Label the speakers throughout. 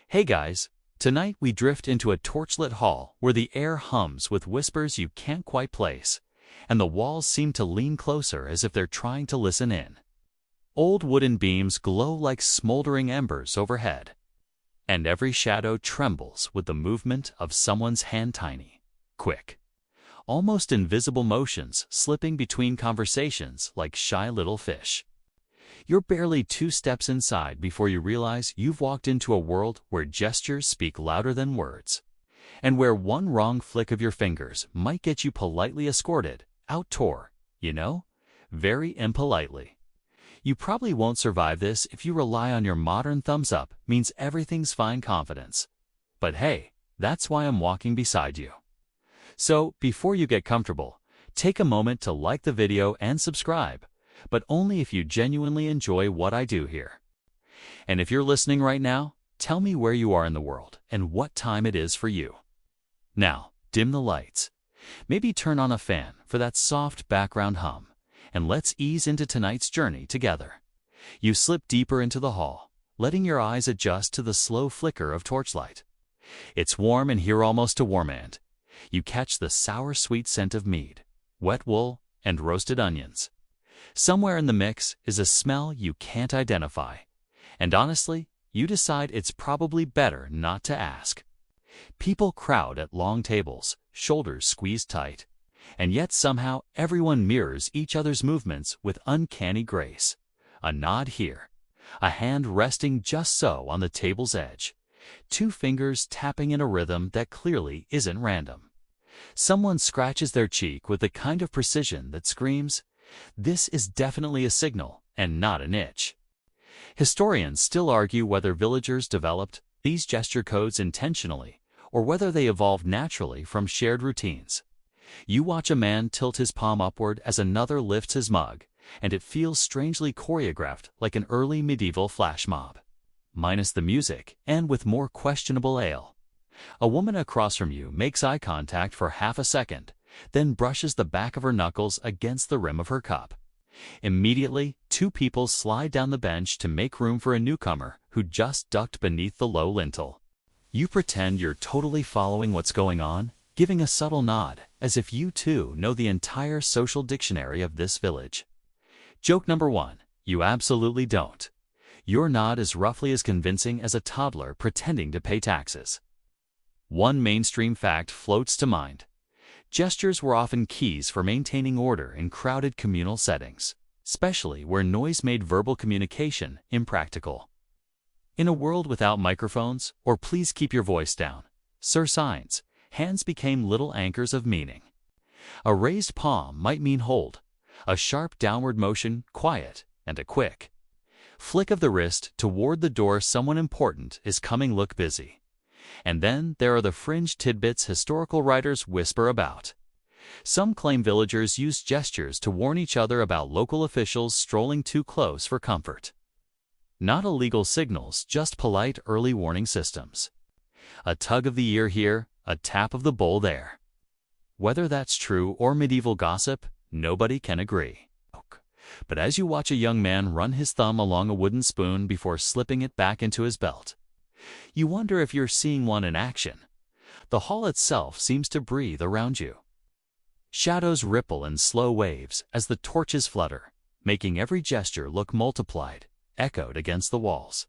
Speaker 1: Hey guys, tonight we drift into a torchlit hall where the air hums with whispers you can't quite place, and the walls seem to lean closer as if they're trying to listen in. Old wooden beams glow like smoldering embers overhead, and every shadow trembles with the movement of someone's hand, tiny, quick, almost invisible motions slipping between conversations like shy little fish. You're barely 2 steps inside before you realize you've walked into a world where gestures speak louder than words, and where one wrong flick of your fingers might get you politely escorted out tour, very impolitely. You probably won't survive this if you rely on your modern thumbs up means everything's fine confidence. But hey, that's why I'm walking beside you. So, before you get comfortable, take a moment to like the video and subscribe, but only if you genuinely enjoy what I do here. And if you're listening right now, tell me where you are in the world and what time it is for you. Now, dim the lights. Maybe turn on a fan for that soft background hum, and let's ease into tonight's journey together. You slip deeper into the hall, letting your eyes adjust to the slow flicker of torchlight. It's warm in here, almost to warm, and you catch the sour-sweet scent of mead, wet wool, and roasted onions. Somewhere in the mix is a smell you can't identify, and honestly, you decide it's probably better not to ask. People crowd at long tables, shoulders squeezed tight, and yet somehow everyone mirrors each other's movements with uncanny grace. A nod here, a hand resting just so on the table's edge, 2 fingers tapping in a rhythm that clearly isn't random. Someone scratches their cheek with the kind of precision that screams, "This is definitely a signal and not an itch." Historians still argue whether villagers developed these gesture codes intentionally or whether they evolved naturally from shared routines. You watch a man tilt his palm upward as another lifts his mug, and it feels strangely choreographed like an early medieval flash mob. Minus the music and with more questionable ale. A woman across from you makes eye contact for half a second, then brushes the back of her knuckles against the rim of her cup. Immediately, 2 people slide down the bench to make room for a newcomer who just ducked beneath the low lintel. You pretend you're totally following what's going on, giving a subtle nod, as if you too know the entire social dictionary of this village. Joke number 1, you absolutely don't. Your nod is roughly as convincing as a toddler pretending to pay taxes. One mainstream fact floats to mind. Gestures were often keys for maintaining order in crowded communal settings, especially where noise made verbal communication impractical. In a world without microphones, or "please keep your voice down," sir signs, hands became little anchors of meaning. A raised palm might mean hold, a sharp downward motion quiet, and a quick flick of the wrist toward the door someone important is coming, look busy. And then there are the fringe tidbits historical writers whisper about. Some claim villagers used gestures to warn each other about local officials strolling too close for comfort. Not illegal signals, just polite early warning systems. A tug of the ear here, a tap of the bowl there. Whether that's true or medieval gossip, nobody can agree. But as you watch a young man run his thumb along a wooden spoon before slipping it back into his belt, you wonder if you're seeing one in action. The hall itself seems to breathe around you. Shadows ripple in slow waves as the torches flutter, making every gesture look multiplied, echoed against the walls.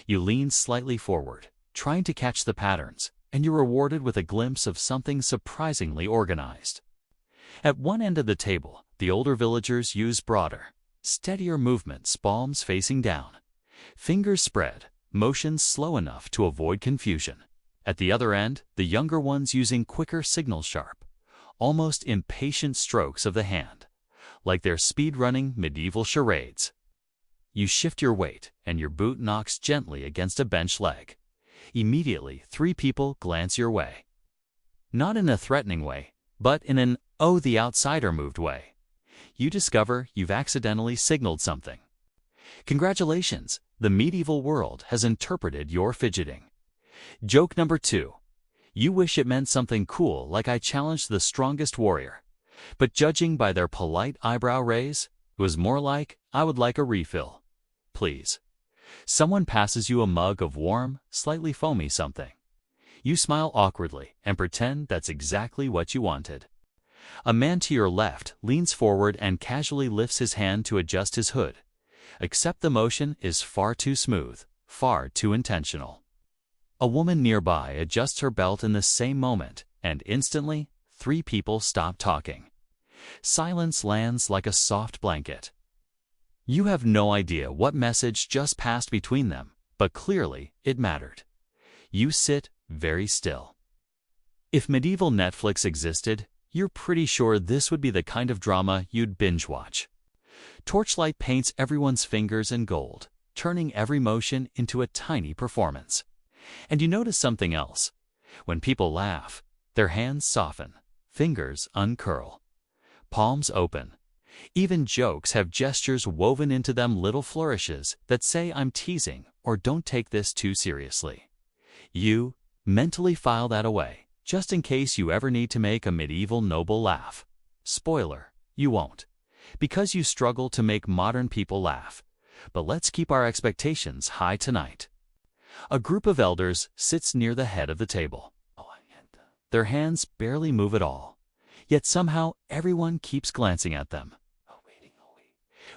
Speaker 1: You lean slightly forward, trying to catch the patterns, and you're rewarded with a glimpse of something surprisingly organized. At one end of the table, the older villagers use broader, steadier movements, palms facing down, fingers spread, motions slow enough to avoid confusion. At the other end, the younger ones using quicker, signal-sharp, almost impatient strokes of the hand, like they're speed-running medieval charades. You shift your weight, and your boot knocks gently against a bench leg. Immediately, 3 people glance your way. Not in a threatening way, but in an "oh, the outsider moved" way. You discover you've accidentally signaled something. Congratulations, the medieval world has interpreted your fidgeting. Joke number 2. You wish it meant something cool, like "I challenged the strongest warrior." But judging by their polite eyebrow raise, it was more like "I would like a refill, please." Someone passes you a mug of warm, slightly foamy something. You smile awkwardly and pretend that's exactly what you wanted. A man to your left leans forward and casually lifts his hand to adjust his hood, except the motion is far too smooth, far too intentional. A woman nearby adjusts her belt in the same moment, and instantly, 3 people stop talking. Silence lands like a soft blanket. You have no idea what message just passed between them, but clearly it mattered. You sit very still. If medieval Netflix existed, you're pretty sure this would be the kind of drama you'd binge watch. Torchlight paints everyone's fingers in gold, turning every motion into a tiny performance. And you notice something else. When people laugh, their hands soften, fingers uncurl, palms open. Even jokes have gestures woven into them, little flourishes that say I'm teasing or don't take this too seriously. You mentally file that away, just in case you ever need to make a medieval noble laugh. Spoiler, you won't, because you struggle to make modern people laugh. But let's keep our expectations high tonight. A group of elders sits near the head of the table. Their hands barely move at all, yet somehow everyone keeps glancing at them,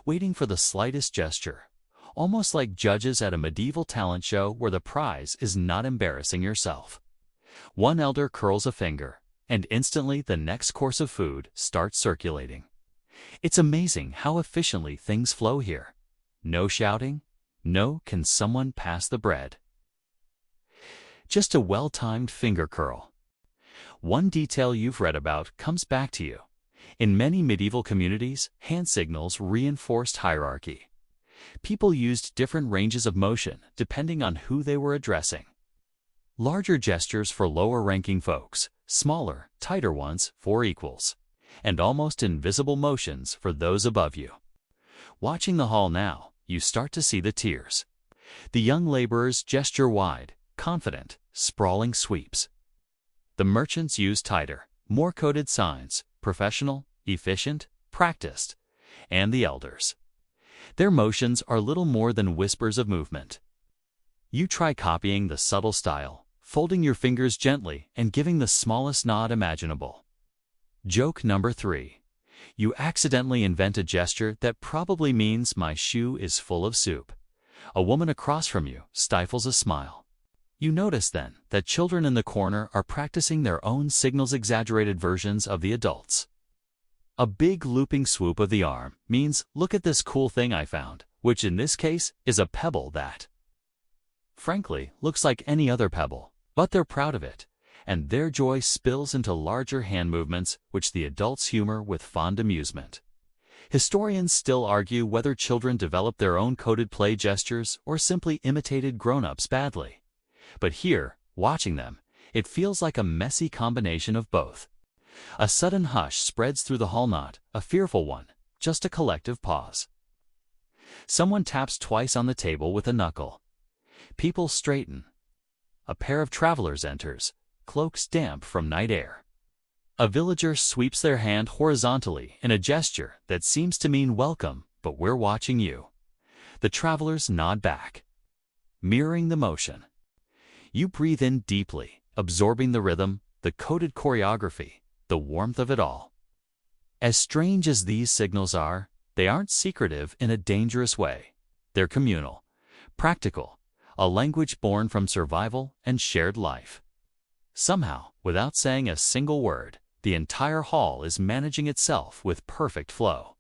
Speaker 1: waiting for the slightest gesture, almost like judges at a medieval talent show where the prize is not embarrassing yourself. One elder curls a finger, and instantly the next course of food starts circulating. It's amazing how efficiently things flow here. No shouting, no "can someone pass the bread?" Just a well-timed finger curl. One detail you've read about comes back to you. In many medieval communities, hand signals reinforced hierarchy. People used different ranges of motion depending on who they were addressing. Larger gestures for lower-ranking folks, smaller, tighter ones for equals, and almost invisible motions for those above you. Watching the hall now, you start to see the tiers. The young laborers gesture wide, confident, sprawling sweeps. The merchants use tighter, more coded signs, professional, efficient, practiced. And the elders. Their motions are little more than whispers of movement. You try copying the subtle style, folding your fingers gently and giving the smallest nod imaginable. Joke number 3. You accidentally invent a gesture that probably means "my shoe is full of soup." A woman across from you stifles a smile. You notice then that children in the corner are practicing their own signals, exaggerated versions of the adults. A big looping swoop of the arm means "look at this cool thing I found," which in this case is a pebble that, frankly, looks like any other pebble, but they're proud of it, and their joy spills into larger hand movements which the adults humor with fond amusement. Historians still argue whether children developed their own coded play gestures or simply imitated grown-ups badly. But here, watching them, it feels like a messy combination of both. A sudden hush spreads through the hall, not a fearful one, just a collective pause. Someone taps twice on the table with a knuckle. People straighten. A pair of travelers enters, cloaks damp from night air. A villager sweeps their hand horizontally in a gesture that seems to mean "welcome, but we're watching you." The travelers nod back, mirroring the motion. You breathe in deeply, absorbing the rhythm, the coded choreography, the warmth of it all. As strange as these signals are, they aren't secretive in a dangerous way. They're communal, practical, a language born from survival and shared life. Somehow, without saying a single word, the entire hall is managing itself with perfect flow.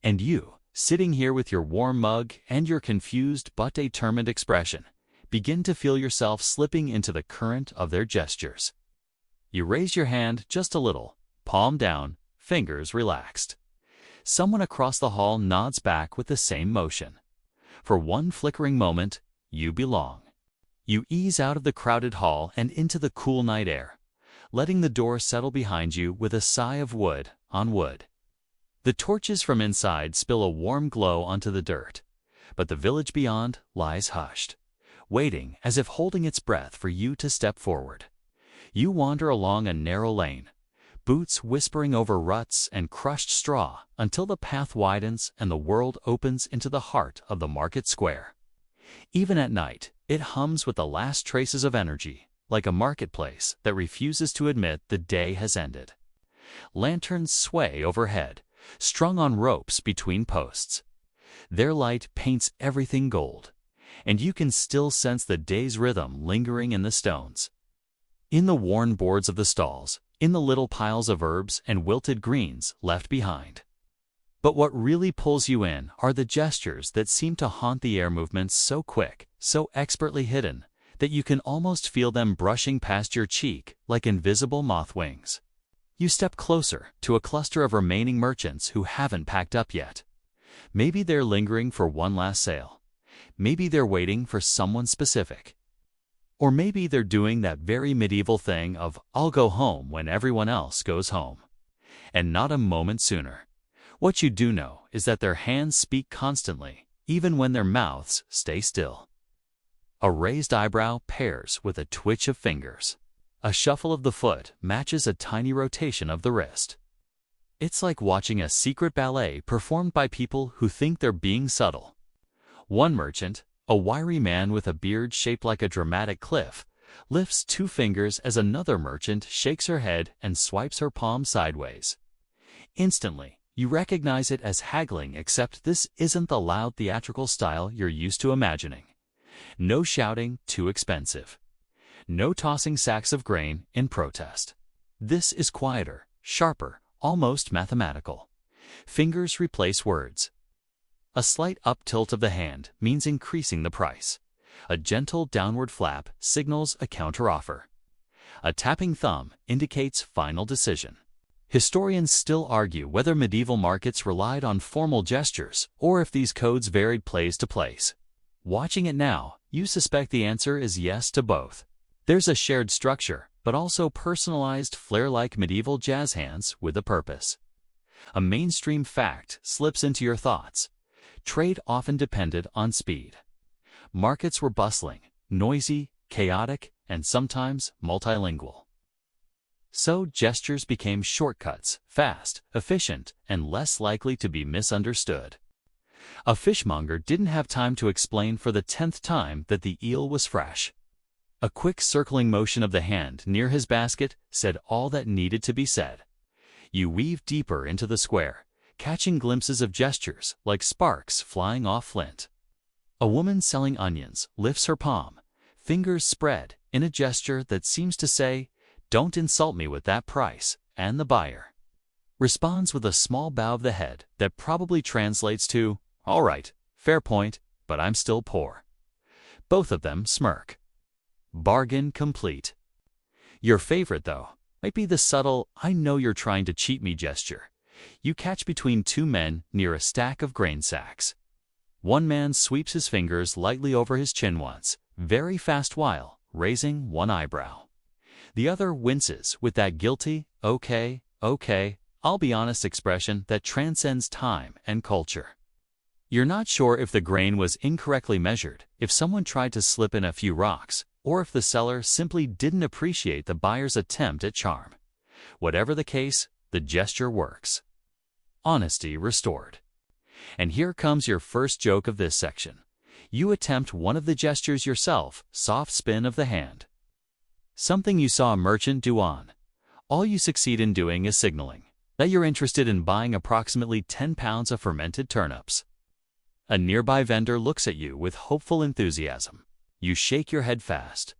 Speaker 1: And you, sitting here with your warm mug and your confused but determined expression, begin to feel yourself slipping into the current of their gestures. You raise your hand just a little, palm down, fingers relaxed. Someone across the hall nods back with the same motion. For one flickering moment, you belong. You ease out of the crowded hall and into the cool night air, letting the door settle behind you with a sigh of wood on wood. The torches from inside spill a warm glow onto the dirt, but the village beyond lies hushed, waiting as if holding its breath for you to step forward. You wander along a narrow lane, boots whispering over ruts and crushed straw until the path widens and the world opens into the heart of the market square. Even at night, it hums with the last traces of energy, like a marketplace that refuses to admit the day has ended. Lanterns sway overhead, strung on ropes between posts. Their light paints everything gold, and you can still sense the day's rhythm lingering in the stones. In the worn boards of the stalls, in the little piles of herbs and wilted greens left behind. But what really pulls you in are the gestures that seem to haunt the air movements so quick, so expertly hidden, that you can almost feel them brushing past your cheek like invisible moth wings. You step closer to a cluster of remaining merchants who haven't packed up yet. Maybe they're lingering for one last sale. Maybe they're waiting for someone specific. Or maybe they're doing that very medieval thing of "I'll go home when everyone else goes home." And not a moment sooner. What you do know is that their hands speak constantly, even when their mouths stay still. A raised eyebrow pairs with a twitch of fingers. A shuffle of the foot matches a tiny rotation of the wrist. It's like watching a secret ballet performed by people who think they're being subtle. One merchant, a wiry man with a beard shaped like a dramatic cliff, lifts two fingers as another merchant shakes her head and swipes her palm sideways. Instantly, you recognize it as haggling, except this isn't the loud theatrical style you're used to imagining. No shouting, "too expensive." No tossing sacks of grain in protest. This is quieter, sharper, almost mathematical. Fingers replace words. A slight up-tilt of the hand means increasing the price. A gentle downward flap signals a counteroffer. A tapping thumb indicates final decision. Historians still argue whether medieval markets relied on formal gestures or if these codes varied place to place. Watching it now, you suspect the answer is yes to both. There's a shared structure, but also personalized flair-like medieval jazz hands with a purpose. A mainstream fact slips into your thoughts. Trade often depended on speed. Markets were bustling, noisy, chaotic, and sometimes multilingual. So gestures became shortcuts, fast, efficient, and less likely to be misunderstood. A fishmonger didn't have time to explain for the 10th time that the eel was fresh. A quick circling motion of the hand near his basket said all that needed to be said. You weave deeper into the square, catching glimpses of gestures like sparks flying off flint. A woman selling onions lifts her palm, fingers spread in a gesture that seems to say, "Don't insult me with that price," and the buyer responds with a small bow of the head that probably translates to, "All right, fair point, but I'm still poor." Both of them smirk. Bargain complete. Your favorite, though, might be the subtle "I know you're trying to cheat me" gesture you catch between two men near a stack of grain sacks. One man sweeps his fingers lightly over his chin once, very fast while raising one eyebrow. The other winces with that guilty, "Okay, I'll be honest" expression that transcends time and culture. You're not sure if the grain was incorrectly measured, if someone tried to slip in a few rocks, or if the seller simply didn't appreciate the buyer's attempt at charm. Whatever the case, the gesture works. Honesty restored. And here comes your first joke of this section. You attempt one of the gestures yourself, soft spin of the hand. Something you saw a merchant do on. All you succeed in doing is signaling that you're interested in buying approximately 10 pounds of fermented turnips. A nearby vendor looks at you with hopeful enthusiasm. You shake your head fast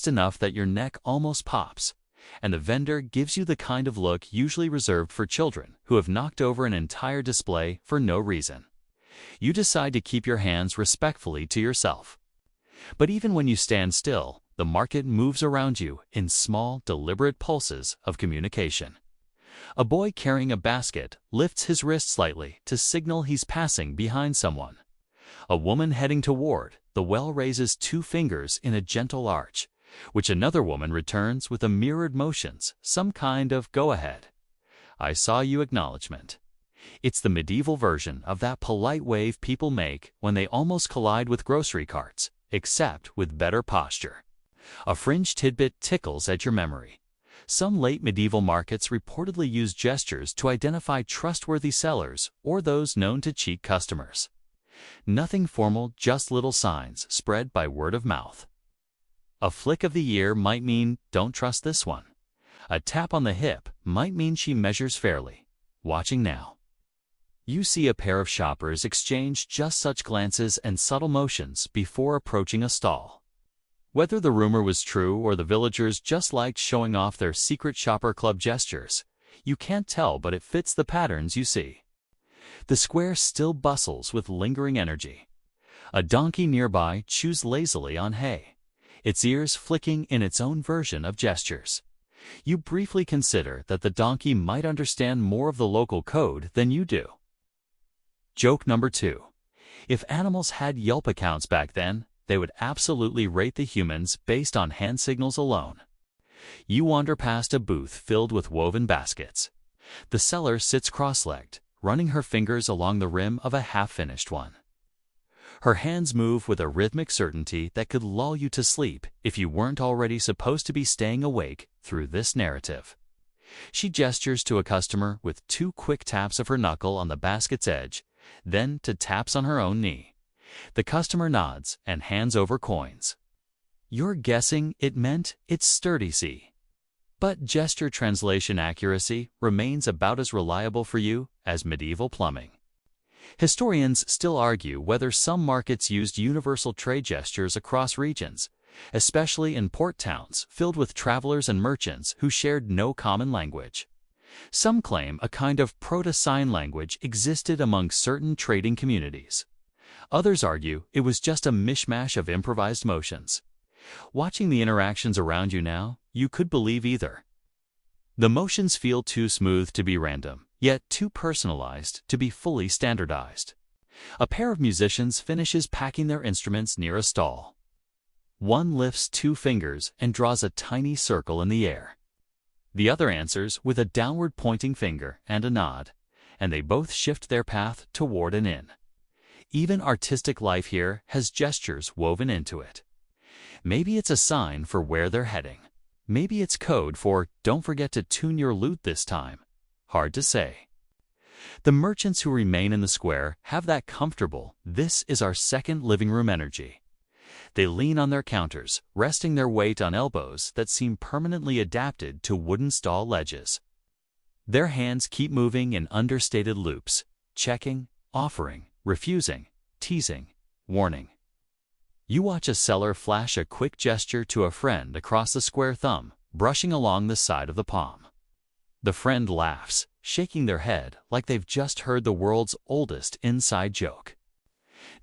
Speaker 1: enough that your neck almost pops, and the vendor gives you the kind of look usually reserved for children who have knocked over an entire display for no reason. You decide to keep your hands respectfully to yourself. But even when you stand still, the market moves around you in small, deliberate pulses of communication. A boy carrying a basket lifts his wrist slightly to signal he's passing behind someone. A woman heading toward the well raises two fingers in a gentle arch, which another woman returns with a mirrored motions, some kind of go-ahead. "I saw you" acknowledgement. It's the medieval version of that polite wave people make when they almost collide with grocery carts, except with better posture. A fringe tidbit tickles at your memory. Some late medieval markets reportedly used gestures to identify trustworthy sellers or those known to cheat customers. Nothing formal, just little signs spread by word of mouth. A flick of the ear might mean, don't trust this one. A tap on the hip might mean she measures fairly. Watching now. You see a pair of shoppers exchange just such glances and subtle motions before approaching a stall. Whether the rumor was true or the villagers just liked showing off their secret shopper club gestures, you can't tell, but it fits the patterns you see. The square still bustles with lingering energy. A donkey nearby chews lazily on hay, its ears flicking in its own version of gestures. You briefly consider that the donkey might understand more of the local code than you do. Joke number 2. If animals had Yelp accounts back then, they would absolutely rate the humans based on hand signals alone. You wander past a booth filled with woven baskets. The seller sits cross-legged, running her fingers along the rim of a half-finished one. Her hands move with a rhythmic certainty that could lull you to sleep if you weren't already supposed to be staying awake through this narrative. She gestures to a customer with 2 quick taps of her knuckle on the basket's edge, then to taps on her own knee. The customer nods and hands over coins. You're guessing it meant it's sturdy, see? But gesture translation accuracy remains about as reliable for you as medieval plumbing. Historians still argue whether some markets used universal trade gestures across regions, especially in port towns filled with travelers and merchants who shared no common language. Some claim a kind of proto-sign language existed among certain trading communities. Others argue it was just a mishmash of improvised motions. Watching the interactions around you now, you could believe either. The motions feel too smooth to be random, yet too personalized to be fully standardized. A pair of musicians finishes packing their instruments near a stall. One lifts 2 fingers and draws a tiny circle in the air. The other answers with a downward pointing finger and a nod, and they both shift their path toward an inn. Even artistic life here has gestures woven into it. Maybe it's a sign for where they're heading. Maybe it's code for, don't forget to tune your lute this time. Hard to say. The merchants who remain in the square have that comfortable, this is our second living room energy. They lean on their counters, resting their weight on elbows that seem permanently adapted to wooden stall ledges. Their hands keep moving in understated loops, checking, offering, refusing, teasing, warning. You watch a seller flash a quick gesture to a friend across the square thumb, brushing along the side of the palm. The friend laughs, shaking their head like they've just heard the world's oldest inside joke.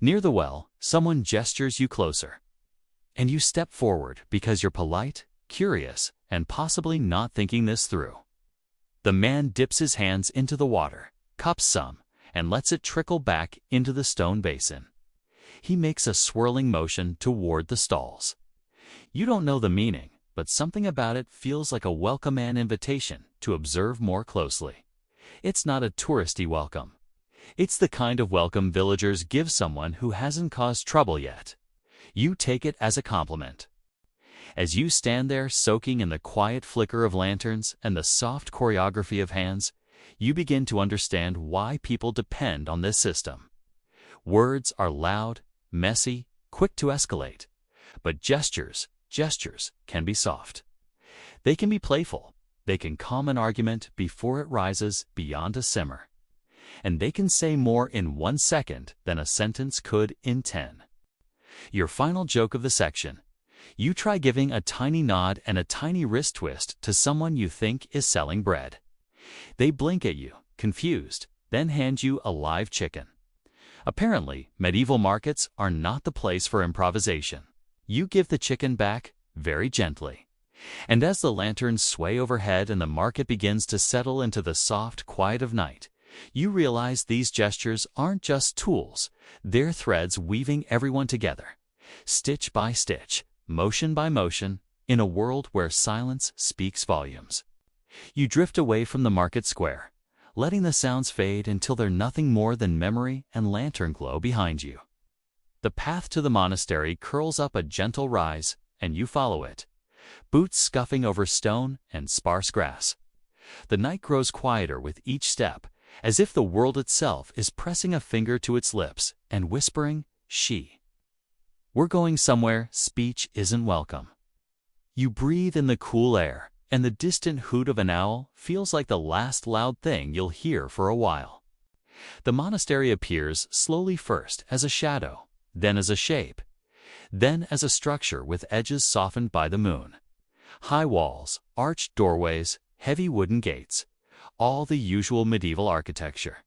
Speaker 1: Near the well, someone gestures you closer. And you step forward because you're polite, curious, and possibly not thinking this through. The man dips his hands into the water, cups some, and lets it trickle back into the stone basin. He makes a swirling motion toward the stalls. You don't know the meaning, but something about it feels like a welcome and invitation to observe more closely. It's not a touristy welcome. It's the kind of welcome villagers give someone who hasn't caused trouble yet. You take it as a compliment. As you stand there soaking in the quiet flicker of lanterns and the soft choreography of hands, you begin to understand why people depend on this system. Words are loud, messy, quick to escalate, but gestures can be soft. They can be playful. They can calm an argument before it rises beyond a simmer. And they can say more in 1 second than a sentence could in 10. Your final joke of the section. You try giving a tiny nod and a tiny wrist twist to someone you think is selling bread. They blink at you, confused, then hand you a live chicken. Apparently, medieval markets are not the place for improvisation. You give the chicken back very gently. And as the lanterns sway overhead and the market begins to settle into the soft quiet of night, you realize these gestures aren't just tools, they're threads weaving everyone together, stitch by stitch, motion by motion, in a world where silence speaks volumes. You drift away from the market square, letting the sounds fade until they're nothing more than memory and lantern glow behind you. The path to the monastery curls up a gentle rise, and you follow it, boots scuffing over stone and sparse grass. The night grows quieter with each step, as if the world itself is pressing a finger to its lips and whispering, "She." We're going somewhere, speech isn't welcome. You breathe in the cool air, and the distant hoot of an owl feels like the last loud thing you'll hear for a while. The monastery appears slowly first as a shadow, then as a shape, then as a structure with edges softened by the moon. High walls, arched doorways, heavy wooden gates, all the usual medieval architecture.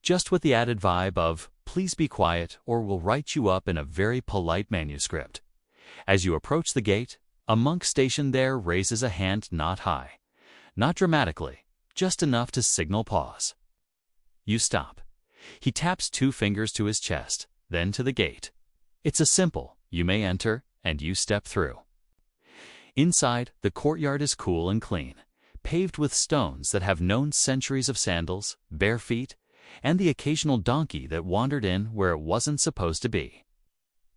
Speaker 1: Just with the added vibe of, "Please be quiet or we'll write you up in a very polite manuscript." As you approach the gate, a monk stationed there raises a hand not high, not dramatically, just enough to signal pause. You stop. He taps 2 fingers to his chest, then to the gate. It's a simple, "You may enter," and you step through. Inside, the courtyard is cool and clean, paved with stones that have known centuries of sandals, bare feet, and the occasional donkey that wandered in where it wasn't supposed to be.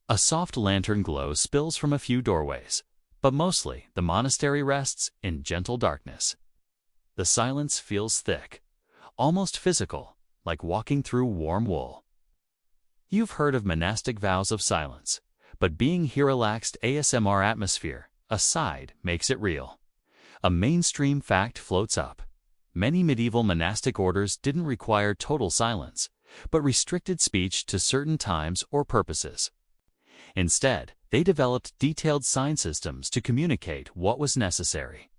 Speaker 1: A soft lantern glow spills from a few doorways, but mostly the monastery rests in gentle darkness. The silence feels thick, almost physical, like walking through warm wool. You've heard of monastic vows of silence, but being here relaxed ASMR atmosphere aside makes it real. A mainstream fact floats up. Many medieval monastic orders didn't require total silence, but restricted speech to certain times or purposes. Instead, they developed detailed sign systems to communicate what was necessary.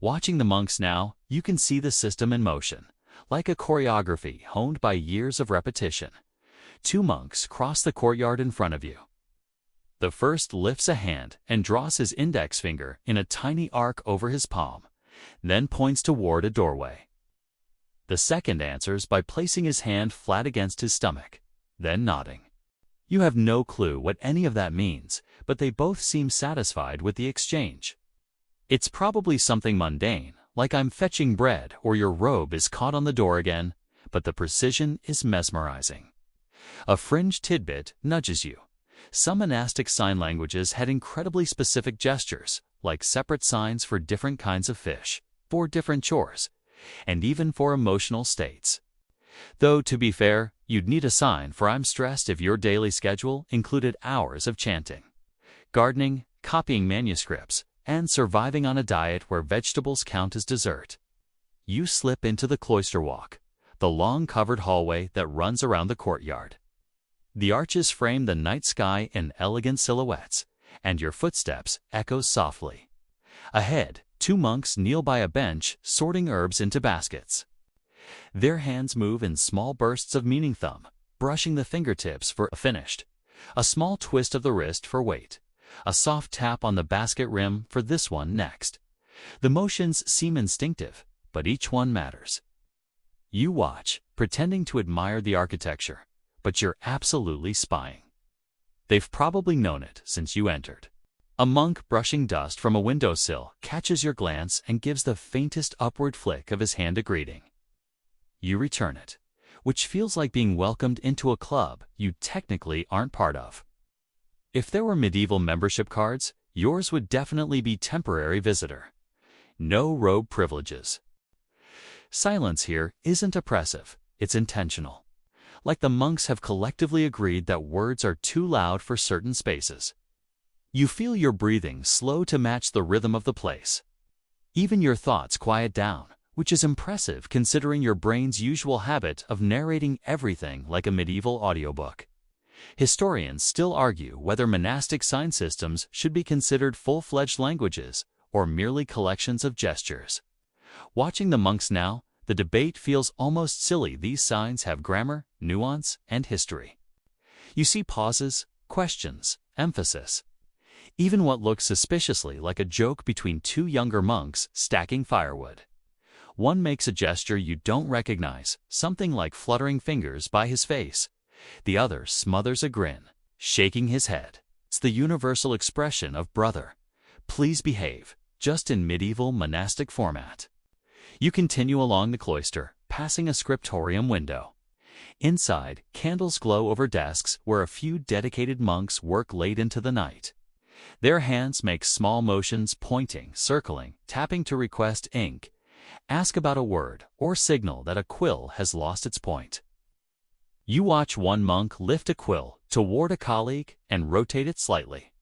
Speaker 1: Watching the monks now, you can see the system in motion, like a choreography honed by years of repetition. 2 monks cross the courtyard in front of you. The first lifts a hand and draws his index finger in a tiny arc over his palm, then points toward a doorway. The second answers by placing his hand flat against his stomach, then nodding. You have no clue what any of that means, but they both seem satisfied with the exchange. It's probably something mundane, like "I'm fetching bread" or "your robe is caught on the door again," but the precision is mesmerizing. A fringe tidbit nudges you. Some monastic sign languages had incredibly specific gestures, like separate signs for different kinds of fish, for different chores, and even for emotional states. Though, to be fair, you'd need a sign for "I'm stressed" if your daily schedule included hours of chanting, gardening, copying manuscripts, and surviving on a diet where vegetables count as dessert. You slip into the cloister walk, the long covered hallway that runs around the courtyard. The arches frame the night sky in elegant silhouettes, and your footsteps echo softly. Ahead, 2 monks kneel by a bench sorting herbs into baskets. Their hands move in small bursts of meaning, thumb brushing the fingertips for finished, a small twist of the wrist for wait, a soft tap on the basket rim for "this one next." The motions seem instinctive, but each one matters. You watch, pretending to admire the architecture, but you're absolutely spying. They've probably known it since you entered. A monk brushing dust from a windowsill catches your glance and gives the faintest upward flick of his hand a greeting. You return it, which feels like being welcomed into a club you technically aren't part of. If there were medieval membership cards, yours would definitely be temporary visitor. No robe privileges. Silence here isn't oppressive, it's intentional. Like the monks have collectively agreed that words are too loud for certain spaces. You feel your breathing slow to match the rhythm of the place. Even your thoughts quiet down, which is impressive considering your brain's usual habit of narrating everything like a medieval audiobook. Historians still argue whether monastic sign systems should be considered full-fledged languages or merely collections of gestures. Watching the monks now, the debate feels almost silly. These signs have grammar, nuance, and history. You see pauses, questions, emphasis. Even what looks suspiciously like a joke between 2 younger monks stacking firewood. One makes a gesture you don't recognize, something like fluttering fingers by his face. The other smothers a grin, shaking his head. It's the universal expression of "brother, please behave," just in medieval monastic format. You continue along the cloister, passing a scriptorium window. Inside, candles glow over desks where a few dedicated monks work late into the night. Their hands make small motions, pointing, circling, tapping to request ink, ask about a word, or signal that a quill has lost its point. You watch one monk lift a quill toward a colleague and rotate it slightly.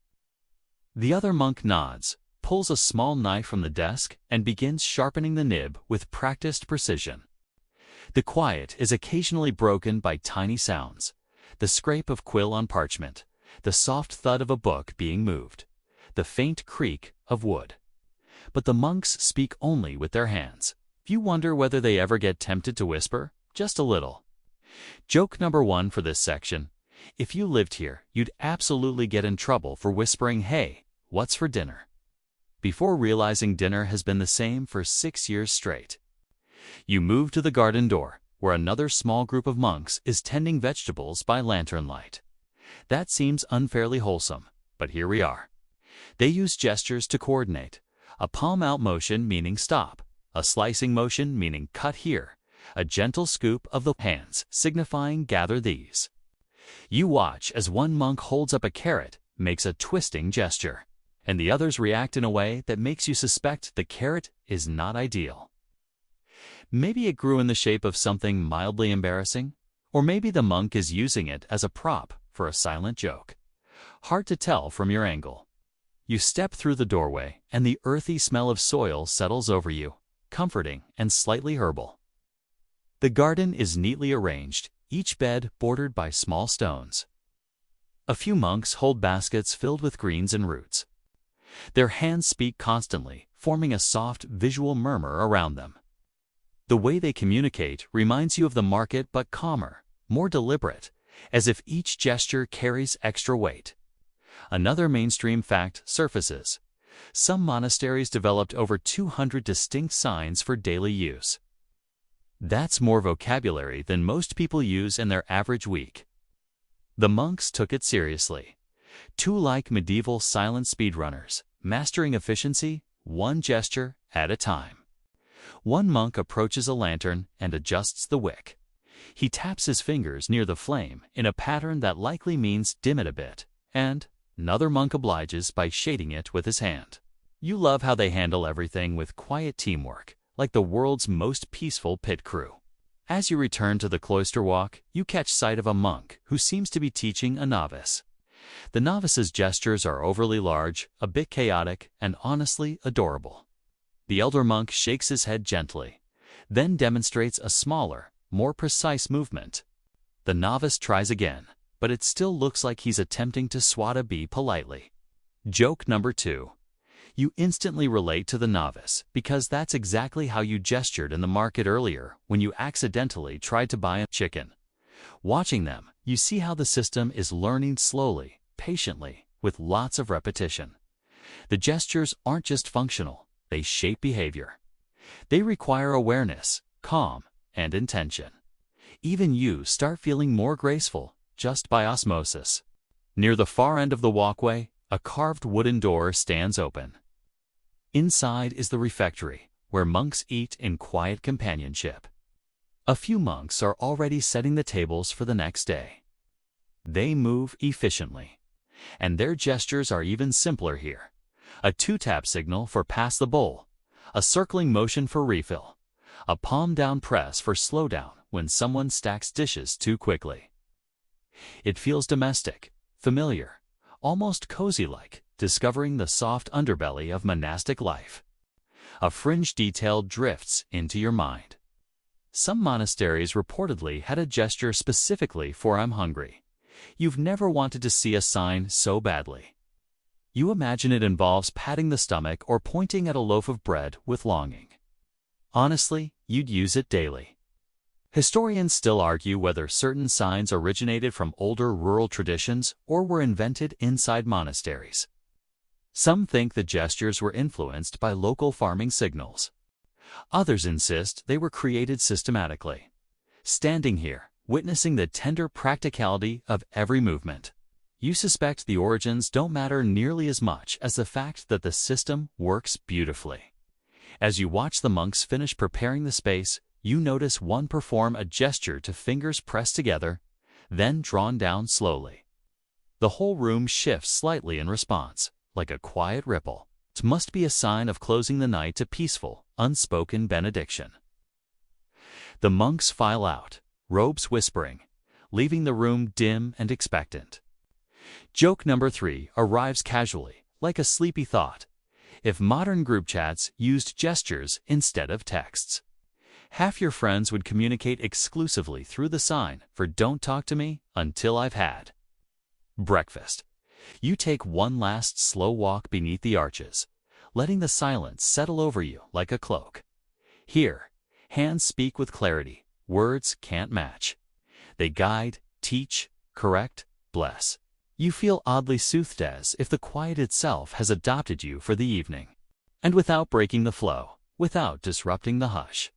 Speaker 1: The other monk nods, pulls a small knife from the desk, and begins sharpening the nib with practiced precision. The quiet is occasionally broken by tiny sounds: the scrape of quill on parchment, the soft thud of a book being moved, the faint creak of wood. But the monks speak only with their hands. You wonder whether they ever get tempted to whisper, just a little. Joke number 1 for this section: if you lived here, you'd absolutely get in trouble for whispering, "Hey, what's for dinner?" before realizing dinner has been the same for 6 years straight. You move to the garden door, where another small group of monks is tending vegetables by lantern light. That seems unfairly wholesome, but here we are. They use gestures to coordinate: a palm-out motion meaning stop, a slicing motion meaning cut here, a gentle scoop of the hands signifying gather these. You watch as one monk holds up a carrot, makes a twisting gesture, and the others react in a way that makes you suspect the carrot is not ideal. Maybe it grew in the shape of something mildly embarrassing, or maybe the monk is using it as a prop for a silent joke. Hard to tell from your angle. You step through the doorway, and the earthy smell of soil settles over you, comforting and slightly herbal. The garden is neatly arranged, each bed bordered by small stones. A few monks hold baskets filled with greens and roots. Their hands speak constantly, forming a soft visual murmur around them. The way they communicate reminds you of the market, but calmer, more deliberate, as if each gesture carries extra weight. Another mainstream fact surfaces: some monasteries developed over 200 distinct signs for daily use. That's more vocabulary than most people use in their average week. The monks took it seriously. Two like medieval silent speedrunners, mastering efficiency, one gesture at a time. One monk approaches a lantern and adjusts the wick. He taps his fingers near the flame in a pattern that likely means dim it a bit, and another monk obliges by shading it with his hand. You love how they handle everything with quiet teamwork, like the world's most peaceful pit crew. As you return to the cloister walk, you catch sight of a monk who seems to be teaching a novice. The novice's gestures are overly large, a bit chaotic, and honestly adorable. The elder monk shakes his head gently, then demonstrates a smaller, more precise movement. The novice tries again, but it still looks like he's attempting to swat a bee politely. Joke number 2. You instantly relate to the novice because that's exactly how you gestured in the market earlier when you accidentally tried to buy a chicken. Watching them, you see how the system is learning slowly, patiently, with lots of repetition. The gestures aren't just functional, they shape behavior. They require awareness, calm, and intention. Even you start feeling more graceful just by osmosis. Near the far end of the walkway, a carved wooden door stands open. Inside is the refectory, where monks eat in quiet companionship. A few monks are already setting the tables for the next day. They move efficiently, and their gestures are even simpler here. A two-tap signal for pass the bowl, a circling motion for refill, a palm-down press for slow down when someone stacks dishes too quickly. It feels domestic, familiar, almost cozy-like, discovering the soft underbelly of monastic life. A fringe detail drifts into your mind. Some monasteries reportedly had a gesture specifically for "I'm hungry." You've never wanted to see a sign so badly. You imagine it involves patting the stomach or pointing at a loaf of bread with longing. Honestly, you'd use it daily. Historians still argue whether certain signs originated from older rural traditions or were invented inside monasteries. Some think the gestures were influenced by local farming signals. Others insist they were created systematically. Standing here, witnessing the tender practicality of every movement, you suspect the origins don't matter nearly as much as the fact that the system works beautifully. As you watch the monks finish preparing the space, you notice one perform a gesture to fingers pressed together, then drawn down slowly. The whole room shifts slightly in response, like a quiet ripple. It must be a sign of closing the night to peaceful, unspoken benediction. The monks file out, robes whispering, leaving the room dim and expectant. Joke number 3 arrives casually, like a sleepy thought. If modern group chats used gestures instead of texts, half your friends would communicate exclusively through the sign for "Don't talk to me until I've had breakfast." You take one last slow walk beneath the arches, letting the silence settle over you like a cloak. Here, hands speak with clarity, words can't match. They guide, teach, correct, bless. You feel oddly soothed, as if the quiet itself has adopted you for the evening. And without breaking the flow, without disrupting the hush,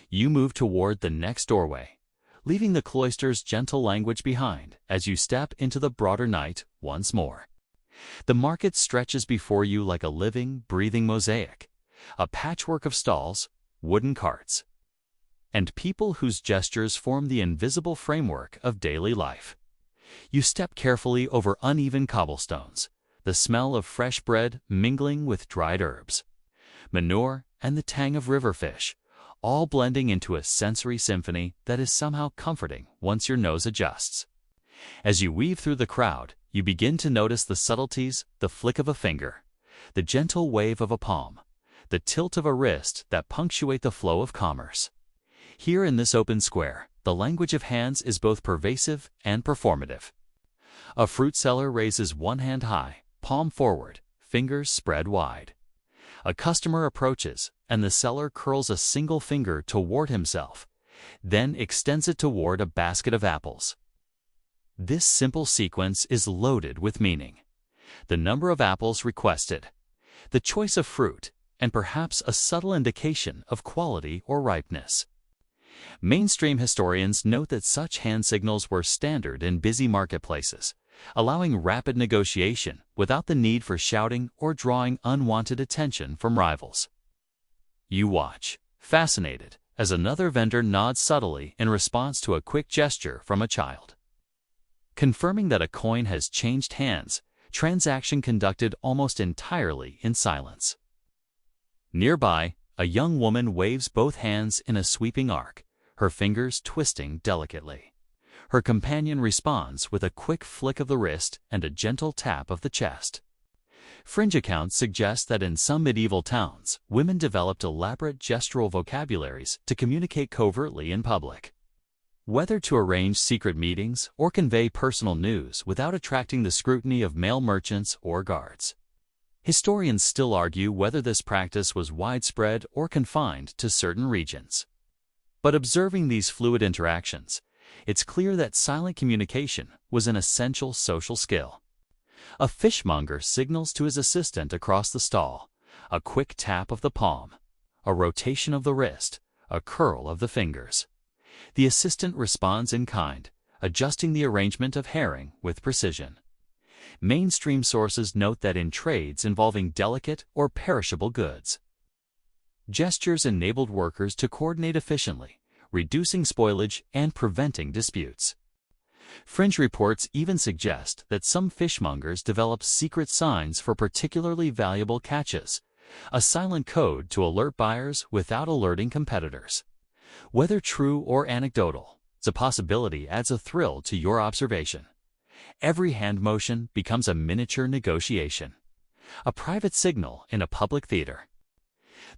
Speaker 1: you move toward the next doorway, leaving the cloister's gentle language behind as you step into the broader night once more. The market stretches before you like a living, breathing mosaic, a patchwork of stalls, wooden carts, and people whose gestures form the invisible framework of daily life. You step carefully over uneven cobblestones, the smell of fresh bread mingling with dried herbs, manure, and the tang of river fish, all blending into a sensory symphony that is somehow comforting once your nose adjusts. As you weave through the crowd, you begin to notice the subtleties, the flick of a finger, the gentle wave of a palm, the tilt of a wrist that punctuate the flow of commerce. Here in this open square, the language of hands is both pervasive and performative. A fruit seller raises one hand high, palm forward, fingers spread wide. A customer approaches, and the seller curls a single finger toward himself, then extends it toward a basket of apples. This simple sequence is loaded with meaning. The number of apples requested, the choice of fruit, and perhaps a subtle indication of quality or ripeness. Mainstream historians note that such hand signals were standard in busy marketplaces, allowing rapid negotiation without the need for shouting or drawing unwanted attention from rivals. You watch, fascinated, as another vendor nods subtly in response to a quick gesture from a child, confirming that a coin has changed hands, transaction conducted almost entirely in silence. Nearby, a young woman waves both hands in a sweeping arc, her fingers twisting delicately. Her companion responds with a quick flick of the wrist and a gentle tap of the chest. Fringe accounts suggest that in some medieval towns, women developed elaborate gestural vocabularies to communicate covertly in public, whether to arrange secret meetings or convey personal news without attracting the scrutiny of male merchants or guards. Historians still argue whether this practice was widespread or confined to certain regions. But observing these fluid interactions, it's clear that silent communication was an essential social skill. A fishmonger signals to his assistant across the stall, a quick tap of the palm, a rotation of the wrist, a curl of the fingers. The assistant responds in kind, adjusting the arrangement of herring with precision. Mainstream sources note that in trades involving delicate or perishable goods, gestures enabled workers to coordinate efficiently, reducing spoilage and preventing disputes. Fringe reports even suggest that some fishmongers developed secret signs for particularly valuable catches, a silent code to alert buyers without alerting competitors. Whether true or anecdotal, the possibility adds a thrill to your observation. Every hand motion becomes a miniature negotiation, a private signal in a public theater.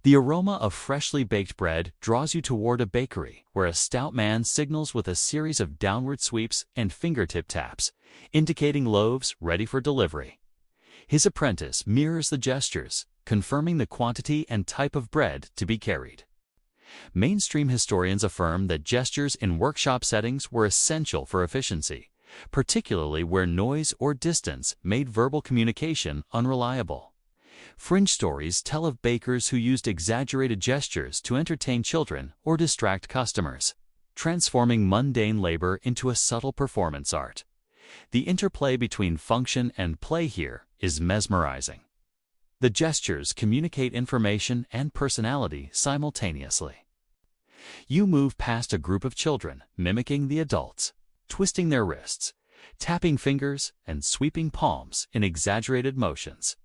Speaker 1: The aroma of freshly baked bread draws you toward a bakery where a stout man signals with a series of downward sweeps and fingertip taps, indicating loaves ready for delivery. His apprentice mirrors the gestures, confirming the quantity and type of bread to be carried. Mainstream historians affirm that gestures in workshop settings were essential for efficiency, particularly where noise or distance made verbal communication unreliable. Fringe stories tell of bakers who used exaggerated gestures to entertain children or distract customers, transforming mundane labor into a subtle performance art. The interplay between function and play here is mesmerizing. The gestures communicate information and personality simultaneously. You move past a group of children, mimicking the adults, twisting their wrists, tapping fingers, and sweeping palms in exaggerated motions.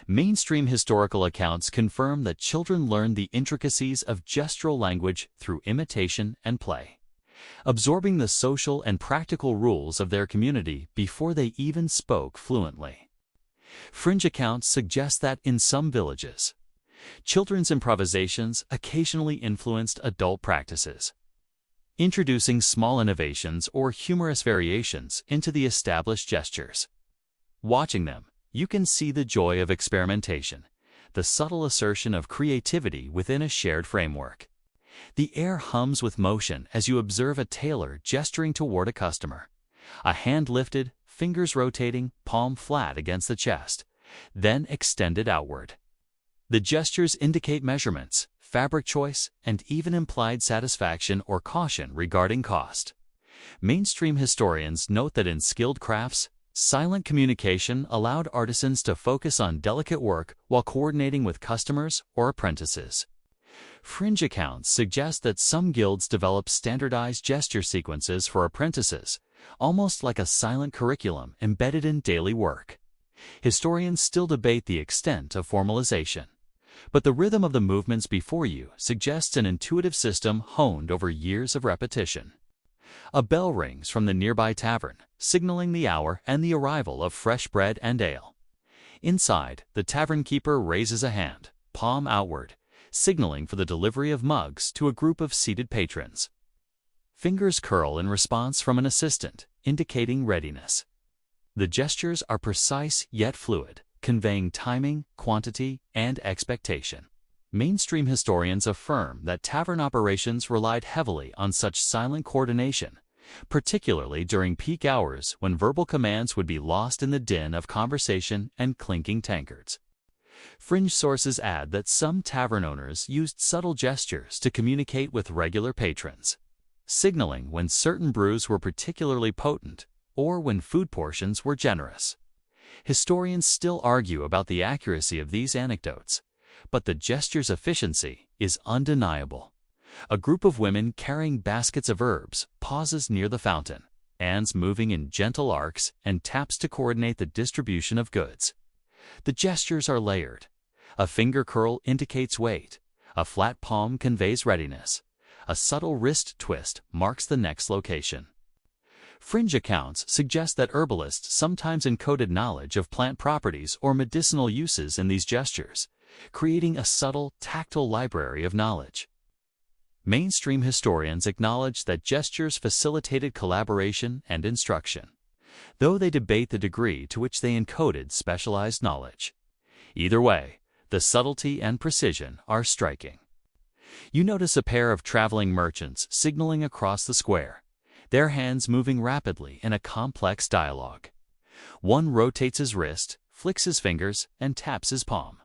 Speaker 1: Mainstream historical accounts confirm that children learned the intricacies of gestural language through imitation and play. absorbing the social and practical rules of their community before they even spoke fluently. Fringe accounts suggest that in some villages, children's improvisations occasionally influenced adult practices, introducing small innovations or humorous variations into the established gestures. Watching them, you can see the joy of experimentation, the subtle assertion of creativity within a shared framework. The air hums with motion as you observe a tailor gesturing toward a customer, a hand lifted, fingers rotating, palm flat against the chest, then extended outward. The gestures indicate measurements, fabric choice, and even implied satisfaction or caution regarding cost. Mainstream historians note that in skilled crafts, silent communication allowed artisans to focus on delicate work while coordinating with customers or apprentices. Fringe accounts suggest that some guilds developed standardized gesture sequences for apprentices, almost like a silent curriculum embedded in daily work. Historians still debate the extent of formalization, but the rhythm of the movements before you suggests an intuitive system honed over years of repetition. A bell rings from the nearby tavern, signaling the hour and the arrival of fresh bread and ale. Inside, the tavern keeper raises a hand, palm outward, signaling for the delivery of mugs to a group of seated patrons. Fingers curl in response from an assistant, indicating readiness. The gestures are precise yet fluid, conveying timing, quantity, and expectation. Mainstream historians affirm that tavern operations relied heavily on such silent coordination, particularly during peak hours when verbal commands would be lost in the din of conversation and clinking tankards. Fringe sources add that some tavern owners used subtle gestures to communicate with regular patrons, signaling when certain brews were particularly potent or when food portions were generous. Historians still argue about the accuracy of these anecdotes, but the gesture's efficiency is undeniable. A group of women carrying baskets of herbs pauses near the fountain, hands moving in gentle arcs and taps to coordinate the distribution of goods. The gestures are layered. A finger curl indicates weight, a flat palm conveys readiness, a subtle wrist twist marks the next location. Fringe accounts suggest that herbalists sometimes encoded knowledge of plant properties or medicinal uses in these gestures, creating a subtle, tactile library of knowledge. Mainstream historians acknowledge that gestures facilitated collaboration and instruction, though they debate the degree to which they encoded specialized knowledge. Either way, the subtlety and precision are striking. You notice a pair of traveling merchants signaling across the square, their hands moving rapidly in a complex dialogue. One rotates his wrist, flicks his fingers, and taps his palm.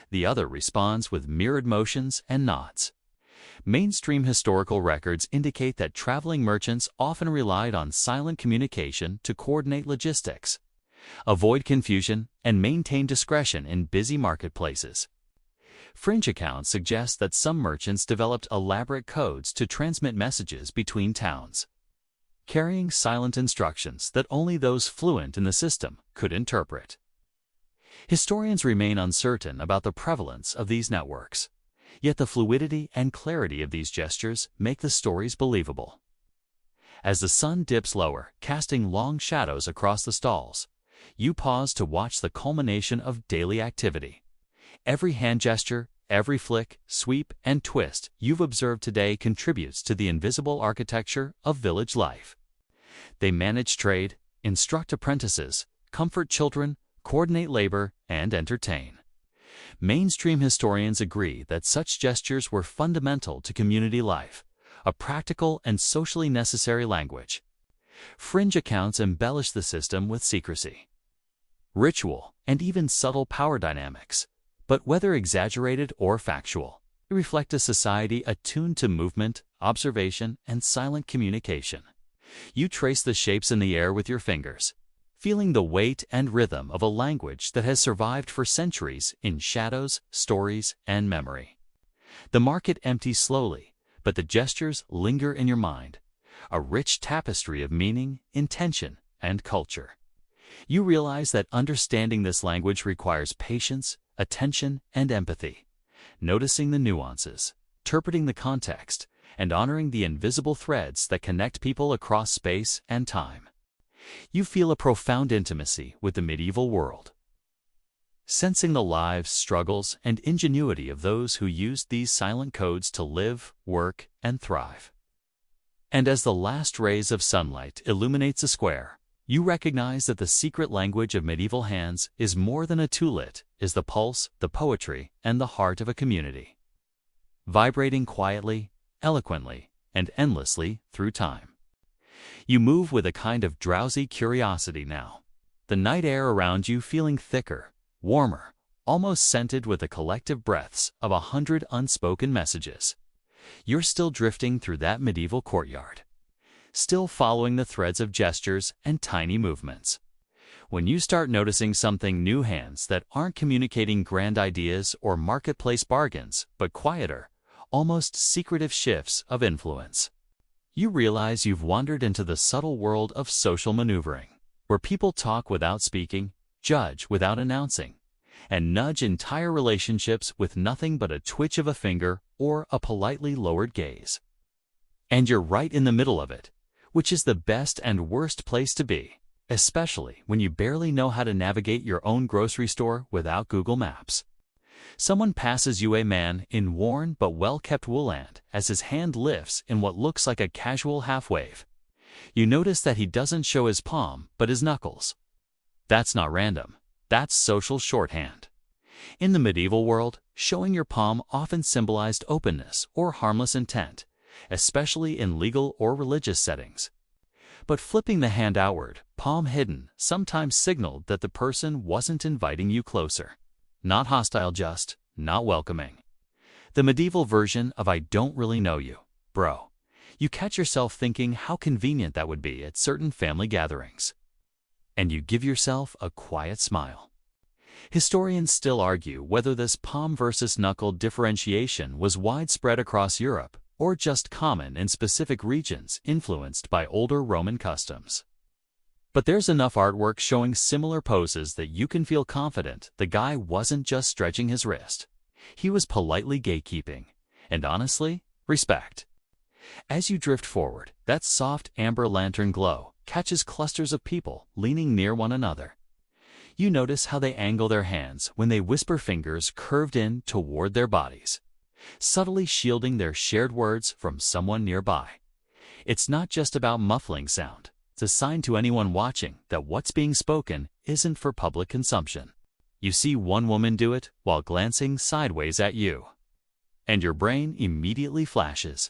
Speaker 1: The other responds with mirrored motions and nods. Mainstream historical records indicate that traveling merchants often relied on silent communication to coordinate logistics, avoid confusion, and maintain discretion in busy marketplaces. Fringe accounts suggest that some merchants developed elaborate codes to transmit messages between towns, carrying silent instructions that only those fluent in the system could interpret. Historians remain uncertain about the prevalence of these networks, yet the fluidity and clarity of these gestures make the stories believable. As the sun dips lower, casting long shadows across the stalls, you pause to watch the culmination of daily activity. Every hand gesture, every flick, sweep, and twist you've observed today contributes to the invisible architecture of village life. They manage trade, instruct apprentices, comfort children, coordinate labor, and entertain. Mainstream historians agree that such gestures were fundamental to community life, a practical and socially necessary language. Fringe accounts embellish the system with secrecy, ritual, and even subtle power dynamics, but whether exaggerated or factual, they reflect a society attuned to movement, observation, and silent communication. You trace the shapes in the air with your fingers, feeling the weight and rhythm of a language that has survived for centuries in shadows, stories, and memory. The market empties slowly, but the gestures linger in your mind, a rich tapestry of meaning, intention, and culture. You realize that understanding this language requires patience, attention, and empathy, noticing the nuances, interpreting the context, and honoring the invisible threads that connect people across space and time. You feel a profound intimacy with the medieval world, sensing the lives, struggles, and ingenuity of those who used these silent codes to live, work, and thrive. And as the last rays of sunlight illuminates a square, you recognize that the secret language of medieval hands is more than a tool. It is the pulse, the poetry, and the heart of a community, vibrating quietly, eloquently, and endlessly through time. You move with a kind of drowsy curiosity now, the night air around you feeling thicker, warmer, almost scented with the collective breaths of 100 unspoken messages. You're still drifting through that medieval courtyard, still following the threads of gestures and tiny movements, when you start noticing something new: hands that aren't communicating grand ideas or marketplace bargains, but quieter, almost secretive shifts of influence. You realize you've wandered into the subtle world of social maneuvering, where people talk without speaking, judge without announcing, and nudge entire relationships with nothing but a twitch of a finger or a politely lowered gaze. And you're right in the middle of it, which is the best and worst place to be, especially when you barely know how to navigate your own grocery store without Google Maps. Someone passes you, a man in worn but well-kept wool, and as his hand lifts in what looks like a casual half-wave, you notice that he doesn't show his palm but his knuckles. That's not random. That's social shorthand. In the medieval world, showing your palm often symbolized openness or harmless intent, especially in legal or religious settings. But flipping the hand outward, palm hidden, sometimes signaled that the person wasn't inviting you closer. Not hostile, just not welcoming. The medieval version of "I don't really know you, bro." You catch yourself thinking how convenient that would be at certain family gatherings, and you give yourself a quiet smile. Historians still argue whether this palm versus knuckle differentiation was widespread across Europe or just common in specific regions influenced by older Roman customs. But there's enough artwork showing similar poses that you can feel confident the guy wasn't just stretching his wrist. He was politely gatekeeping, and honestly, respect. As you drift forward, that soft amber lantern glow catches clusters of people leaning near one another. You notice how they angle their hands when they whisper, fingers curved in toward their bodies, subtly shielding their shared words from someone nearby. It's not just about muffling sound. It's a sign to anyone watching that what's being spoken isn't for public consumption. You see one woman do it while glancing sideways at you, and your brain immediately flashes,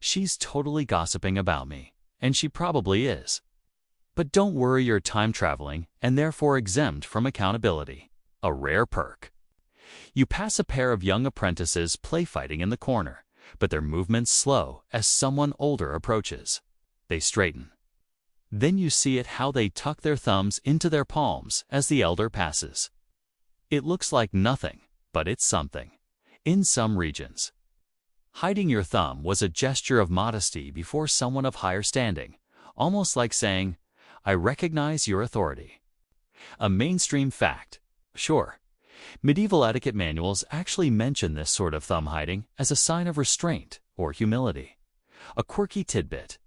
Speaker 1: "She's totally gossiping about me," and she probably is. But don't worry, you're time traveling and therefore exempt from accountability, a rare perk. You pass a pair of young apprentices play fighting in the corner, but their movements slow as someone older approaches. They straighten. Then you see it how they tuck their thumbs into their palms as the elder passes. It looks like nothing, but it's something. In some regions, hiding your thumb was a gesture of modesty before someone of higher standing, almost like saying, "I recognize your authority." A mainstream fact, sure. Medieval etiquette manuals actually mention this sort of thumb hiding as a sign of restraint or humility. A quirky tidbit: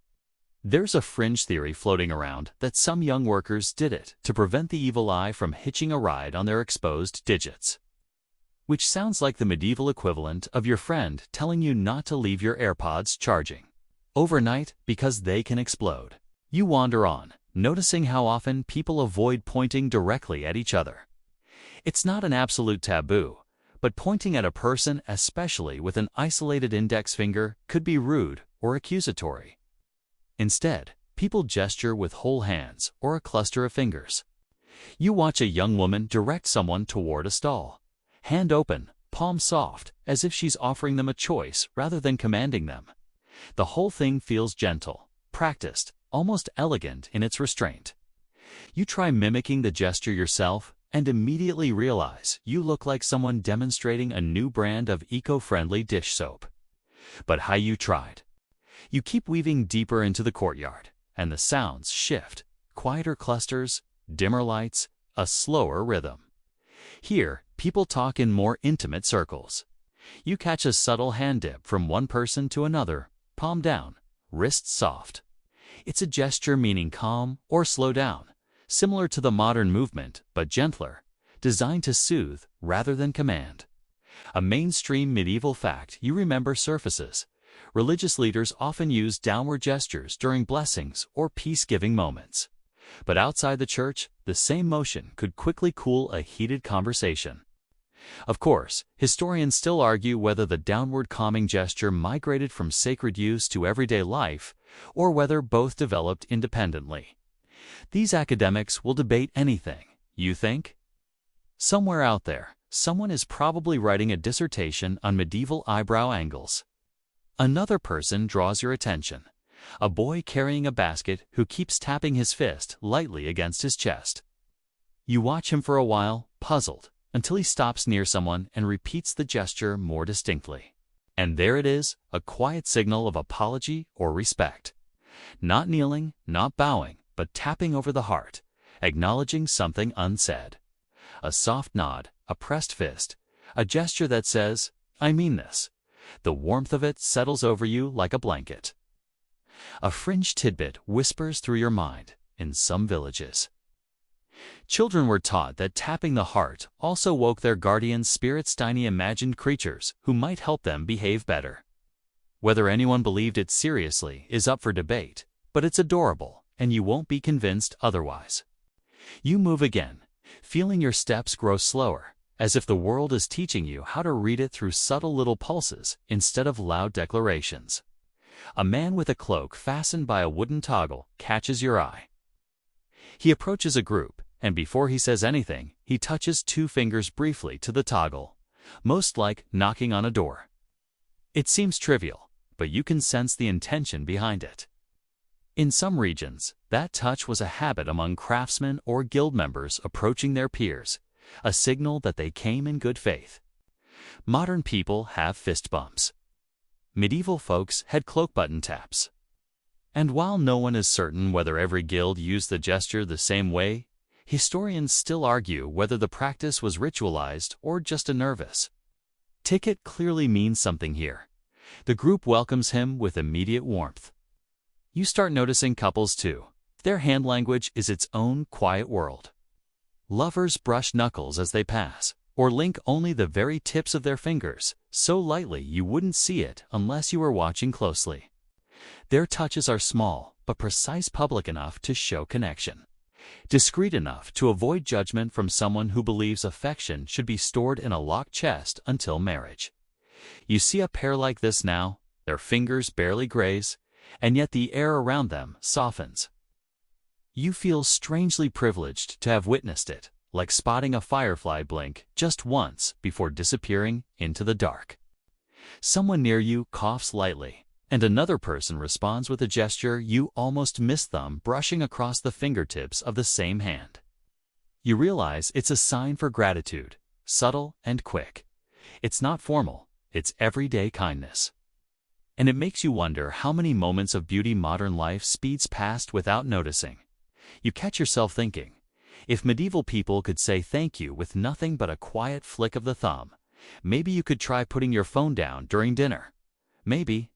Speaker 1: there's a fringe theory floating around that some young workers did it to prevent the evil eye from hitching a ride on their exposed digits. Which sounds like the medieval equivalent of your friend telling you not to leave your AirPods charging overnight because they can explode. You wander on, noticing how often people avoid pointing directly at each other. It's not an absolute taboo, but pointing at a person, especially with an isolated index finger, could be rude or accusatory. Instead, people gesture with whole hands or a cluster of fingers. You watch a young woman direct someone toward a stall, hand open, palm soft, as if she's offering them a choice rather than commanding them. The whole thing feels gentle, practiced, almost elegant in its restraint. You try mimicking the gesture yourself and immediately realize you look like someone demonstrating a new brand of eco-friendly dish soap. But how you tried. You keep weaving deeper into the courtyard, and the sounds shift, quieter clusters, dimmer lights, a slower rhythm. Here, people talk in more intimate circles. You catch a subtle hand dip from one person to another, palm down, wrists soft. It's a gesture meaning calm or slow down, similar to the modern movement, but gentler, designed to soothe rather than command. A mainstream medieval fact you remember surfaces. Religious leaders often used downward gestures during blessings or peace-giving moments. But outside the church, the same motion could quickly cool a heated conversation. Of course, historians still argue whether the downward calming gesture migrated from sacred use to everyday life, or whether both developed independently. These academics will debate anything, you think? Somewhere out there, someone is probably writing a dissertation on medieval eyebrow angles. Another person draws your attention. A boy carrying a basket who keeps tapping his fist lightly against his chest. You watch him for a while, puzzled, until he stops near someone and repeats the gesture more distinctly. And there it is, a quiet signal of apology or respect. Not kneeling, not bowing, but tapping over the heart, acknowledging something unsaid. A soft nod, a pressed fist, a gesture that says, "I mean this." The warmth of it settles over you like a blanket. A fringe tidbit whispers through your mind in some villages. Children were taught that tapping the heart also woke their guardian spirits, tiny imagined creatures who might help them behave better. Whether anyone believed it seriously is up for debate, but it's adorable, and you won't be convinced otherwise. You move again, feeling your steps grow slower, as if the world is teaching you how to read it through subtle little pulses instead of loud declarations. A man with a cloak fastened by a wooden toggle catches your eye. He approaches a group, and before he says anything, he touches two fingers briefly to the toggle, most like knocking on a door. It seems trivial, but you can sense the intention behind it. In some regions, that touch was a habit among craftsmen or guild members approaching their peers, a signal that they came in good faith. Modern people have fist bumps. Medieval folks had cloak button taps. And while no one is certain whether every guild used the gesture the same way, historians still argue whether the practice was ritualized or just a nervous ticket clearly means something here. The group welcomes him with immediate warmth. You start noticing couples too. Their hand language is its own quiet world. Lovers brush knuckles as they pass, or link only the very tips of their fingers, so lightly you wouldn't see it unless you were watching closely. Their touches are small, but precise, public enough to show connection. Discreet enough to avoid judgment from someone who believes affection should be stored in a locked chest until marriage. You see a pair like this now, their fingers barely graze, and yet the air around them softens. You feel strangely privileged to have witnessed it, like spotting a firefly blink just once before disappearing into the dark. Someone near you coughs lightly, and another person responds with a gesture you almost miss, thumb brushing across the fingertips of the same hand. You realize it's a sign for gratitude, subtle and quick. It's not formal, it's everyday kindness. And it makes you wonder how many moments of beauty modern life speeds past without noticing. You catch yourself thinking, if medieval people could say thank you with nothing but a quiet flick of the thumb, maybe you could try putting your phone down during dinner. Maybe.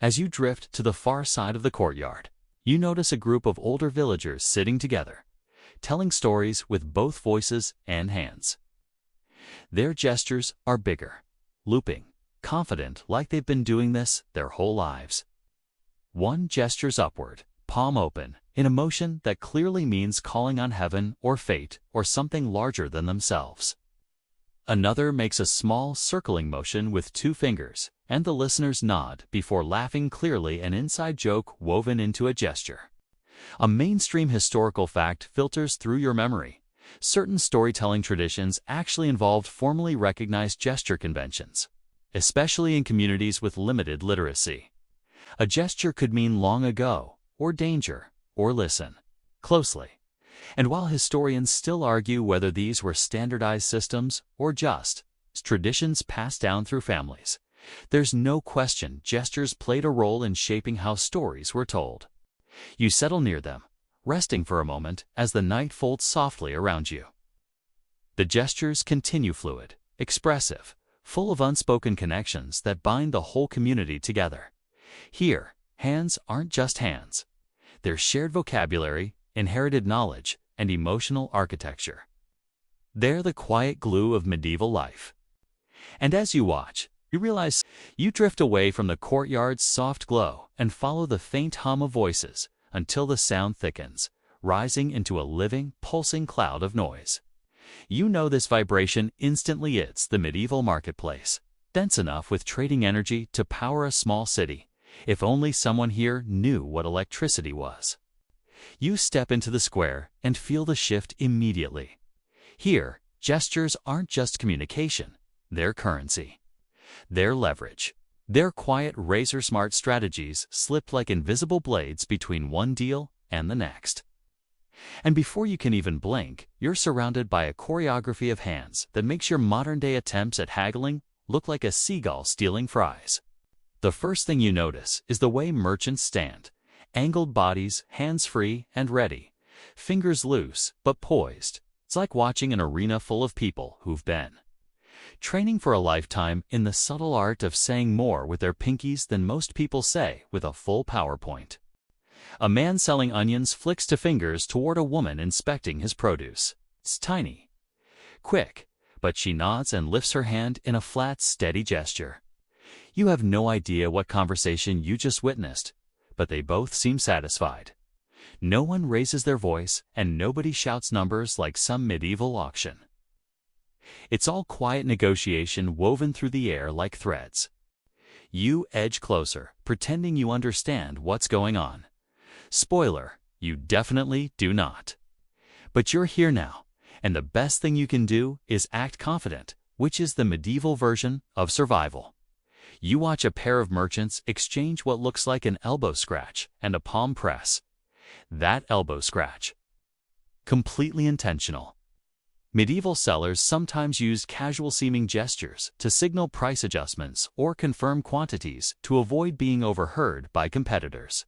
Speaker 1: As you drift to the far side of the courtyard, you notice a group of older villagers sitting together, telling stories with both voices and hands. Their gestures are bigger, looping, confident, like they've been doing this their whole lives. One gestures upward, palm open, in a motion that clearly means calling on heaven or fate or something larger than themselves. Another makes a small circling motion with two fingers, and the listeners nod before laughing, clearly an inside joke woven into a gesture. A mainstream historical fact filters through your memory. Certain storytelling traditions actually involved formally recognized gesture conventions, especially in communities with limited literacy. A gesture could mean long ago, or danger, or listen closely. And while historians still argue whether these were standardized systems or just traditions passed down through families, there's no question gestures played a role in shaping how stories were told. You settle near them, resting for a moment as the night folds softly around you. The gestures continue, fluid, expressive, full of unspoken connections that bind the whole community together. Here, hands aren't just hands. They're shared vocabulary, inherited knowledge, and emotional architecture. They're the quiet glue of medieval life. And as you watch, you realize you drift away from the courtyard's soft glow and follow the faint hum of voices until the sound thickens, rising into a living, pulsing cloud of noise. You know this vibration instantly. It's the medieval marketplace, dense enough with trading energy to power a small city. If only someone here knew what electricity was. You step into the square and feel the shift immediately. Here, gestures aren't just communication, they're currency. They're leverage. Their quiet, razor-smart strategies slip like invisible blades between one deal and the next. And before you can even blink, you're surrounded by a choreography of hands that makes your modern-day attempts at haggling look like a seagull stealing fries. The first thing you notice is the way merchants stand, angled bodies, hands free and ready, fingers loose but poised. It's like watching an arena full of people who've been training for a lifetime in the subtle art of saying more with their pinkies than most people say with a full PowerPoint. A man selling onions flicks two fingers toward a woman inspecting his produce. It's tiny, quick, but she nods and lifts her hand in a flat, steady gesture. You have no idea what conversation you just witnessed, but they both seem satisfied. No one raises their voice, and nobody shouts numbers like some medieval auction. It's all quiet negotiation woven through the air like threads. You edge closer, pretending you understand what's going on. Spoiler, you definitely do not. But you're here now, and the best thing you can do is act confident, which is the medieval version of survival. You watch a pair of merchants exchange what looks like an elbow scratch and a palm press. That elbow scratch. Completely intentional. Medieval sellers sometimes used casual-seeming gestures to signal price adjustments or confirm quantities to avoid being overheard by competitors.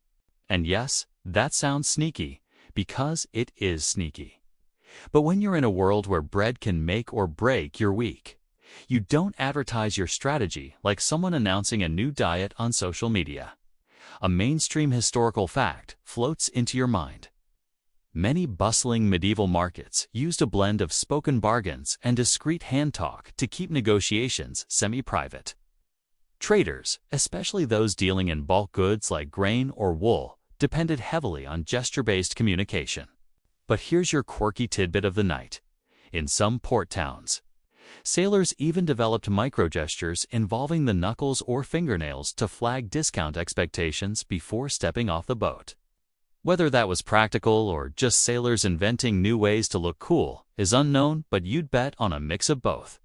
Speaker 1: And yes, that sounds sneaky, because it is sneaky. But when you're in a world where bread can make or break your week, you don't advertise your strategy like someone announcing a new diet on social media. A mainstream historical fact floats into your mind. Many bustling medieval markets used a blend of spoken bargains and discreet hand talk to keep negotiations semi-private. Traders, especially those dealing in bulk goods like grain or wool, depended heavily on gesture-based communication. But here's your quirky tidbit of the night. In some port towns, sailors even developed micro-gestures involving the knuckles or fingernails to flag discount expectations before stepping off the boat. Whether that was practical or just sailors inventing new ways to look cool is unknown, but you'd bet on a mix of both.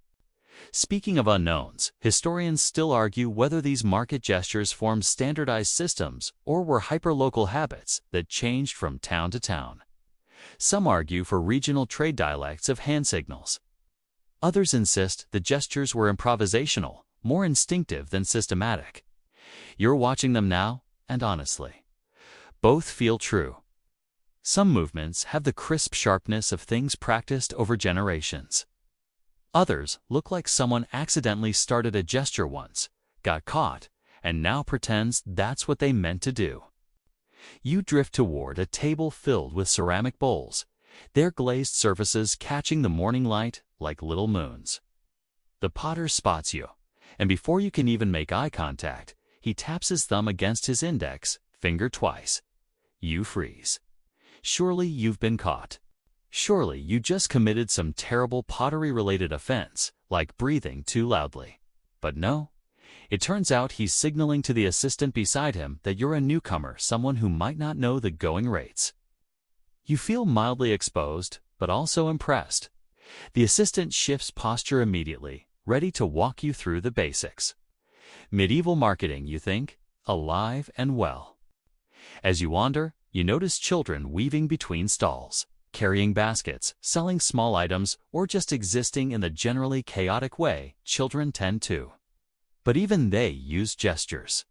Speaker 1: Speaking of unknowns, historians still argue whether these market gestures formed standardized systems or were hyperlocal habits that changed from town to town. Some argue for regional trade dialects of hand signals. Others insist the gestures were improvisational, more instinctive than systematic. You're watching them now, and honestly, both feel true. Some movements have the crisp sharpness of things practiced over generations. Others look like someone accidentally started a gesture once, got caught, and now pretends that's what they meant to do. You drift toward a table filled with ceramic bowls, their glazed surfaces catching the morning light like little moons. The potter spots you, and before you can even make eye contact, he taps his thumb against his index finger twice. You freeze. Surely you've been caught. Surely you just committed some terrible pottery-related offense, like breathing too loudly. But no. It turns out he's signaling to the assistant beside him that you're a newcomer, someone who might not know the going rates. You feel mildly exposed, but also impressed. The assistant shifts posture immediately, ready to walk you through the basics. Medieval marketing, you think? Alive and well. As you wander, you notice children weaving between stalls, carrying baskets, selling small items, or just existing in the generally chaotic way children tend to. But even they use gestures.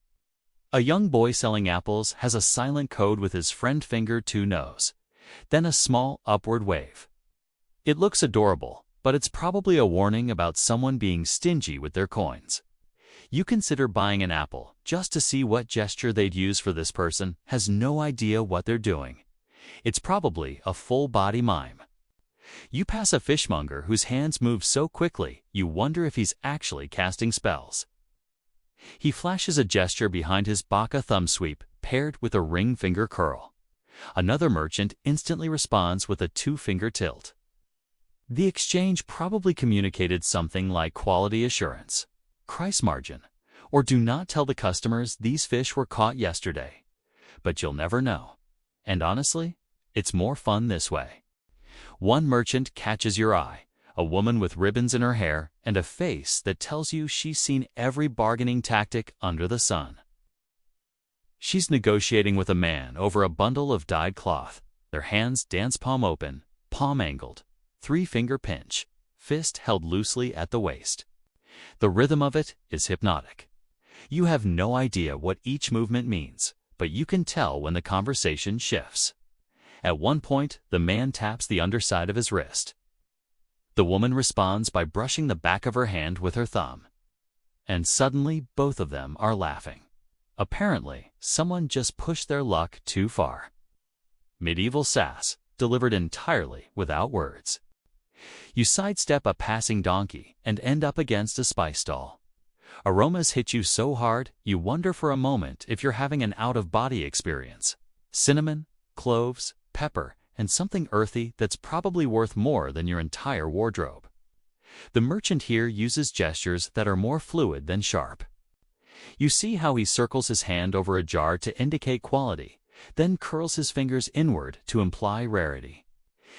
Speaker 1: A young boy selling apples has a silent code with his friend finger to nose, then a small upward wave. It looks adorable, but it's probably a warning about someone being stingy with their coins. You consider buying an apple just to see what gesture they'd use for this person has no idea what they're doing. It's probably a full-body mime. You pass a fishmonger whose hands move so quickly you wonder if he's actually casting spells. He flashes a gesture behind his baka thumb sweep paired with a ring finger curl. Another merchant instantly responds with a two-finger tilt. The exchange probably communicated something like quality assurance, price margin, or do not tell the customers these fish were caught yesterday. But you'll never know. And honestly, it's more fun this way. One merchant catches your eye, a woman with ribbons in her hair and a face that tells you she's seen every bargaining tactic under the sun. She's negotiating with a man over a bundle of dyed cloth. Their hands dance palm open, palm angled, three-finger pinch, fist held loosely at the waist. The rhythm of it is hypnotic. You have no idea what each movement means, but you can tell when the conversation shifts. At one point, the man taps the underside of his wrist. The woman responds by brushing the back of her hand with her thumb. And suddenly, both of them are laughing. Apparently, someone just pushed their luck too far. Medieval sass, delivered entirely without words. You sidestep a passing donkey and end up against a spice stall. Aromas hit you so hard, you wonder for a moment if you're having an out-of-body experience. Cinnamon, cloves, pepper, and something earthy that's probably worth more than your entire wardrobe. The merchant here uses gestures that are more fluid than sharp. You see how he circles his hand over a jar to indicate quality, then curls his fingers inward to imply rarity.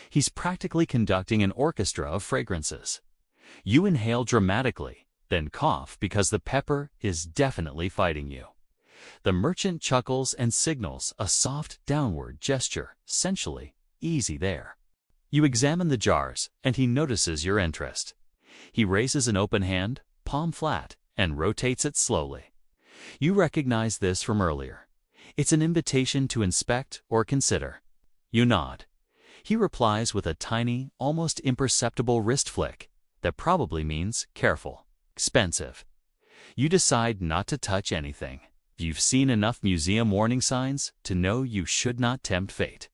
Speaker 1: He's practically conducting an orchestra of fragrances. You inhale dramatically, then cough because the pepper is definitely fighting you. The merchant chuckles and signals a soft downward gesture, essentially, easy there. You examine the jars, and he notices your interest. He raises an open hand, palm flat, and rotates it slowly. You recognize this from earlier. It's an invitation to inspect or consider. You nod. He replies with a tiny, almost imperceptible wrist flick that probably means careful, expensive. You decide not to touch anything. You've seen enough museum warning signs to know you should not tempt fate.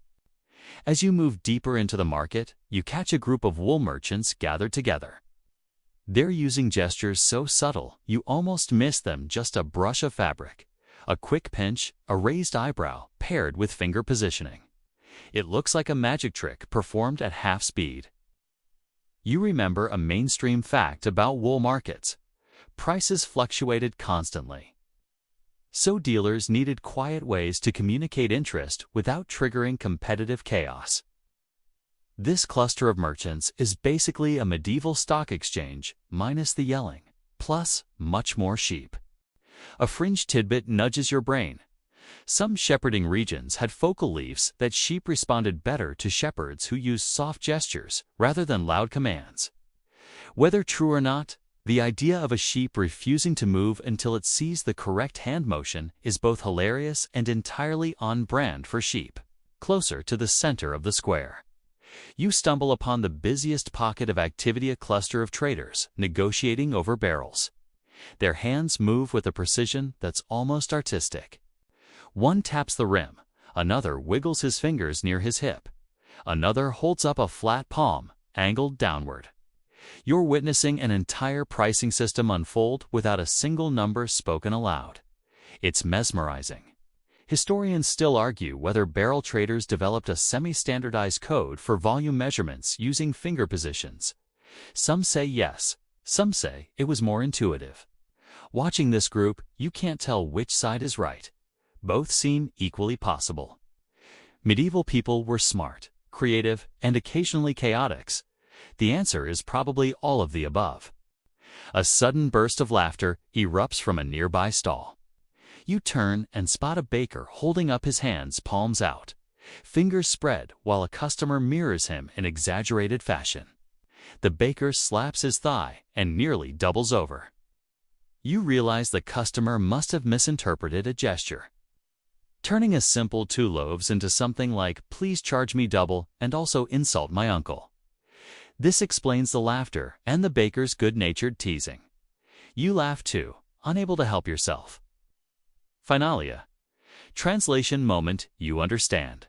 Speaker 1: As you move deeper into the market, you catch a group of wool merchants gathered together. They're using gestures so subtle you almost miss them, just a brush of fabric, a quick pinch, a raised eyebrow paired with finger positioning. It looks like a magic trick performed at half speed. You remember a mainstream fact about wool markets. Prices fluctuated constantly. So dealers needed quiet ways to communicate interest without triggering competitive chaos. This cluster of merchants is basically a medieval stock exchange, minus the yelling, plus much more sheep. A fringe tidbit nudges your brain. Some shepherding regions had focal leaves that sheep responded better to shepherds who used soft gestures rather than loud commands. Whether true or not, the idea of a sheep refusing to move until it sees the correct hand motion is both hilarious and entirely on brand for sheep. Closer to the center of the square, you stumble upon the busiest pocket of activity, a cluster of traders negotiating over barrels. Their hands move with a precision that's almost artistic. One taps the rim, another wiggles his fingers near his hip, another holds up a flat palm, angled downward. You're witnessing an entire pricing system unfold without a single number spoken aloud. It's mesmerizing. Historians still argue whether barrel traders developed a semi-standardized code for volume measurements using finger positions. Some say yes, some say it was more intuitive. Watching this group, you can't tell which side is right. Both seem equally possible. Medieval people were smart, creative, and occasionally chaotic. The answer is probably all of the above. A sudden burst of laughter erupts from a nearby stall. You turn and spot a baker holding up his hands, palms out, fingers spread, while a customer mirrors him in exaggerated fashion. The baker slaps his thigh and nearly doubles over. You realize the customer must have misinterpreted a gesture, turning a simple 2 loaves into something like "please charge me double and also insult my uncle." This explains the laughter and the baker's good-natured teasing. You laugh too, unable to help yourself. Finalia. Translation moment you understand.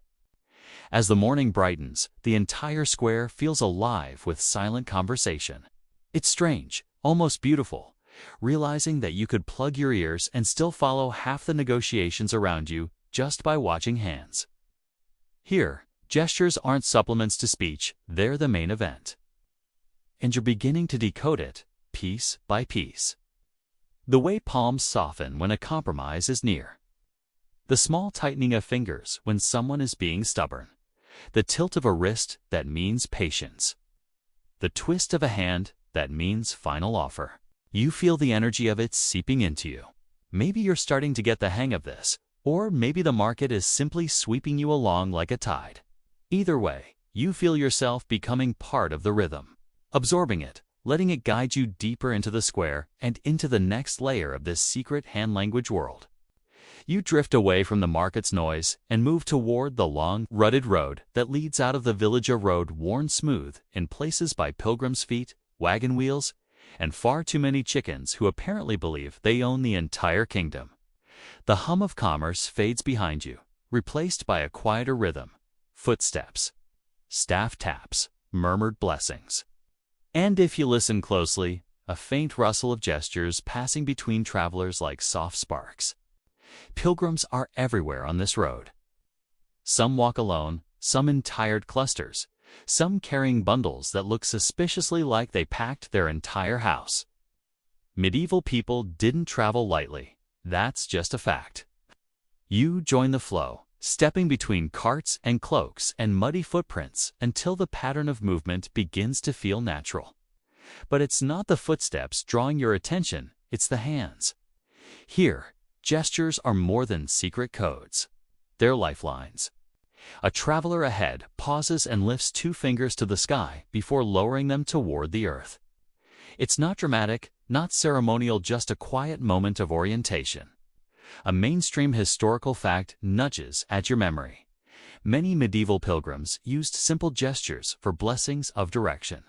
Speaker 1: As the morning brightens, the entire square feels alive with silent conversation. It's strange, almost beautiful, realizing that you could plug your ears and still follow half the negotiations around you just by watching hands. Here, gestures aren't supplements to speech, they're the main event. And you're beginning to decode it, piece by piece. The way palms soften when a compromise is near. The small tightening of fingers when someone is being stubborn. The tilt of a wrist that means patience. The twist of a hand that means final offer. You feel the energy of it seeping into you. Maybe you're starting to get the hang of this, or maybe the market is simply sweeping you along like a tide. Either way, you feel yourself becoming part of the rhythm, absorbing it, letting it guide you deeper into the square and into the next layer of this secret hand language world. You drift away from the market's noise and move toward the long, rutted road that leads out of the village, a road worn smooth in places by pilgrims' feet, wagon wheels, and far too many chickens who apparently believe they own the entire kingdom. The hum of commerce fades behind you, replaced by a quieter rhythm, footsteps, staff taps, murmured blessings. And if you listen closely, a faint rustle of gestures passing between travelers like soft sparks. Pilgrims are everywhere on this road. Some walk alone, some in tired clusters, some carrying bundles that look suspiciously like they packed their entire house. Medieval people didn't travel lightly, that's just a fact. You join the flow, stepping between carts and cloaks and muddy footprints until the pattern of movement begins to feel natural. But it's not the footsteps drawing your attention, it's the hands. Here, gestures are more than secret codes. They're lifelines. A traveler ahead pauses and lifts two fingers to the sky before lowering them toward the earth. It's not dramatic, not ceremonial, just a quiet moment of orientation. A mainstream historical fact nudges at your memory. Many medieval pilgrims used simple gestures for blessings of direction.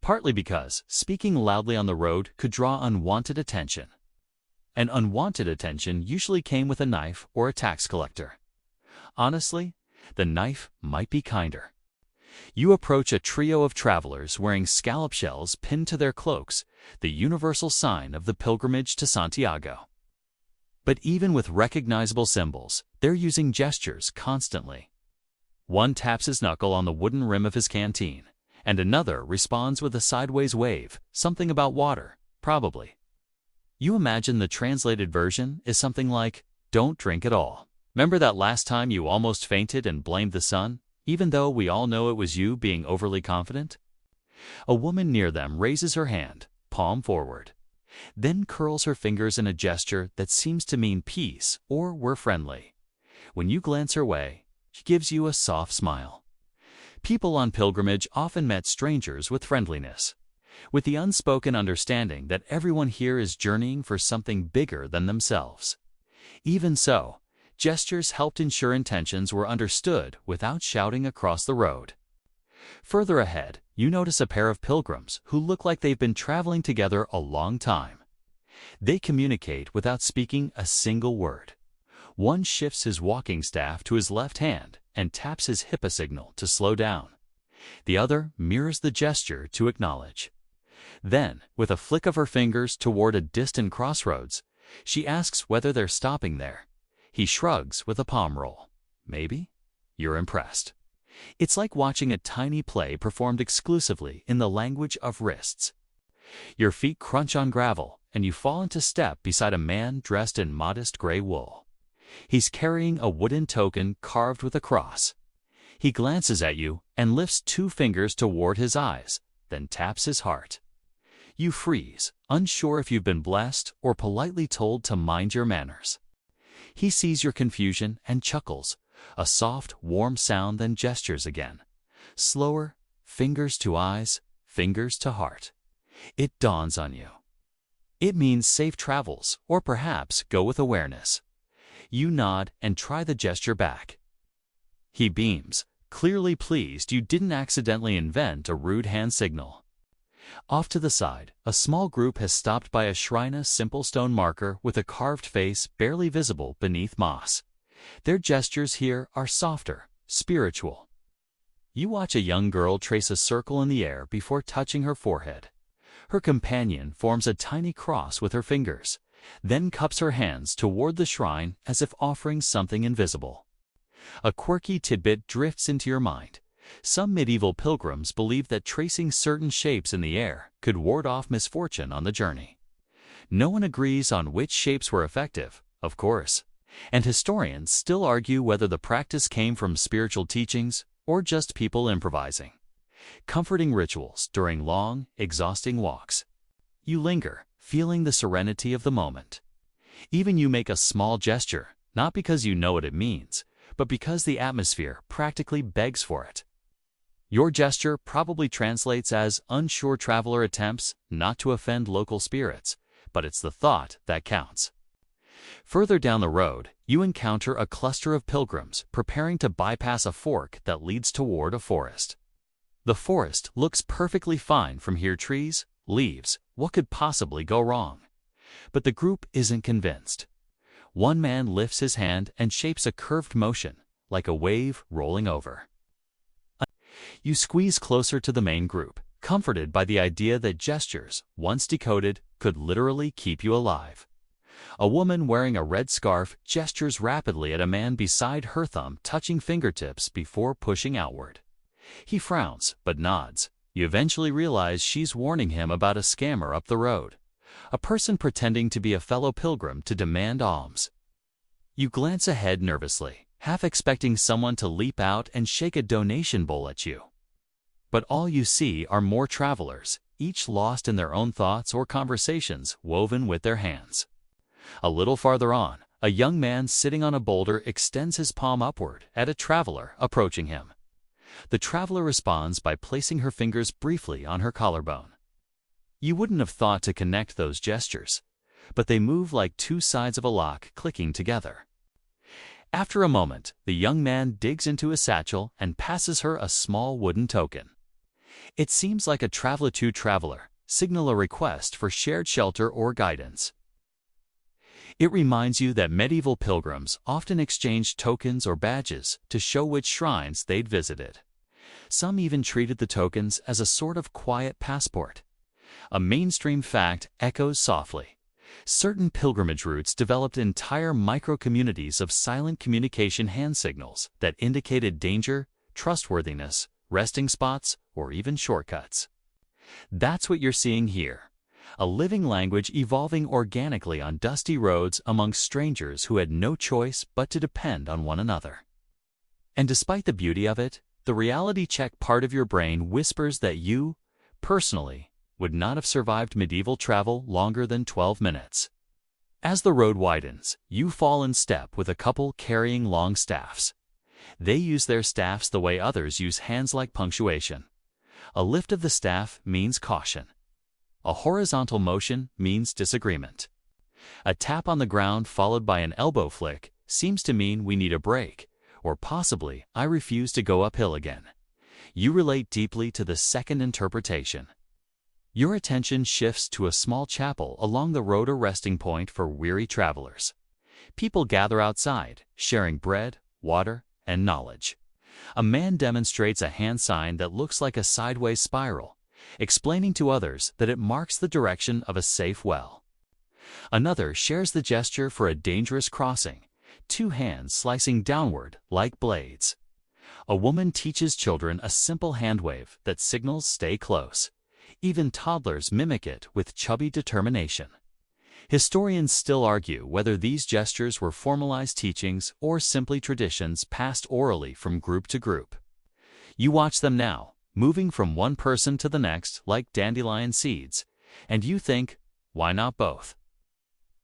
Speaker 1: Partly because speaking loudly on the road could draw unwanted attention. And unwanted attention usually came with a knife or a tax collector. Honestly, the knife might be kinder. You approach a trio of travelers wearing scallop shells pinned to their cloaks, the universal sign of the pilgrimage to Santiago. But even with recognizable symbols, they're using gestures constantly. One taps his knuckle on the wooden rim of his canteen, and another responds with a sideways wave, something about water, probably. You imagine the translated version is something like, "Don't drink at all. Remember that last time you almost fainted and blamed the sun, even though we all know it was you being overly confident?" A woman near them raises her hand, palm forward, then curls her fingers in a gesture that seems to mean peace or we're friendly. When you glance her way, she gives you a soft smile. People on pilgrimage often met strangers with friendliness, with the unspoken understanding that everyone here is journeying for something bigger than themselves. Even so, gestures helped ensure intentions were understood without shouting across the road. Further ahead, you notice a pair of pilgrims who look like they've been traveling together a long time. They communicate without speaking a single word. One shifts his walking staff to his left hand and taps his HIPAA signal to slow down. The other mirrors the gesture to acknowledge. Then, with a flick of her fingers toward a distant crossroads, she asks whether they're stopping there. He shrugs with a palm roll. Maybe? You're impressed. It's like watching a tiny play performed exclusively in the language of wrists. Your feet crunch on gravel, and you fall into step beside a man dressed in modest gray wool. He's carrying a wooden token carved with a cross. He glances at you and lifts two fingers toward his eyes, then taps his heart. You freeze, unsure if you've been blessed or politely told to mind your manners. He sees your confusion and chuckles, a soft, warm sound, then gestures again. Slower, fingers to eyes, fingers to heart. It dawns on you. It means safe travels, or perhaps go with awareness. You nod and try the gesture back. He beams, clearly pleased you didn't accidentally invent a rude hand signal. Off to the side, a small group has stopped by a shrine, a simple stone marker with a carved face barely visible beneath moss. Their gestures here are softer, spiritual. You watch a young girl trace a circle in the air before touching her forehead. Her companion forms a tiny cross with her fingers, then cups her hands toward the shrine as if offering something invisible. A quirky tidbit drifts into your mind. Some medieval pilgrims believed that tracing certain shapes in the air could ward off misfortune on the journey. No one agrees on which shapes were effective, of course, and historians still argue whether the practice came from spiritual teachings or just people improvising. Comforting rituals during long, exhausting walks. You linger, feeling the serenity of the moment. Even you make a small gesture, not because you know what it means, but because the atmosphere practically begs for it. Your gesture probably translates as unsure traveler attempts not to offend local spirits, but it's the thought that counts. Further down the road, you encounter a cluster of pilgrims preparing to bypass a fork that leads toward a forest. The forest looks perfectly fine from here: trees, leaves, what could possibly go wrong? But the group isn't convinced. One man lifts his hand and shapes a curved motion, like a wave rolling over. You squeeze closer to the main group, comforted by the idea that gestures, once decoded, could literally keep you alive. A woman wearing a red scarf gestures rapidly at a man beside her, thumb touching fingertips before pushing outward. He frowns, but nods. You eventually realize she's warning him about a scammer up the road, a person pretending to be a fellow pilgrim to demand alms. You glance ahead nervously, half expecting someone to leap out and shake a donation bowl at you. But all you see are more travelers, each lost in their own thoughts or conversations woven with their hands. A little farther on, a young man sitting on a boulder extends his palm upward at a traveler approaching him. The traveler responds by placing her fingers briefly on her collarbone. You wouldn't have thought to connect those gestures, but they move like two sides of a lock clicking together. After a moment, the young man digs into his satchel and passes her a small wooden token. It seems like a traveler to traveler, signal a request for shared shelter or guidance. It reminds you that medieval pilgrims often exchanged tokens or badges to show which shrines they'd visited. Some even treated the tokens as a sort of quiet passport. A mainstream fact echoes softly. Certain pilgrimage routes developed entire micro-communities of silent communication hand signals that indicated danger, trustworthiness, resting spots, or even shortcuts. That's what you're seeing here. A living language evolving organically on dusty roads among strangers who had no choice but to depend on one another. And despite the beauty of it, the reality check part of your brain whispers that you, personally, would not have survived medieval travel longer than 12 minutes. As the road widens, you fall in step with a couple carrying long staffs. They use their staffs the way others use hands, like punctuation. A lift of the staff means caution. A horizontal motion means disagreement. A tap on the ground followed by an elbow flick seems to mean we need a break, or possibly I refuse to go uphill again. You relate deeply to the second interpretation. Your attention shifts to a small chapel along the road, a resting point for weary travelers. People gather outside, sharing bread, water, and knowledge. A man demonstrates a hand sign that looks like a sideways spiral, explaining to others that it marks the direction of a safe well. Another shares the gesture for a dangerous crossing, two hands slicing downward like blades. A woman teaches children a simple hand wave that signals stay close. Even toddlers mimic it with chubby determination. Historians still argue whether these gestures were formalized teachings or simply traditions passed orally from group to group. You watch them now, moving from one person to the next like dandelion seeds, and you think, why not both?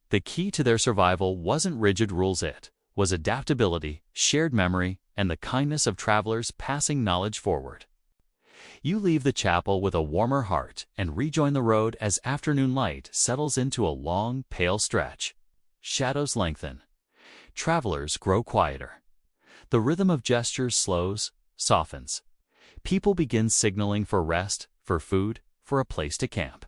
Speaker 1: The key to their survival wasn't rigid rules, it was adaptability, shared memory, and the kindness of travelers passing knowledge forward. You leave the chapel with a warmer heart and rejoin the road as afternoon light settles into a long, pale stretch. Shadows lengthen. Travelers grow quieter. The rhythm of gestures slows, softens. People begin signaling for rest, for food, for a place to camp.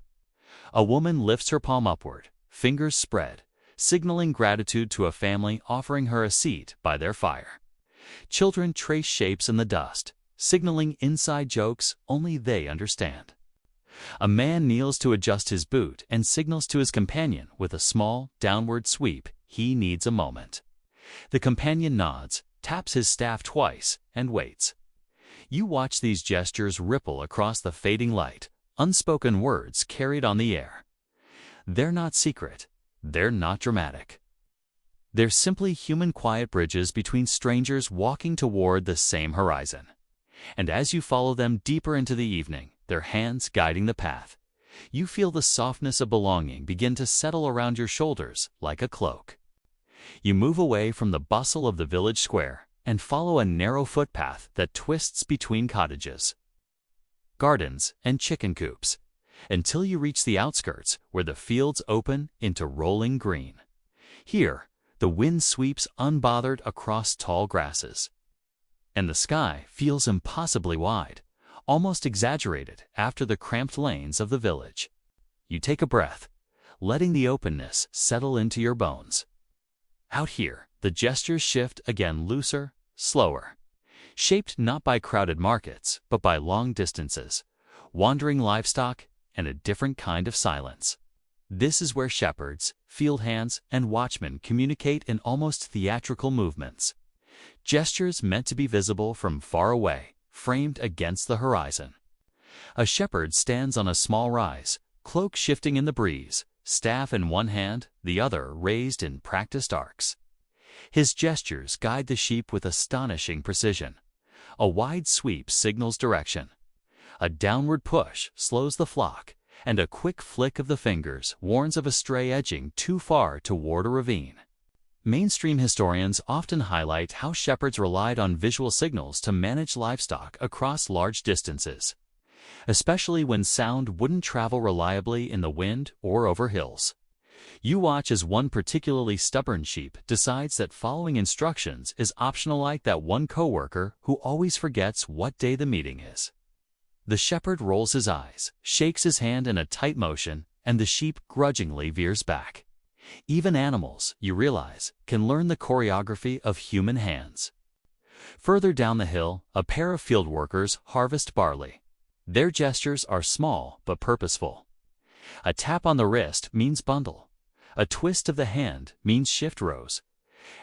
Speaker 1: A woman lifts her palm upward, fingers spread, signaling gratitude to a family offering her a seat by their fire. Children trace shapes in the dust, signaling inside jokes only they understand. A man kneels to adjust his boot and signals to his companion with a small, downward sweep he needs a moment. The companion nods, taps his staff twice, and waits. You watch these gestures ripple across the fading light, unspoken words carried on the air. They're not secret. They're not dramatic. They're simply human quiet bridges between strangers walking toward the same horizon. And as you follow them deeper into the evening, their hands guiding the path, you feel the softness of belonging begin to settle around your shoulders like a cloak. You move away from the bustle of the village square and follow a narrow footpath that twists between cottages, gardens, and chicken coops, until you reach the outskirts where the fields open into rolling green. Here, the wind sweeps unbothered across tall grasses, and the sky feels impossibly wide, almost exaggerated after the cramped lanes of the village. You take a breath, letting the openness settle into your bones. Out here, the gestures shift again, looser, slower, shaped not by crowded markets, but by long distances, wandering livestock, and a different kind of silence. This is where shepherds, field hands, and watchmen communicate in almost theatrical movements. Gestures meant to be visible from far away, framed against the horizon. A shepherd stands on a small rise, cloak shifting in the breeze, staff in one hand, the other raised in practiced arcs. His gestures guide the sheep with astonishing precision. A wide sweep signals direction. A downward push slows the flock, and a quick flick of the fingers warns of a stray edging too far toward a ravine. Mainstream historians often highlight how shepherds relied on visual signals to manage livestock across large distances, especially when sound wouldn't travel reliably in the wind or over hills. You watch as one particularly stubborn sheep decides that following instructions is optional, like that one coworker who always forgets what day the meeting is. The shepherd rolls his eyes, shakes his hand in a tight motion, and the sheep grudgingly veers back. Even animals, you realize, can learn the choreography of human hands. Further down the hill, a pair of field workers harvest barley. Their gestures are small but purposeful. A tap on the wrist means bundle. A twist of the hand means shift rows.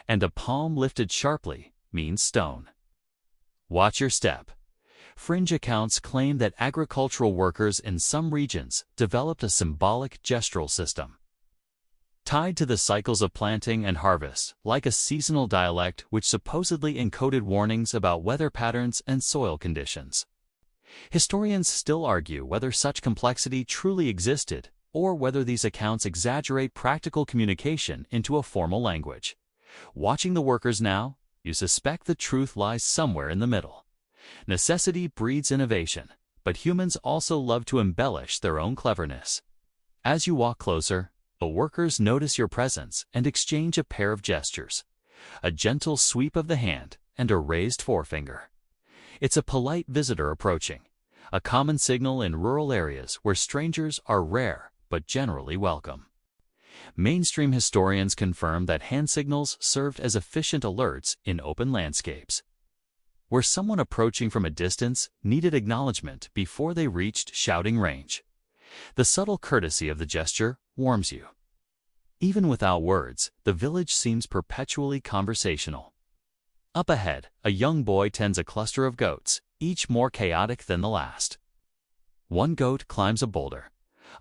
Speaker 1: And a palm lifted sharply means stone. Watch your step. Fringe accounts claim that agricultural workers in some regions developed a symbolic gestural system, tied to the cycles of planting and harvest, like a seasonal dialect which supposedly encoded warnings about weather patterns and soil conditions. Historians still argue whether such complexity truly existed, or whether these accounts exaggerate practical communication into a formal language. Watching the workers now, you suspect the truth lies somewhere in the middle. Necessity breeds innovation, but humans also love to embellish their own cleverness. As you walk closer, the workers notice your presence and exchange a pair of gestures, a gentle sweep of the hand and a raised forefinger. It's a polite visitor approaching, a common signal in rural areas where strangers are rare but generally welcome. Mainstream historians confirm that hand signals served as efficient alerts in open landscapes, where someone approaching from a distance needed acknowledgement before they reached shouting range. The subtle courtesy of the gesture warms you. Even without words, the village seems perpetually conversational. Up ahead, a young boy tends a cluster of goats, each more chaotic than the last. One goat climbs a boulder,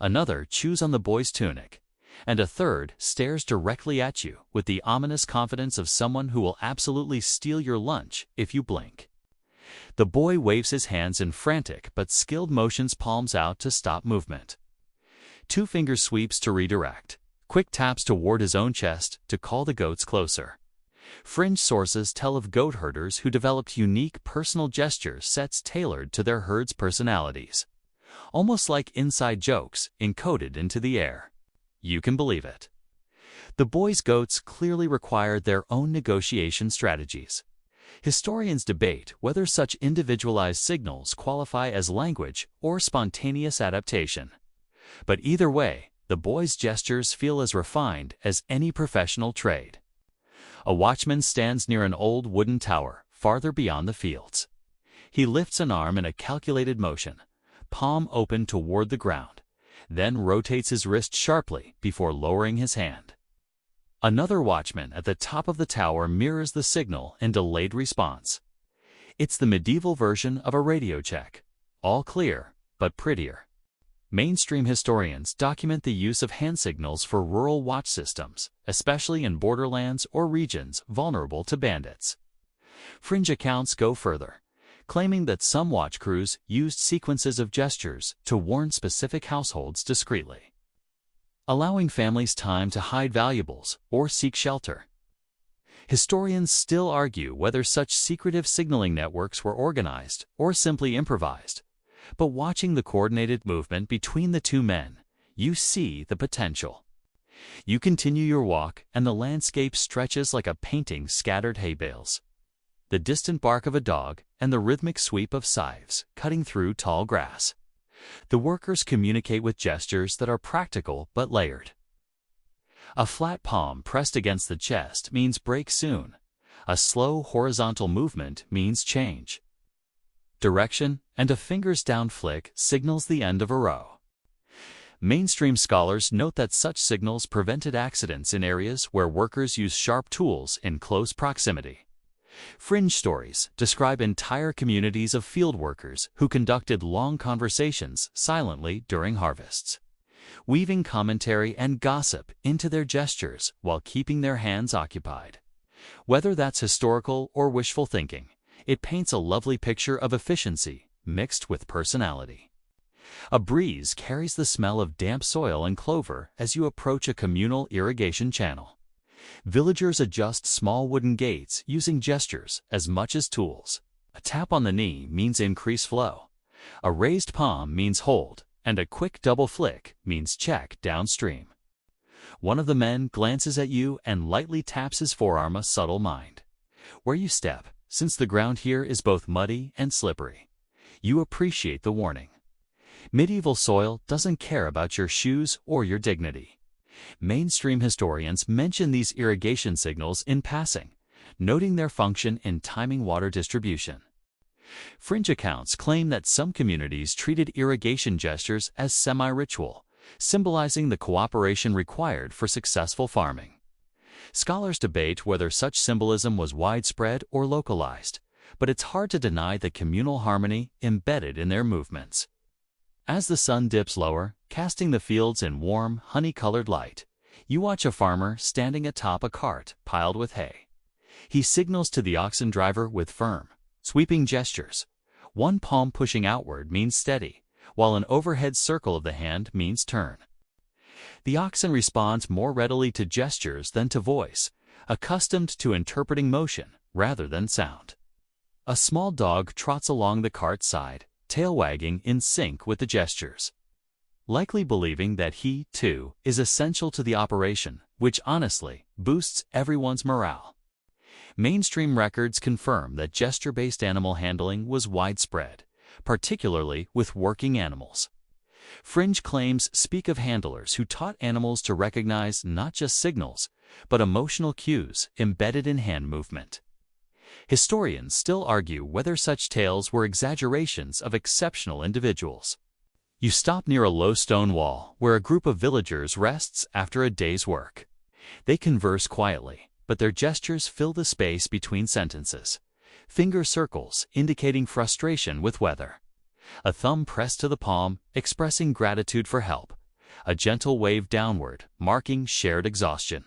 Speaker 1: another chews on the boy's tunic, and a third stares directly at you with the ominous confidence of someone who will absolutely steal your lunch if you blink. The boy waves his hands in frantic but skilled motions, palms out to stop movement. Two-finger sweeps to redirect, quick taps toward his own chest to call the goats closer. Fringe sources tell of goat herders who developed unique personal gesture sets tailored to their herd's personalities, almost like inside jokes encoded into the air. You can believe it. The boy's goats clearly required their own negotiation strategies. Historians debate whether such individualized signals qualify as language or spontaneous adaptation. But either way, the boy's gestures feel as refined as any professional trade. A watchman stands near an old wooden tower, farther beyond the fields. He lifts an arm in a calculated motion, palm open toward the ground, then rotates his wrist sharply before lowering his hand. Another watchman at the top of the tower mirrors the signal in delayed response. It's the medieval version of a radio check, all clear, but prettier. Mainstream historians document the use of hand signals for rural watch systems, especially in borderlands or regions vulnerable to bandits. Fringe accounts go further, claiming that some watch crews used sequences of gestures to warn specific households discreetly, allowing families time to hide valuables or seek shelter. Historians still argue whether such secretive signaling networks were organized or simply improvised. But watching the coordinated movement between the two men, you see the potential. You continue your walk, and the landscape stretches like a painting scattered hay bales. The distant bark of a dog and the rhythmic sweep of scythes cutting through tall grass. The workers communicate with gestures that are practical but layered. A flat palm pressed against the chest means break soon. A slow horizontal movement means change. Direction, and a fingers down flick signals the end of a row. Mainstream scholars note that such signals prevented accidents in areas where workers use sharp tools in close proximity. Fringe stories describe entire communities of field workers who conducted long conversations silently during harvests, weaving commentary and gossip into their gestures while keeping their hands occupied. Whether that's historical or wishful thinking, it paints a lovely picture of efficiency mixed with personality. A breeze carries the smell of damp soil and clover as you approach a communal irrigation channel. Villagers adjust small wooden gates using gestures as much as tools. A tap on the knee means increase flow. A raised palm means hold, and a quick double flick means check downstream. One of the men glances at you and lightly taps his forearm, a subtle mind. Where you step, since the ground here is both muddy and slippery, you appreciate the warning. Medieval soil doesn't care about your shoes or your dignity. Mainstream historians mention these irrigation signals in passing, noting their function in timing water distribution. Fringe accounts claim that some communities treated irrigation gestures as semi-ritual, symbolizing the cooperation required for successful farming. Scholars debate whether such symbolism was widespread or localized, but it's hard to deny the communal harmony embedded in their movements. As the sun dips lower, casting the fields in warm, honey-colored light, you watch a farmer standing atop a cart piled with hay. He signals to the oxen driver with firm, sweeping gestures. One palm pushing outward means steady, while an overhead circle of the hand means turn. The oxen responds more readily to gestures than to voice, accustomed to interpreting motion rather than sound. A small dog trots along the cart's side, tail wagging in sync with the gestures, likely believing that he, too, is essential to the operation, which honestly boosts everyone's morale. Mainstream records confirm that gesture-based animal handling was widespread, particularly with working animals. Fringe claims speak of handlers who taught animals to recognize not just signals, but emotional cues embedded in hand movement. Historians still argue whether such tales were exaggerations of exceptional individuals. You stop near a low stone wall where a group of villagers rests after a day's work. They converse quietly, but their gestures fill the space between sentences. Finger circles indicating frustration with weather. A thumb pressed to the palm, expressing gratitude for help. A gentle wave downward, marking shared exhaustion.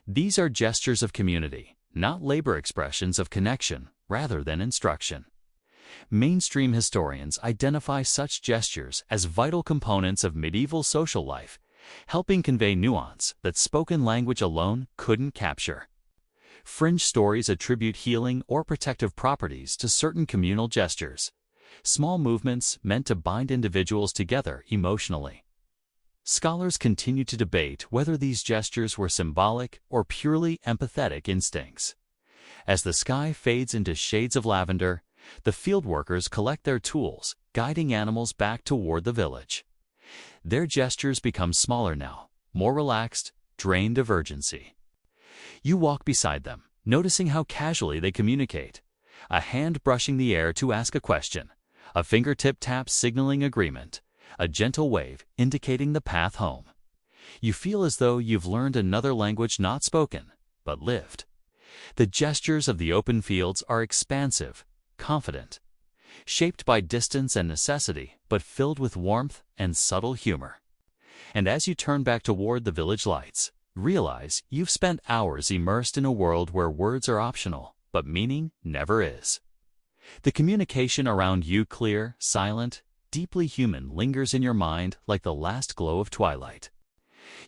Speaker 1: These are gestures of community, not labor expressions of connection, rather than instruction. Mainstream historians identify such gestures as vital components of medieval social life, helping convey nuance that spoken language alone couldn't capture. Fringe stories attribute healing or protective properties to certain communal gestures, small movements meant to bind individuals together emotionally. Scholars continue to debate whether these gestures were symbolic or purely empathetic instincts. As the sky fades into shades of lavender, the field workers collect their tools, guiding animals back toward the village. Their gestures become smaller now, more relaxed, drained of urgency. You walk beside them, noticing how casually they communicate. A hand brushing the air to ask a question, a fingertip tap signaling agreement, a gentle wave indicating the path home. You feel as though you've learned another language not spoken, but lived. The gestures of the open fields are expansive, confident, shaped by distance and necessity, but filled with warmth and subtle humor. And as you turn back toward the village lights, realize you've spent hours immersed in a world where words are optional, but meaning never is. The communication around you, clear, silent, deeply human, lingers in your mind like the last glow of twilight.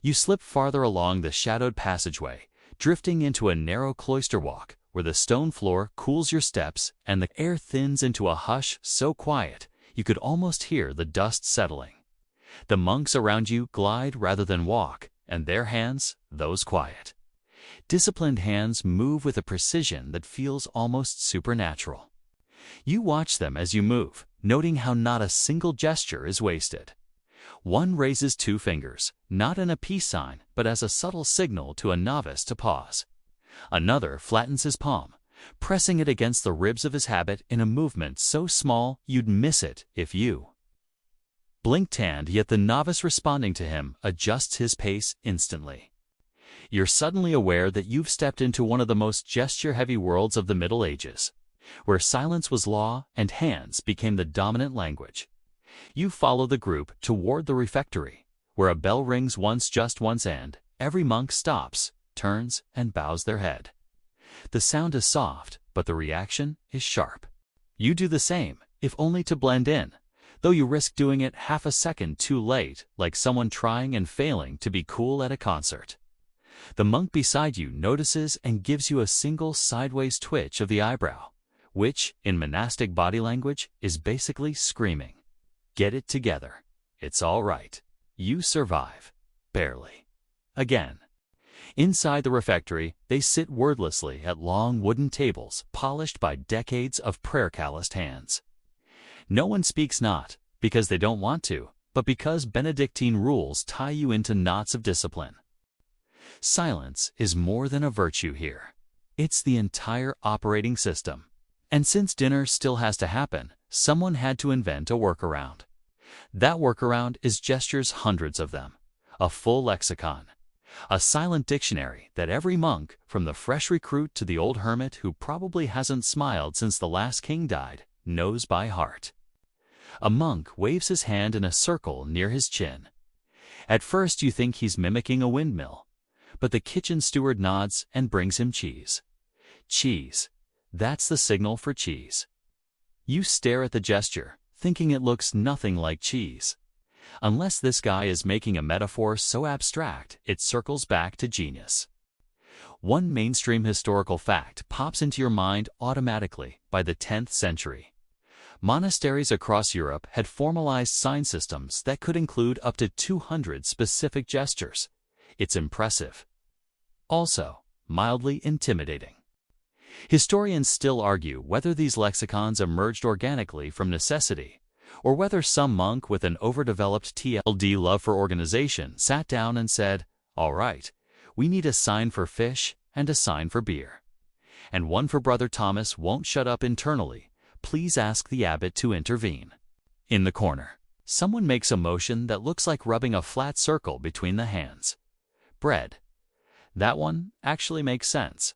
Speaker 1: You slip farther along the shadowed passageway, drifting into a narrow cloister walk where the stone floor cools your steps and the air thins into a hush so quiet you could almost hear the dust settling. The monks around you glide rather than walk, and their hands, those quiet, disciplined hands, move with a precision that feels almost supernatural. You watch them as you move, noting how not a single gesture is wasted. One raises two fingers, not in a peace sign, but as a subtle signal to a novice to pause. Another flattens his palm, pressing it against the ribs of his habit in a movement so small you'd miss it if you blinked, and yet the novice responding to him adjusts his pace instantly. You're suddenly aware that you've stepped into one of the most gesture-heavy worlds of the Middle Ages, where silence was law and hands became the dominant language. You follow the group toward the refectory, where a bell rings just once and every monk stops, turns, and bows their head. The sound is soft, but the reaction is sharp. You do the same, if only to blend in, though you risk doing it half a second too late, like someone trying and failing to be cool at a concert. The monk beside you notices and gives you a single sideways twitch of the eyebrow, which, in monastic body language, is basically screaming, "Get it together. It's all right. You survive. Barely." Again. Inside the refectory, they sit wordlessly at long wooden tables polished by decades of prayer-calloused hands. No one speaks, not because they don't want to, but because Benedictine rules tie you into knots of discipline. Silence is more than a virtue here. It's the entire operating system. And since dinner still has to happen, someone had to invent a workaround. That workaround is gestures, hundreds of them, a full lexicon, a silent dictionary that every monk, from the fresh recruit to the old hermit who probably hasn't smiled since the last king died, knows by heart. A monk waves his hand in a circle near his chin. At first you think he's mimicking a windmill, but the kitchen steward nods and brings him cheese. Cheese. That's the signal for cheese. You stare at the gesture, thinking it looks nothing like cheese. Unless this guy is making a metaphor so abstract, it circles back to genius. One mainstream historical fact pops into your mind automatically by the 10th century. Monasteries across Europe had formalized sign systems that could include up to 200 specific gestures. It's impressive. Also, mildly intimidating. Historians still argue whether these lexicons emerged organically from necessity, or whether some monk with an overdeveloped TLD love for organization sat down and said, "All right, we need a sign for fish and a sign for beer. And one for Brother Thomas won't shut up internally. Please ask the abbot to intervene." In the corner, someone makes a motion that looks like rubbing a flat circle between the hands. Bread. That one actually makes sense.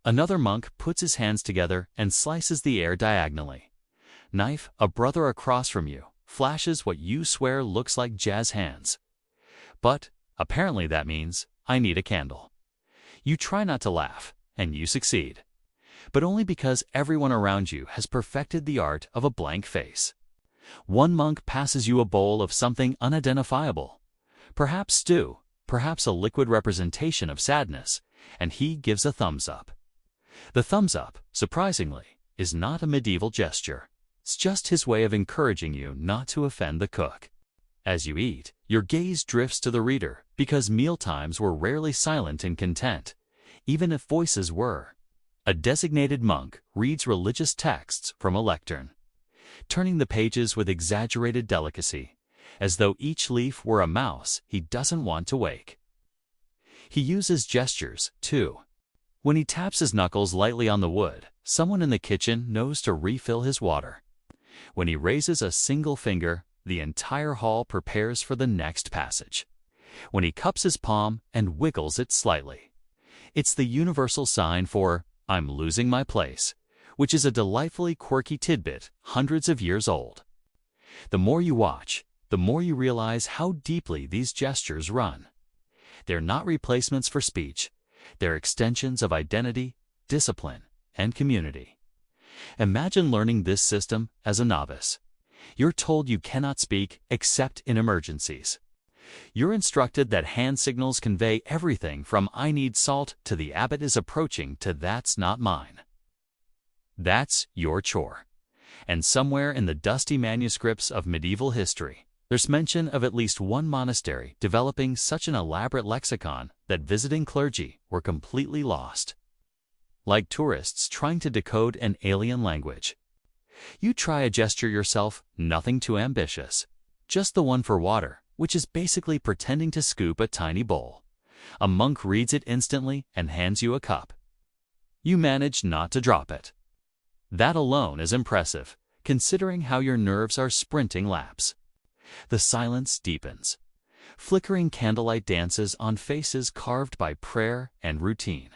Speaker 1: Another monk puts his hands together and slices the air diagonally. Knife, a brother across from you, flashes what you swear looks like jazz hands. But apparently that means, "I need a candle." You try not to laugh, and you succeed. But only because everyone around you has perfected the art of a blank face. One monk passes you a bowl of something unidentifiable. Perhaps stew, perhaps a liquid representation of sadness, and he gives a thumbs up. The thumbs up, surprisingly, is not a medieval gesture. It's just his way of encouraging you not to offend the cook. As you eat, your gaze drifts to the reader, because mealtimes were rarely silent in content, even if voices were. A designated monk reads religious texts from a lectern, turning the pages with exaggerated delicacy, as though each leaf were a mouse he doesn't want to wake. He uses gestures, too. When he taps his knuckles lightly on the wood, someone in the kitchen knows to refill his water. When he raises a single finger, the entire hall prepares for the next passage. When he cups his palm and wiggles it slightly, it's the universal sign for "I'm losing my place," which is a delightfully quirky tidbit hundreds of years old. The more you watch, the more you realize how deeply these gestures run. They're not replacements for speech. They're extensions of identity, discipline, and community. Imagine learning this system as a novice. You're told you cannot speak except in emergencies. You're instructed that hand signals convey everything from "I need salt" to "the abbot is approaching" to "that's not mine." That's your chore. And somewhere in the dusty manuscripts of medieval history, there's mention of at least one monastery developing such an elaborate lexicon that visiting clergy were completely lost. Like tourists trying to decode an alien language. You try a gesture yourself, nothing too ambitious. Just the one for water, which is basically pretending to scoop a tiny bowl. A monk reads it instantly and hands you a cup. You manage not to drop it. That alone is impressive, considering how your nerves are sprinting laps. The silence deepens. Flickering candlelight dances on faces carved by prayer and routine.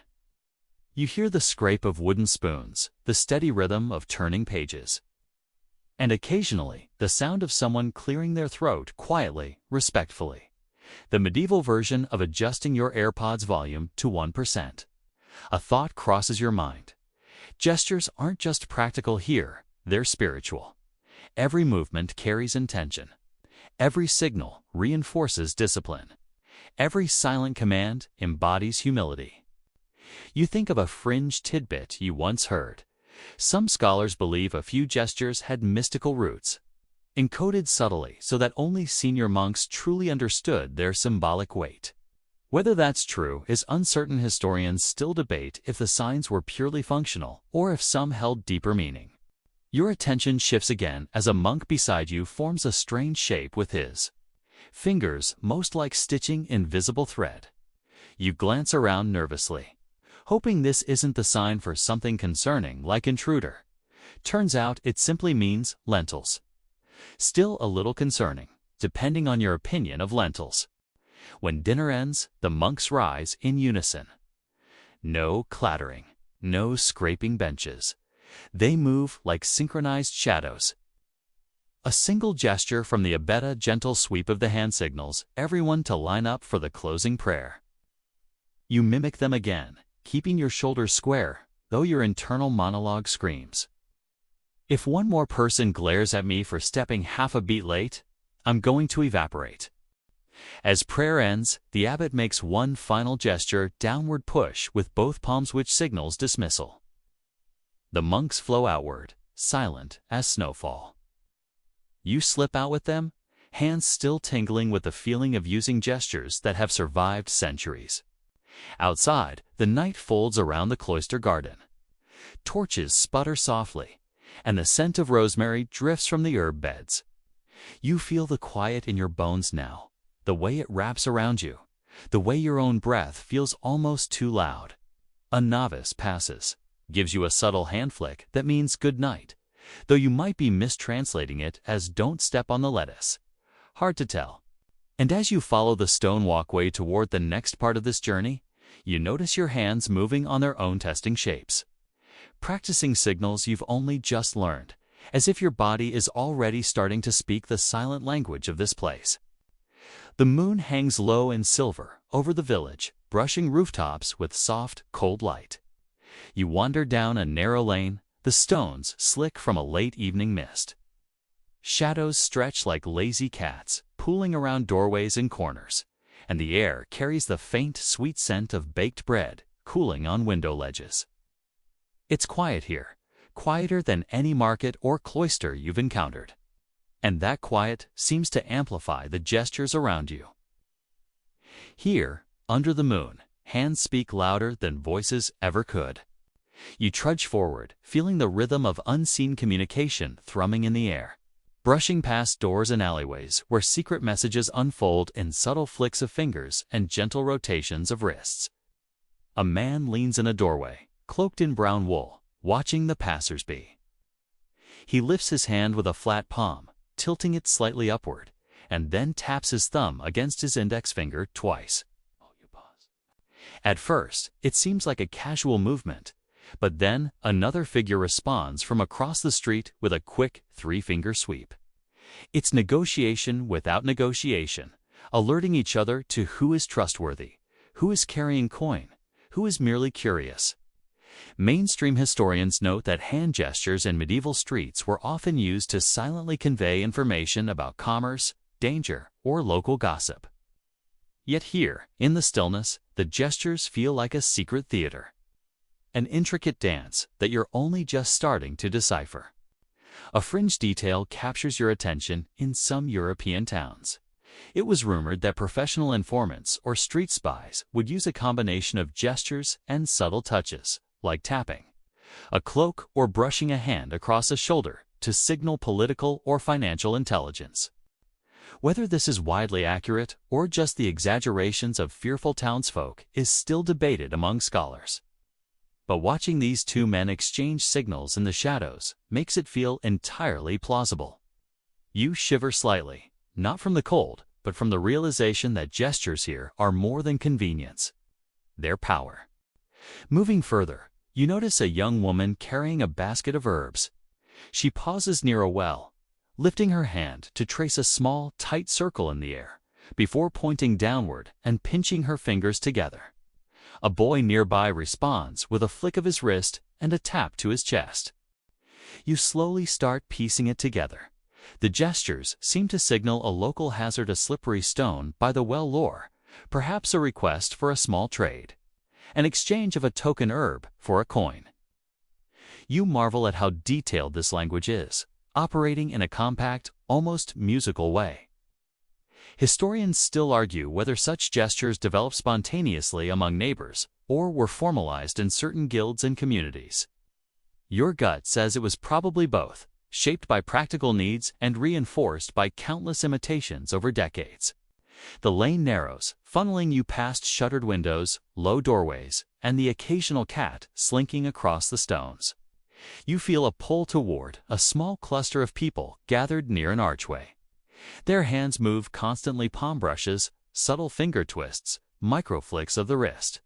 Speaker 1: You hear the scrape of wooden spoons, the steady rhythm of turning pages. And occasionally, the sound of someone clearing their throat quietly, respectfully. The medieval version of adjusting your AirPods volume to 1%. A thought crosses your mind. Gestures aren't just practical here, they're spiritual. Every movement carries intention. Every signal reinforces discipline. Every silent command embodies humility. You think of a fringe tidbit you once heard. Some scholars believe a few gestures had mystical roots, encoded subtly so that only senior monks truly understood their symbolic weight. Whether that's true is uncertain. Historians still debate if the signs were purely functional or if some held deeper meaning. Your attention shifts again as a monk beside you forms a strange shape with his fingers, most like stitching invisible thread. You glance around nervously, hoping this isn't the sign for something concerning like intruder. Turns out it simply means lentils. Still a little concerning, depending on your opinion of lentils. When dinner ends, the monks rise in unison. No clattering, no scraping benches. They move like synchronized shadows. A single gesture from the abbot, a gentle sweep of the hand signals everyone to line up for the closing prayer. You mimic them again, keeping your shoulders square, though your internal monologue screams. If one more person glares at me for stepping half a beat late, I'm going to evaporate. As prayer ends, the abbot makes one final gesture, downward push with both palms, which signals dismissal. The monks flow outward, silent as snowfall. You slip out with them, hands still tingling with the feeling of using gestures that have survived centuries. Outside, the night folds around the cloister garden. Torches sputter softly, and the scent of rosemary drifts from the herb beds. You feel the quiet in your bones now, the way it wraps around you, the way your own breath feels almost too loud. A novice passes, gives you a subtle hand flick that means good night, though you might be mistranslating it as "don't step on the lettuce." Hard to tell. And as you follow the stone walkway toward the next part of this journey, you notice your hands moving on their own, testing shapes. Practicing signals you've only just learned, as if your body is already starting to speak the silent language of this place. The moon hangs low in silver over the village, brushing rooftops with soft, cold light. You wander down a narrow lane, the stones slick from a late evening mist. Shadows stretch like lazy cats, pooling around doorways and corners, and the air carries the faint, sweet scent of baked bread cooling on window ledges. It's quiet here, quieter than any market or cloister you've encountered. And that quiet seems to amplify the gestures around you. Here, under the moon, hands speak louder than voices ever could. You trudge forward, feeling the rhythm of unseen communication thrumming in the air. Brushing past doors and alleyways where secret messages unfold in subtle flicks of fingers and gentle rotations of wrists. A man leans in a doorway, cloaked in brown wool, watching the passers-by. He lifts his hand with a flat palm, tilting it slightly upward, and then taps his thumb against his index finger twice. At first, it seems like a casual movement, but then another figure responds from across the street with a quick three-finger sweep. It's negotiation without negotiation, alerting each other to who is trustworthy, who is carrying coin, who is merely curious. Mainstream historians note that hand gestures in medieval streets were often used to silently convey information about commerce, danger, or local gossip. Yet here, in the stillness, the gestures feel like a secret theater. An intricate dance that you're only just starting to decipher. A fringe detail captures your attention in some European towns. It was rumored that professional informants or street spies would use a combination of gestures and subtle touches, like tapping a cloak or brushing a hand across a shoulder to signal political or financial intelligence. Whether this is widely accurate or just the exaggerations of fearful townsfolk is still debated among scholars. But watching these two men exchange signals in the shadows makes it feel entirely plausible. You shiver slightly, not from the cold, but from the realization that gestures here are more than convenience. They're power. Moving further, you notice a young woman carrying a basket of herbs. She pauses near a well, lifting her hand to trace a small, tight circle in the air, before pointing downward and pinching her fingers together. A boy nearby responds with a flick of his wrist and a tap to his chest. You slowly start piecing it together. The gestures seem to signal a local hazard, a slippery stone by the well lore, perhaps a request for a small trade, an exchange of a token herb for a coin. You marvel at how detailed this language is, operating in a compact, almost musical way. Historians still argue whether such gestures developed spontaneously among neighbors or were formalized in certain guilds and communities. Your gut says it was probably both, shaped by practical needs and reinforced by countless imitations over decades. The lane narrows, funneling you past shuttered windows, low doorways, and the occasional cat slinking across the stones. You feel a pull toward a small cluster of people gathered near an archway. Their hands move constantly, palm brushes, subtle finger twists, micro flicks of the wrist.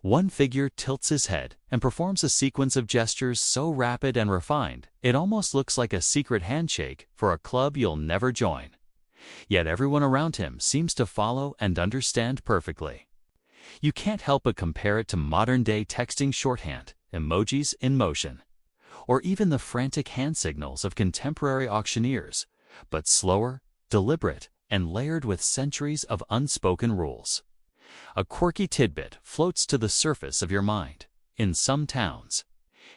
Speaker 1: One figure tilts his head and performs a sequence of gestures so rapid and refined, it almost looks like a secret handshake for a club you'll never join. Yet everyone around him seems to follow and understand perfectly. You can't help but compare it to modern-day texting shorthand, emojis in motion, or even the frantic hand signals of contemporary auctioneers, but slower, deliberate, and layered with centuries of unspoken rules. A quirky tidbit floats to the surface of your mind. In some towns,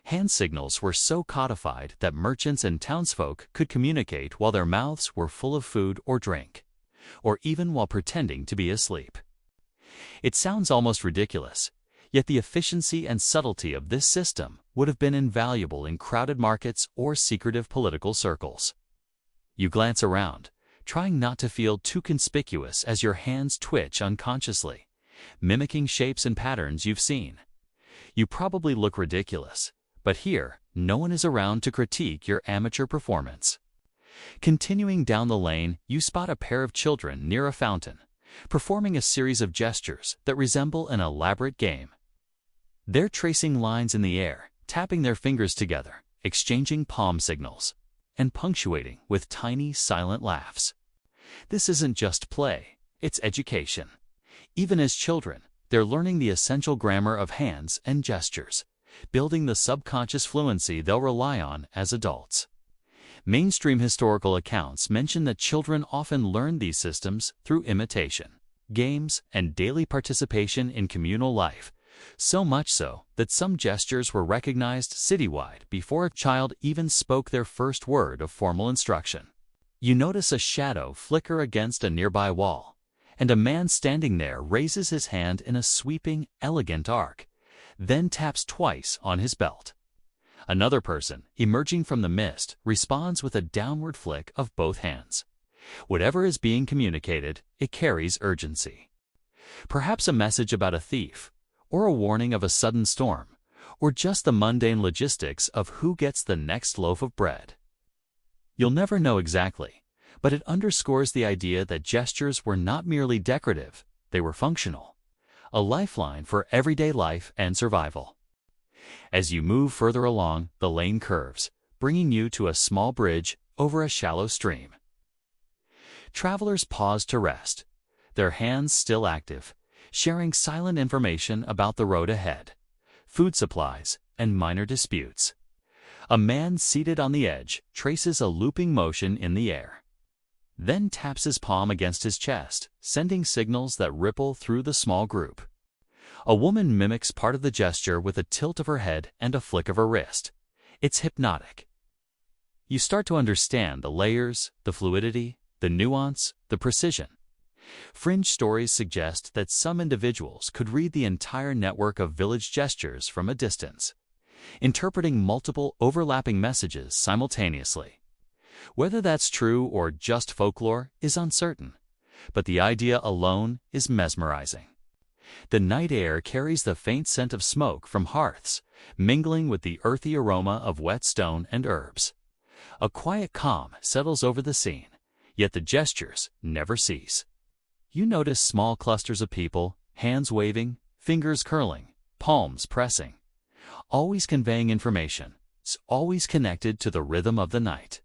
Speaker 1: hand signals were so codified that merchants and townsfolk could communicate while their mouths were full of food or drink, or even while pretending to be asleep. It sounds almost ridiculous, yet the efficiency and subtlety of this system would have been invaluable in crowded markets or secretive political circles. You glance around, trying not to feel too conspicuous as your hands twitch unconsciously, mimicking shapes and patterns you've seen. You probably look ridiculous, but here, no one is around to critique your amateur performance. Continuing down the lane, you spot a pair of children near a fountain, performing a series of gestures that resemble an elaborate game. They're tracing lines in the air, tapping their fingers together, exchanging palm signals, and punctuating with tiny, silent laughs. This isn't just play, it's education. Even as children, they're learning the essential grammar of hands and gestures, building the subconscious fluency they'll rely on as adults. Mainstream historical accounts mention that children often learn these systems through imitation, games, and daily participation in communal life, so much so that some gestures were recognized citywide before a child even spoke their first word of formal instruction. You notice a shadow flicker against a nearby wall, and a man standing there raises his hand in a sweeping, elegant arc. then taps twice on his belt. Another person, emerging from the mist, responds with a downward flick of both hands. Whatever is being communicated, it carries urgency. Perhaps a message about a thief, or a warning of a sudden storm, or just the mundane logistics of who gets the next loaf of bread. You'll never know exactly, but it underscores the idea that gestures were not merely decorative, they were functional, a lifeline for everyday life and survival. As you move further along, the lane curves, bringing you to a small bridge over a shallow stream. Travelers pause to rest, their hands still active, sharing silent information about the road ahead, food supplies, and minor disputes. A man seated on the edge traces a looping motion in the air, then taps his palm against his chest, sending signals that ripple through the small group. A woman mimics part of the gesture with a tilt of her head and a flick of her wrist. It's hypnotic. You start to understand the layers, the fluidity, the nuance, the precision. Fringe stories suggest that some individuals could read the entire network of village gestures from a distance, interpreting multiple overlapping messages simultaneously. Whether that's true or just folklore is uncertain, but the idea alone is mesmerizing. The night air carries the faint scent of smoke from hearths, mingling with the earthy aroma of wet stone and herbs. A quiet calm settles over the scene, yet the gestures never cease. You notice small clusters of people, hands waving, fingers curling, palms pressing, always conveying information, always connected to the rhythm of the night.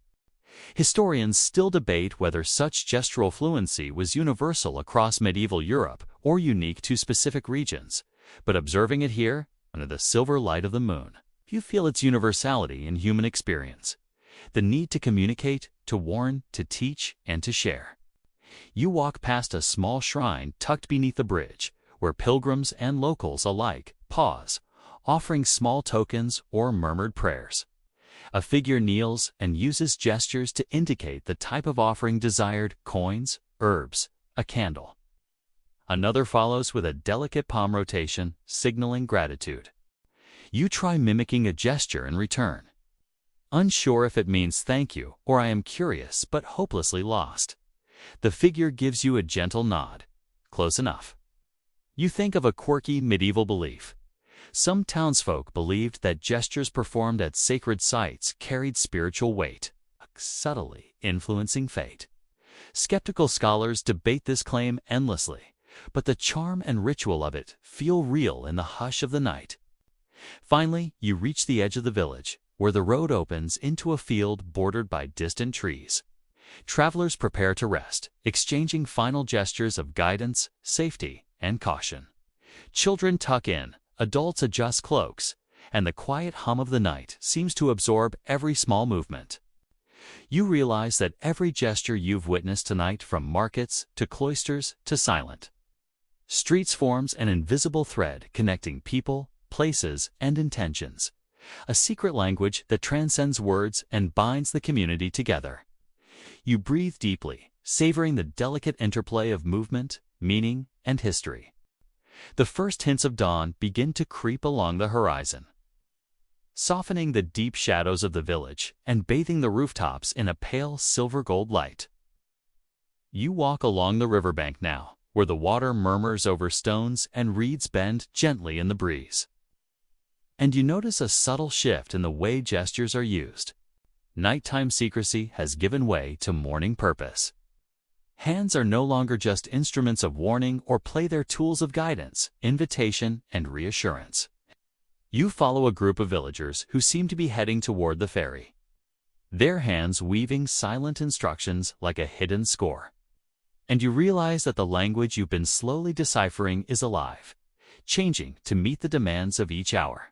Speaker 1: Historians still debate whether such gestural fluency was universal across medieval Europe or unique to specific regions, but observing it here, under the silver light of the moon, you feel its universality in human experience, the need to communicate, to warn, to teach, and to share. You walk past a small shrine tucked beneath the bridge, where pilgrims and locals alike pause, offering small tokens or murmured prayers. A figure kneels and uses gestures to indicate the type of offering desired: coins, herbs, a candle. Another follows with a delicate palm rotation, signaling gratitude. You try mimicking a gesture in return, unsure if it means thank you or I am curious but hopelessly lost. The figure gives you a gentle nod. Close enough. You think of a quirky medieval belief. Some townsfolk believed that gestures performed at sacred sites carried spiritual weight, subtly influencing fate. Skeptical scholars debate this claim endlessly, but the charm and ritual of it feel real in the hush of the night. Finally, you reach the edge of the village, where the road opens into a field bordered by distant trees. Travelers prepare to rest, exchanging final gestures of guidance, safety, and caution. Children tuck in, adults adjust cloaks, and the quiet hum of the night seems to absorb every small movement. You realize that every gesture you've witnessed tonight, from markets to cloisters to silent streets, forms an invisible thread connecting people, places, and intentions, a secret language that transcends words and binds the community together. You breathe deeply, savoring the delicate interplay of movement, meaning, and history. The first hints of dawn begin to creep along the horizon, softening the deep shadows of the village and bathing the rooftops in a pale silver-gold light. You walk along the riverbank now, where the water murmurs over stones and reeds bend gently in the breeze. And you notice a subtle shift in the way gestures are used. Nighttime secrecy has given way to morning purpose. Hands are no longer just instruments of warning or play, their tools of guidance, invitation, and reassurance. You follow a group of villagers who seem to be heading toward the ferry, their hands weaving silent instructions like a hidden score. And you realize that the language you've been slowly deciphering is alive, changing to meet the demands of each hour.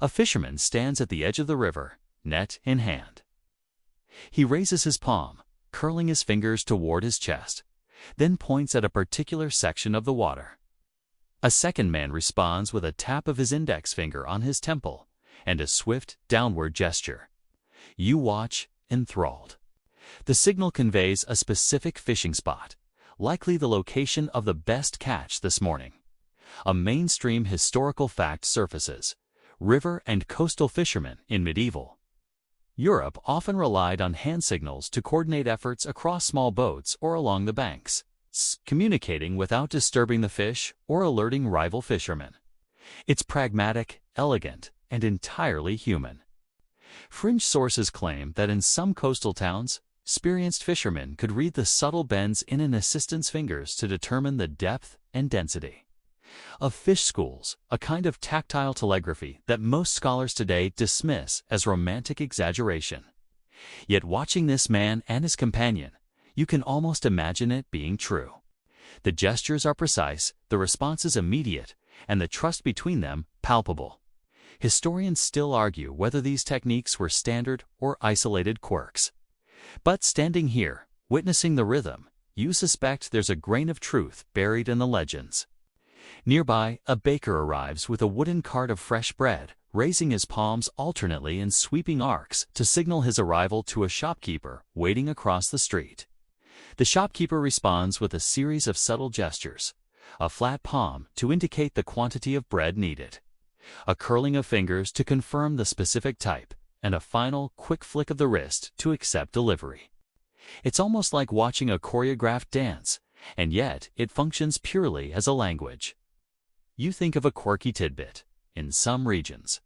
Speaker 1: A fisherman stands at the edge of the river, net in hand. He raises his palm, curling his fingers toward his chest, then points at a particular section of the water. A second man responds with a tap of his index finger on his temple and a swift downward gesture. You watch, enthralled. The signal conveys a specific fishing spot, likely the location of the best catch this morning. A mainstream historical fact surfaces: river and coastal fishermen in medieval Europe often relied on hand signals to coordinate efforts across small boats or along the banks, communicating without disturbing the fish or alerting rival fishermen. It's pragmatic, elegant, and entirely human. Fringe sources claim that in some coastal towns, experienced fishermen could read the subtle bends in an assistant's fingers to determine the depth and density of fish schools, a kind of tactile telegraphy that most scholars today dismiss as romantic exaggeration. Yet watching this man and his companion, you can almost imagine it being true. The gestures are precise, the responses immediate, and the trust between them palpable. Historians still argue whether these techniques were standard or isolated quirks. But standing here, witnessing the rhythm, you suspect there's a grain of truth buried in the legends. Nearby, a baker arrives with a wooden cart of fresh bread, raising his palms alternately in sweeping arcs to signal his arrival to a shopkeeper waiting across the street. The shopkeeper responds with a series of subtle gestures: a flat palm to indicate the quantity of bread needed, a curling of fingers to confirm the specific type, and a final, quick flick of the wrist to accept delivery. It's almost like watching a choreographed dance, and yet it functions purely as a language. You think of a quirky tidbit. In some regions,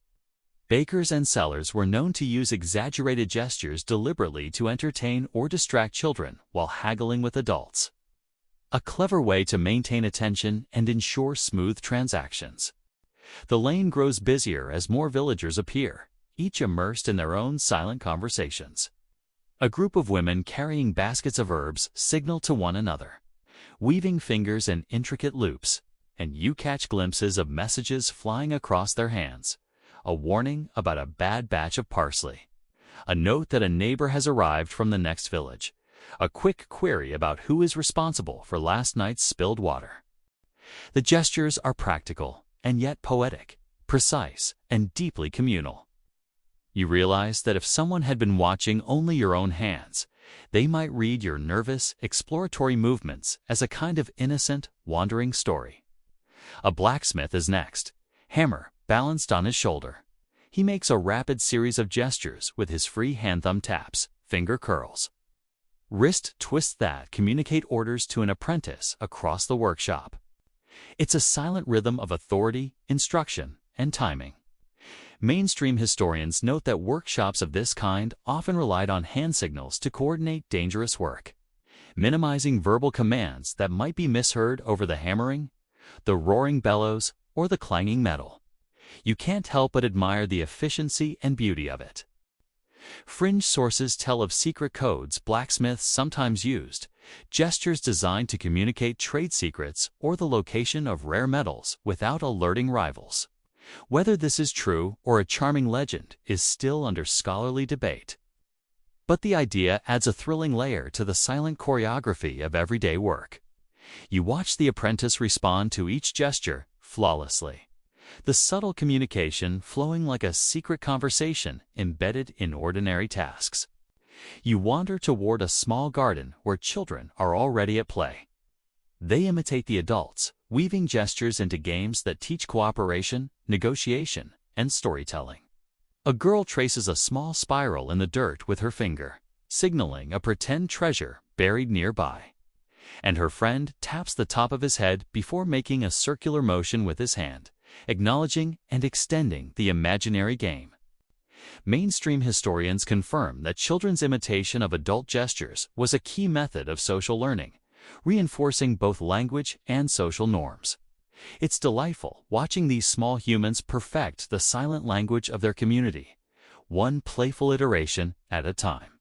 Speaker 1: bakers and sellers were known to use exaggerated gestures deliberately to entertain or distract children while haggling with adults. A clever way to maintain attention and ensure smooth transactions. The lane grows busier as more villagers appear, each immersed in their own silent conversations. A group of women carrying baskets of herbs signal to one another, weaving fingers in intricate loops, and you catch glimpses of messages flying across their hands: a warning about a bad batch of parsley, a note that a neighbor has arrived from the next village, a quick query about who is responsible for last night's spilled water. The gestures are practical, and yet poetic, precise, and deeply communal. You realize that if someone had been watching only your own hands, they might read your nervous, exploratory movements as a kind of innocent, wandering story. A blacksmith is next, hammer balanced on his shoulder. He makes a rapid series of gestures with his free hand-thumb taps, finger curls, wrist twists that communicate orders to an apprentice across the workshop. It's a silent rhythm of authority, instruction, and timing. Mainstream historians note that workshops of this kind often relied on hand signals to coordinate dangerous work, minimizing verbal commands that might be misheard over the hammering, the roaring bellows, or the clanging metal. You can't help but admire the efficiency and beauty of it. Fringe sources tell of secret codes blacksmiths sometimes used, gestures designed to communicate trade secrets or the location of rare metals without alerting rivals. Whether this is true or a charming legend is still under scholarly debate. But the idea adds a thrilling layer to the silent choreography of everyday work. You watch the apprentice respond to each gesture flawlessly, the subtle communication flowing like a secret conversation embedded in ordinary tasks. You wander toward a small garden where children are already at play. They imitate the adults, weaving gestures into games that teach cooperation, negotiation, and storytelling. A girl traces a small spiral in the dirt with her finger, signaling a pretend treasure buried nearby. And her friend taps the top of his head before making a circular motion with his hand, acknowledging and extending the imaginary game. Mainstream historians confirm that children's imitation of adult gestures was a key method of social learning, reinforcing both language and social norms. It's delightful watching these small humans perfect the silent language of their community, one playful iteration at a time.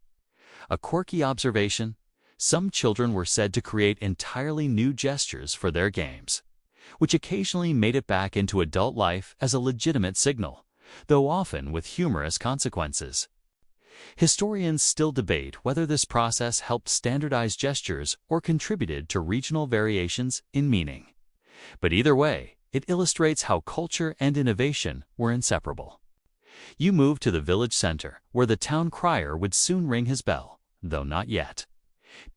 Speaker 1: A quirky observation: some children were said to create entirely new gestures for their games, which occasionally made it back into adult life as a legitimate signal, though often with humorous consequences. Historians still debate whether this process helped standardize gestures or contributed to regional variations in meaning. But either way, it illustrates how culture and innovation were inseparable. You move to the village center, where the town crier would soon ring his bell, though not yet.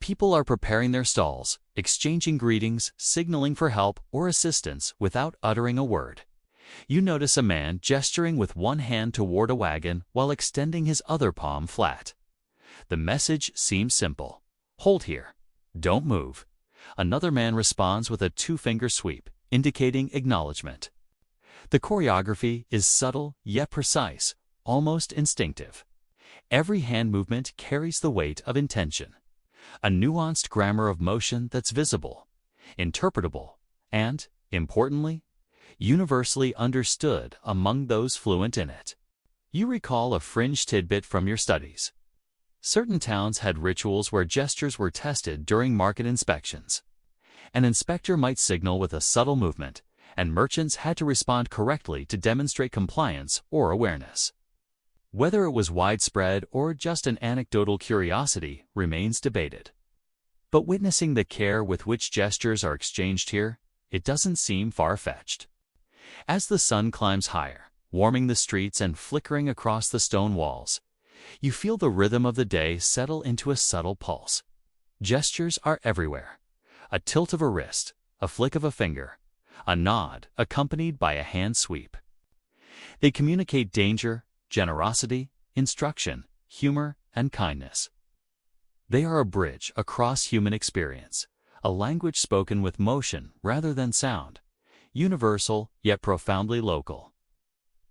Speaker 1: People are preparing their stalls, exchanging greetings, signaling for help or assistance without uttering a word. You notice a man gesturing with one hand toward a wagon while extending his other palm flat. The message seems simple. Hold here. Don't move. Another man responds with a two-finger sweep, indicating acknowledgement. The choreography is subtle yet precise, almost instinctive. Every hand movement carries the weight of intention. A nuanced grammar of motion that's visible, interpretable, and, importantly, universally understood among those fluent in it. You recall a fringe tidbit from your studies. Certain towns had rituals where gestures were tested during market inspections. An inspector might signal with a subtle movement, and merchants had to respond correctly to demonstrate compliance or awareness. Whether it was widespread or just an anecdotal curiosity remains debated. But witnessing the care with which gestures are exchanged here, it doesn't seem far-fetched. As the sun climbs higher, warming the streets and flickering across the stone walls, you feel the rhythm of the day settle into a subtle pulse. Gestures are everywhere. A tilt of a wrist, a flick of a finger, a nod accompanied by a hand sweep. They communicate danger, generosity, instruction, humor, and kindness. They are a bridge across human experience, a language spoken with motion rather than sound, universal yet profoundly local.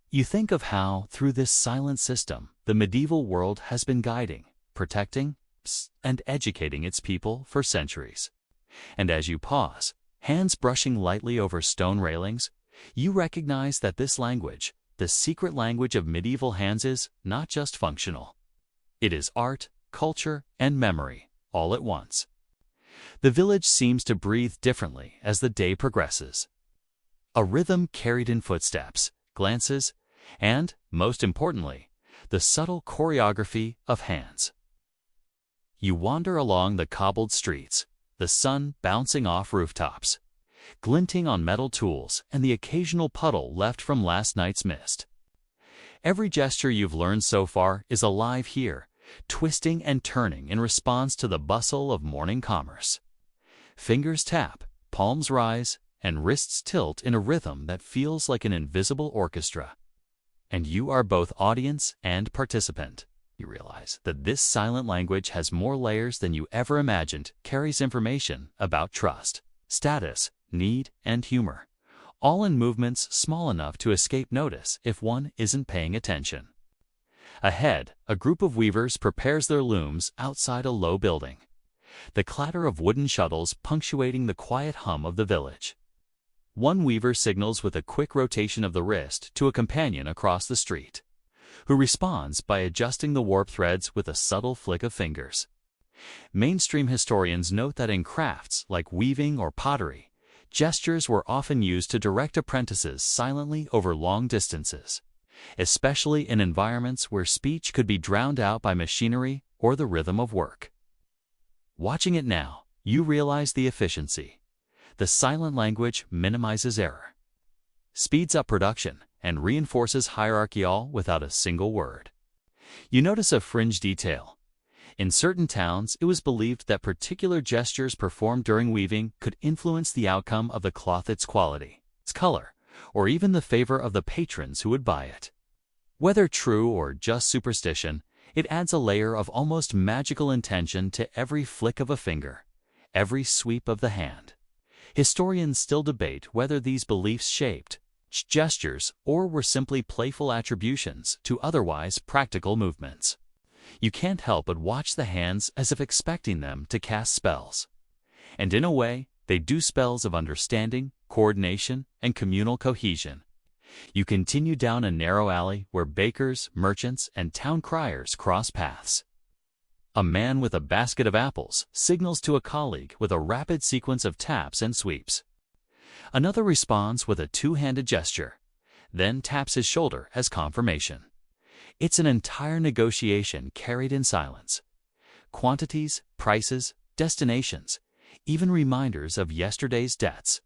Speaker 1: You think of how, through this silent system, the medieval world has been guiding, protecting, and educating its people for centuries. And as you pause, hands brushing lightly over stone railings, you recognize that this language, the secret language of medieval hands, is not just functional. It is art, culture, and memory, all at once. The village seems to breathe differently as the day progresses. A rhythm carried in footsteps, glances, and, most importantly, the subtle choreography of hands. You wander along the cobbled streets, the sun bouncing off rooftops, glinting on metal tools and the occasional puddle left from last night's mist. Every gesture you've learned so far is alive here, twisting and turning in response to the bustle of morning commerce. Fingers tap, palms rise, and wrists tilt in a rhythm that feels like an invisible orchestra. And you are both audience and participant. You realize that this silent language has more layers than you ever imagined, carries information about trust, status, need, and humor, all in movements small enough to escape notice if one isn't paying attention. Ahead, a group of weavers prepares their looms outside a low building, the clatter of wooden shuttles punctuating the quiet hum of the village. One weaver signals with a quick rotation of the wrist to a companion across the street, who responds by adjusting the warp threads with a subtle flick of fingers. Mainstream historians note that in crafts like weaving or pottery, gestures were often used to direct apprentices silently over long distances, especially in environments where speech could be drowned out by machinery or the rhythm of work. Watching it now, you realize the efficiency. The silent language minimizes error, speeds up production, and reinforces hierarchy all without a single word. You notice a fringe detail. In certain towns, it was believed that particular gestures performed during weaving could influence the outcome of the cloth, its quality, its color, or even the favor of the patrons who would buy it. Whether true or just superstition, it adds a layer of almost magical intention to every flick of a finger, every sweep of the hand. Historians still debate whether these beliefs shaped gestures or were simply playful attributions to otherwise practical movements. You can't help but watch the hands as if expecting them to cast spells. And in a way, they do, spells of understanding, coordination, and communal cohesion. You continue down a narrow alley where bakers, merchants, and town criers cross paths. A man with a basket of apples signals to a colleague with a rapid sequence of taps and sweeps. Another responds with a two-handed gesture, then taps his shoulder as confirmation. It's an entire negotiation carried in silence. Quantities, prices, destinations, even reminders of yesterday's debts.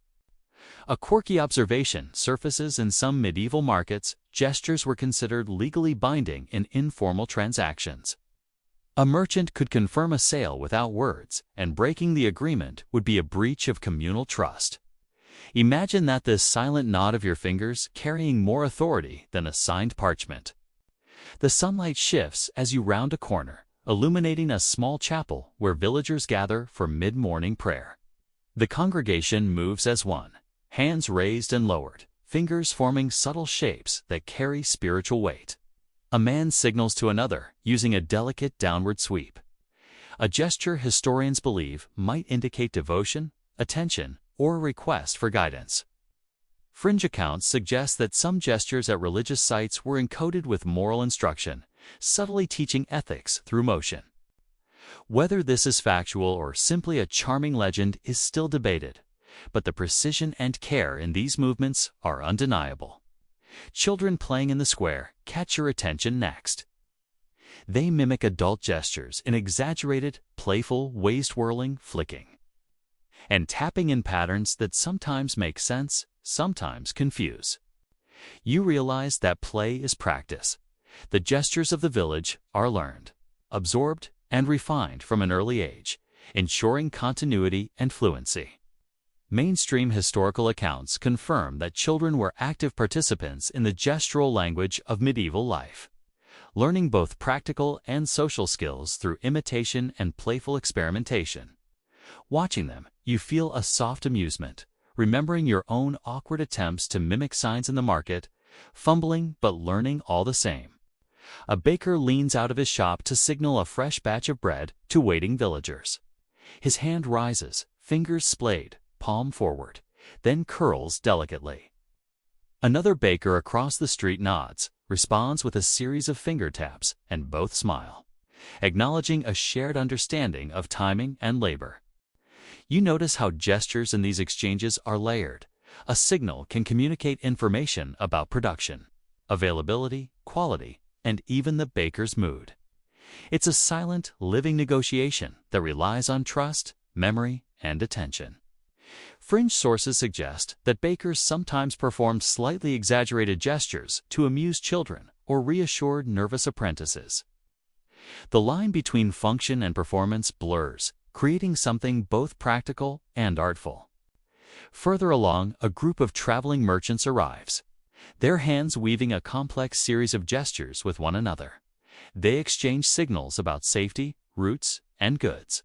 Speaker 1: A quirky observation surfaces: in some medieval markets, gestures were considered legally binding in informal transactions. A merchant could confirm a sale without words, and breaking the agreement would be a breach of communal trust. Imagine that this silent nod of your fingers carrying more authority than a signed parchment. The sunlight shifts as you round a corner, illuminating a small chapel where villagers gather for mid-morning prayer. The congregation moves as one, hands raised and lowered, fingers forming subtle shapes that carry spiritual weight. A man signals to another using a delicate downward sweep, a gesture historians believe might indicate devotion, attention, or a request for guidance. Fringe accounts suggest that some gestures at religious sites were encoded with moral instruction, subtly teaching ethics through motion. Whether this is factual or simply a charming legend is still debated, but the precision and care in these movements are undeniable. Children playing in the square catch your attention next. They mimic adult gestures in exaggerated, playful, waist-whirling flicking, and tapping in patterns that sometimes make sense, sometimes confuse. You realize that play is practice. The gestures of the village are learned, absorbed, and refined from an early age, ensuring continuity and fluency. Mainstream historical accounts confirm that children were active participants in the gestural language of medieval life, learning both practical and social skills through imitation and playful experimentation. Watching them, you feel a soft amusement, remembering your own awkward attempts to mimic signs in the market, fumbling but learning all the same. A baker leans out of his shop to signal a fresh batch of bread to waiting villagers. His hand rises, fingers splayed, palm forward, then curls delicately. Another baker across the street nods, responds with a series of finger taps, and both smile, acknowledging a shared understanding of timing and labor. You notice how gestures in these exchanges are layered. A signal can communicate information about production, availability, quality, and even the baker's mood. It's a silent, living negotiation that relies on trust, memory, and attention. Fringe sources suggest that bakers sometimes performed slightly exaggerated gestures to amuse children or reassure nervous apprentices. The line between function and performance blurs, creating something both practical and artful. Further along, a group of traveling merchants arrives, their hands weaving a complex series of gestures with one another. They exchange signals about safety, routes, and goods.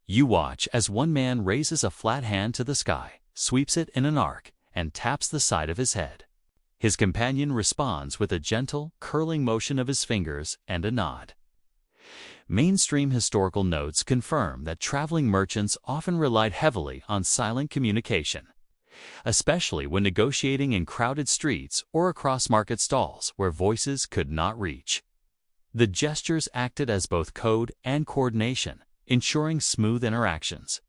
Speaker 1: You watch as one man raises a flat hand to the sky, sweeps it in an arc, and taps the side of his head. His companion responds with a gentle, curling motion of his fingers and a nod. Mainstream historical notes confirm that traveling merchants often relied heavily on silent communication, especially when negotiating in crowded streets or across market stalls where voices could not reach. The gestures acted as both code and coordination, ensuring smooth interactions.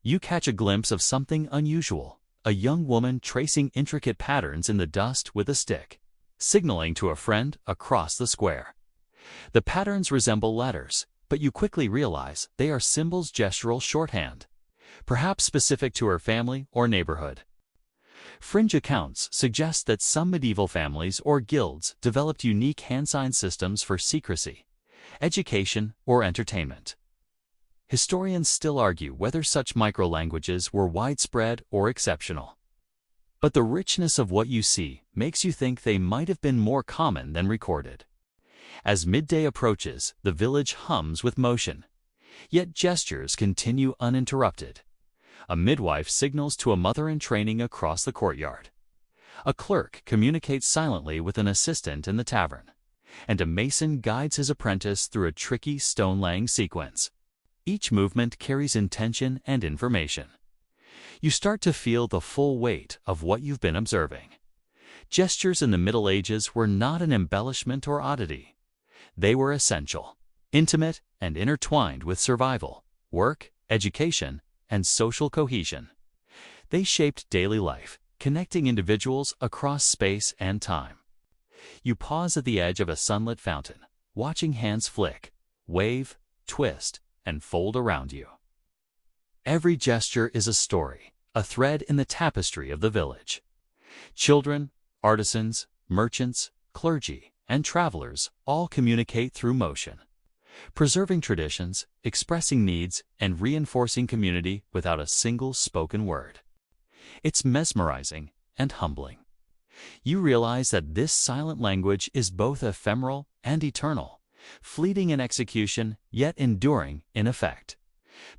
Speaker 1: You catch a glimpse of something unusual, a young woman tracing intricate patterns in the dust with a stick, signaling to a friend across the square. The patterns resemble letters, but you quickly realize they are symbols gestural shorthand, perhaps specific to her family or neighborhood. Fringe accounts suggest that some medieval families or guilds developed unique hand sign systems for secrecy, education, or entertainment. Historians still argue whether such microlanguages were widespread or exceptional. But the richness of what you see makes you think they might have been more common than recorded. As midday approaches, the village hums with motion, yet gestures continue uninterrupted. A midwife signals to a mother in training across the courtyard. A clerk communicates silently with an assistant in the tavern, and a mason guides his apprentice through a tricky stone-laying sequence. Each movement carries intention and information. You start to feel the full weight of what you've been observing. Gestures in the Middle Ages were not an embellishment or oddity. They were essential, intimate, and intertwined with survival, work, education, and social cohesion. They shaped daily life, connecting individuals across space and time. You pause at the edge of a sunlit fountain, watching hands flick, wave, twist, and fold around you. Every gesture is a story, a thread in the tapestry of the village. Children, artisans, merchants, clergy, and travelers all communicate through motion. preserving traditions, expressing needs, and reinforcing community without a single spoken word. It's mesmerizing and humbling. You realize that this silent language is both ephemeral and eternal, fleeting in execution, yet enduring in effect.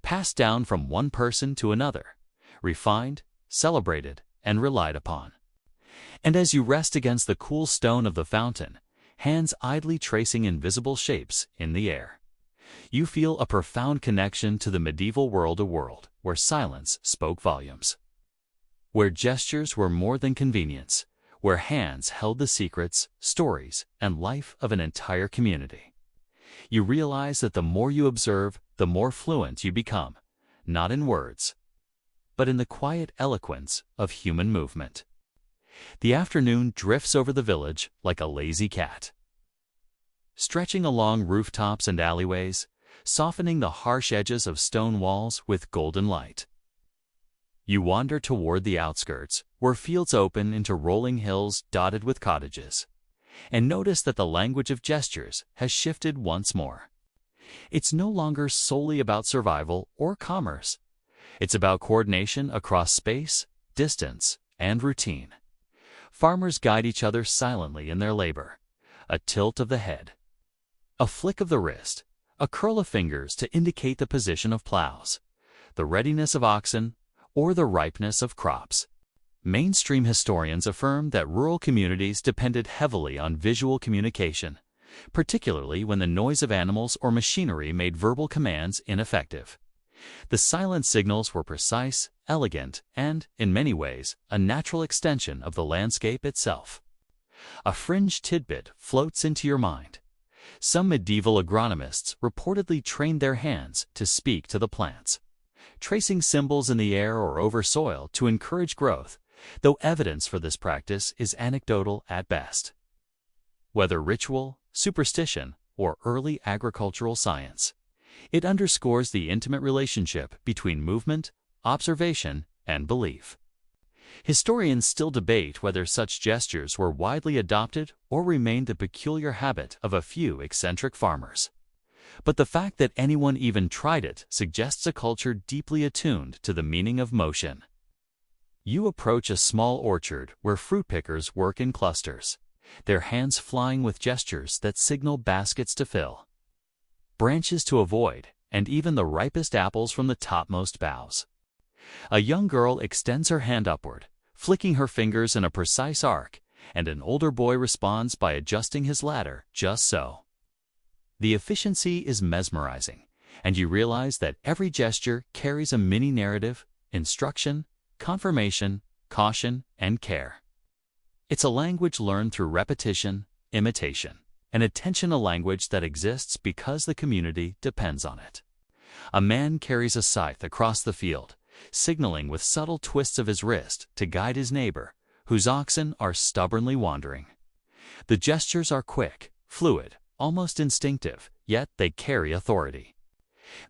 Speaker 1: Passed down from one person to another, refined, celebrated, and relied upon. And as you rest against the cool stone of the fountain, hands idly tracing invisible shapes in the air, you feel a profound connection to the medieval world, a world where silence spoke volumes, where gestures were more than convenience, where hands held the secrets, stories, and life of an entire community. You realize that the more you observe, the more fluent you become, not in words, but in the quiet eloquence of human movement. The afternoon drifts over the village like a lazy cat, stretching along rooftops and alleyways, softening the harsh edges of stone walls with golden light. You wander toward the outskirts, where fields open into rolling hills dotted with cottages, and notice that the language of gestures has shifted once more. It's no longer solely about survival or commerce. It's about coordination across space, distance, and routine. Farmers guide each other silently in their labor. A tilt of the head, a flick of the wrist, a curl of fingers to indicate the position of plows, the readiness of oxen, or the ripeness of crops. Mainstream historians affirm that rural communities depended heavily on visual communication, particularly when the noise of animals or machinery made verbal commands ineffective. The silent signals were precise, elegant, and, in many ways, a natural extension of the landscape itself. A fringe tidbit floats into your mind. Some medieval agronomists reportedly trained their hands to speak to the plants, tracing symbols in the air or over soil to encourage growth, though evidence for this practice is anecdotal at best. Whether ritual, superstition, or early agricultural science, it underscores the intimate relationship between movement, observation, and belief. Historians still debate whether such gestures were widely adopted or remained the peculiar habit of a few eccentric farmers. But the fact that anyone even tried it suggests a culture deeply attuned to the meaning of motion. You approach a small orchard where fruit pickers work in clusters, their hands flying with gestures that signal baskets to fill, branches to avoid, and even the ripest apples from the topmost boughs. A young girl extends her hand upward, flicking her fingers in a precise arc, and an older boy responds by adjusting his ladder just so. The efficiency is mesmerizing, and you realize that every gesture carries a mini-narrative, instruction, confirmation, caution, and care. It's a language learned through repetition, imitation, and attention, a language that exists because the community depends on it. A man carries a scythe across the field, signaling with subtle twists of his wrist to guide his neighbor, whose oxen are stubbornly wandering. The gestures are quick, fluid, almost instinctive, yet they carry authority.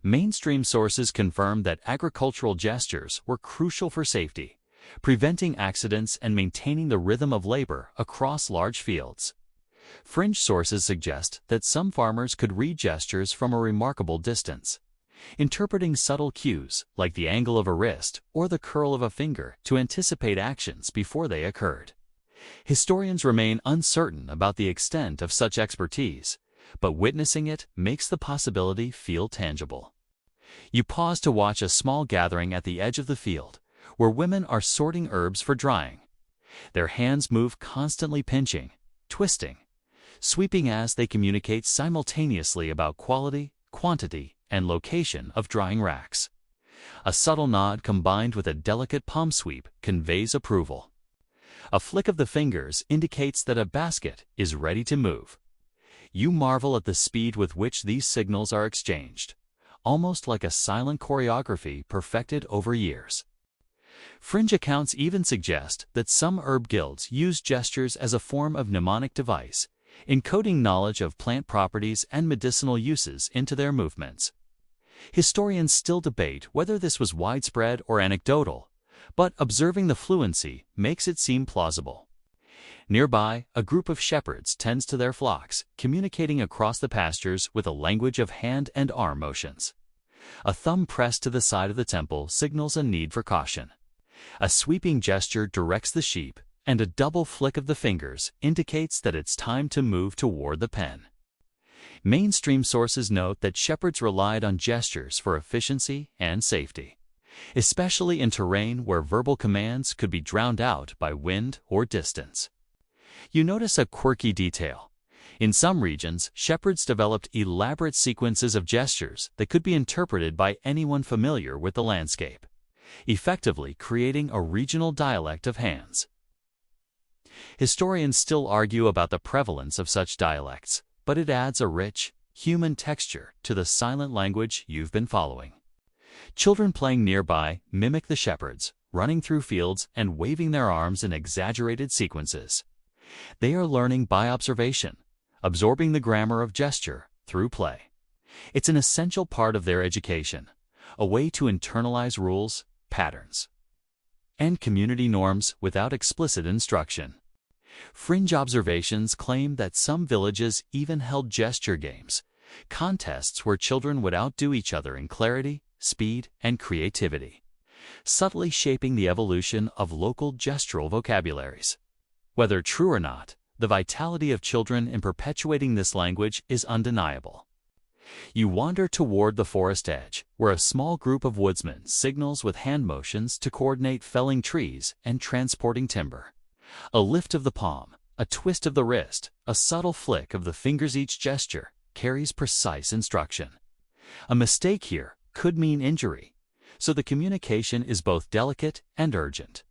Speaker 1: Mainstream sources confirm that agricultural gestures were crucial for safety, preventing accidents and maintaining the rhythm of labor across large fields. Fringe sources suggest that some farmers could read gestures from a remarkable distance, interpreting subtle cues like the angle of a wrist or the curl of a finger to anticipate actions before they occurred. Historians remain uncertain about the extent of such expertise, but witnessing it makes the possibility feel tangible. You pause to watch a small gathering at the edge of the field, where women are sorting herbs for drying. Their hands move, constantly pinching, twisting, sweeping as they communicate simultaneously about quality, quantity, and location of drying racks. A subtle nod combined with a delicate palm sweep conveys approval. A flick of the fingers indicates that a basket is ready to move. You marvel at the speed with which these signals are exchanged, almost like a silent choreography perfected over years. Fringe accounts even suggest that some herb guilds use gestures as a form of mnemonic device, encoding knowledge of plant properties and medicinal uses into their movements. Historians still debate whether this was widespread or anecdotal, but observing the fluency makes it seem plausible. Nearby, a group of shepherds tends to their flocks, communicating across the pastures with a language of hand and arm motions. A thumb pressed to the side of the temple signals a need for caution. A sweeping gesture directs the sheep, and a double flick of the fingers indicates that it's time to move toward the pen. Mainstream sources note that shepherds relied on gestures for efficiency and safety, especially in terrain where verbal commands could be drowned out by wind or distance. You notice a quirky detail. In some regions, shepherds developed elaborate sequences of gestures that could be interpreted by anyone familiar with the landscape, effectively creating a regional dialect of hands. Historians still argue about the prevalence of such dialects, but it adds a rich, human texture to the silent language you've been following. Children playing nearby mimic the shepherds, running through fields and waving their arms in exaggerated sequences. They are learning by observation, absorbing the grammar of gesture through play. It's an essential part of their education, a way to internalize rules, patterns, and community norms without explicit instruction. Fringe observations claim that some villages even held gesture games, contests where children would outdo each other in clarity, speed, and creativity, subtly shaping the evolution of local gestural vocabularies. Whether true or not, the vitality of children in perpetuating this language is undeniable. You wander toward the forest edge, where a small group of woodsmen signals with hand motions to coordinate felling trees and transporting timber. A lift of the palm, a twist of the wrist, a subtle flick of the fingers, each gesture carries precise instruction. A mistake here could mean injury, so the communication is both delicate and urgent.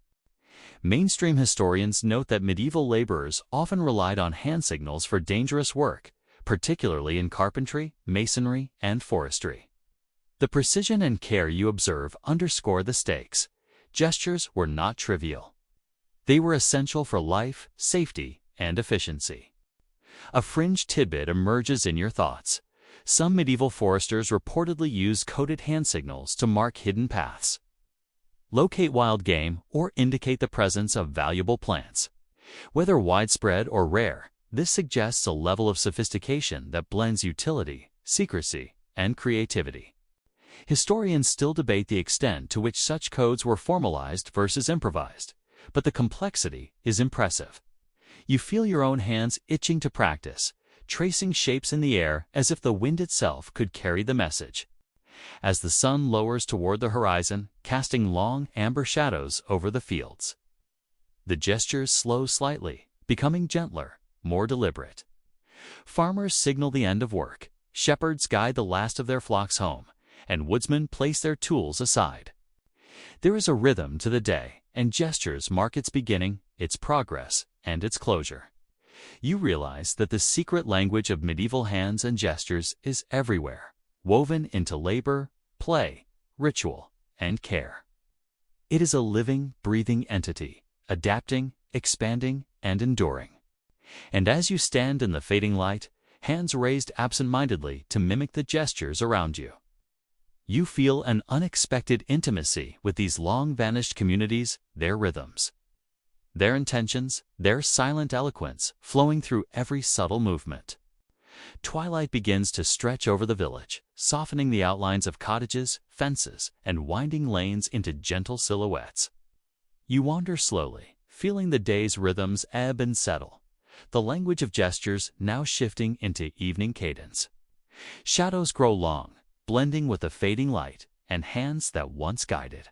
Speaker 1: Mainstream historians note that medieval laborers often relied on hand signals for dangerous work, particularly in carpentry, masonry, and forestry. The precision and care you observe underscore the stakes. Gestures were not trivial. They were essential for life, safety, and efficiency. A fringe tidbit emerges in your thoughts. Some medieval foresters reportedly used coded hand signals to mark hidden paths, locate wild game, or indicate the presence of valuable plants. Whether widespread or rare, this suggests a level of sophistication that blends utility, secrecy, and creativity. Historians still debate the extent to which such codes were formalized versus improvised, but the complexity is impressive. You feel your own hands itching to practice, tracing shapes in the air as if the wind itself could carry the message. As the sun lowers toward the horizon, casting long amber shadows over the fields, the gestures slow slightly, becoming gentler, more deliberate. Farmers signal the end of work, shepherds guide the last of their flocks home, and woodsmen place their tools aside. There is a rhythm to the day, and gestures mark its beginning, its progress, and its closure. You realize that the secret language of medieval hands and gestures is everywhere, woven into labor, play, ritual, and care. It is a living, breathing entity, adapting, expanding, and enduring. And as you stand in the fading light, hands raised absent-mindedly to mimic the gestures around you, you feel an unexpected intimacy with these long-vanished communities, their rhythms, their intentions, their silent eloquence flowing through every subtle movement. Twilight begins to stretch over the village, softening the outlines of cottages, fences, and winding lanes into gentle silhouettes. You wander slowly, feeling the day's rhythms ebb and settle, the language of gestures now shifting into evening cadence. Shadows grow long, blending with the fading light, and hands that once guided,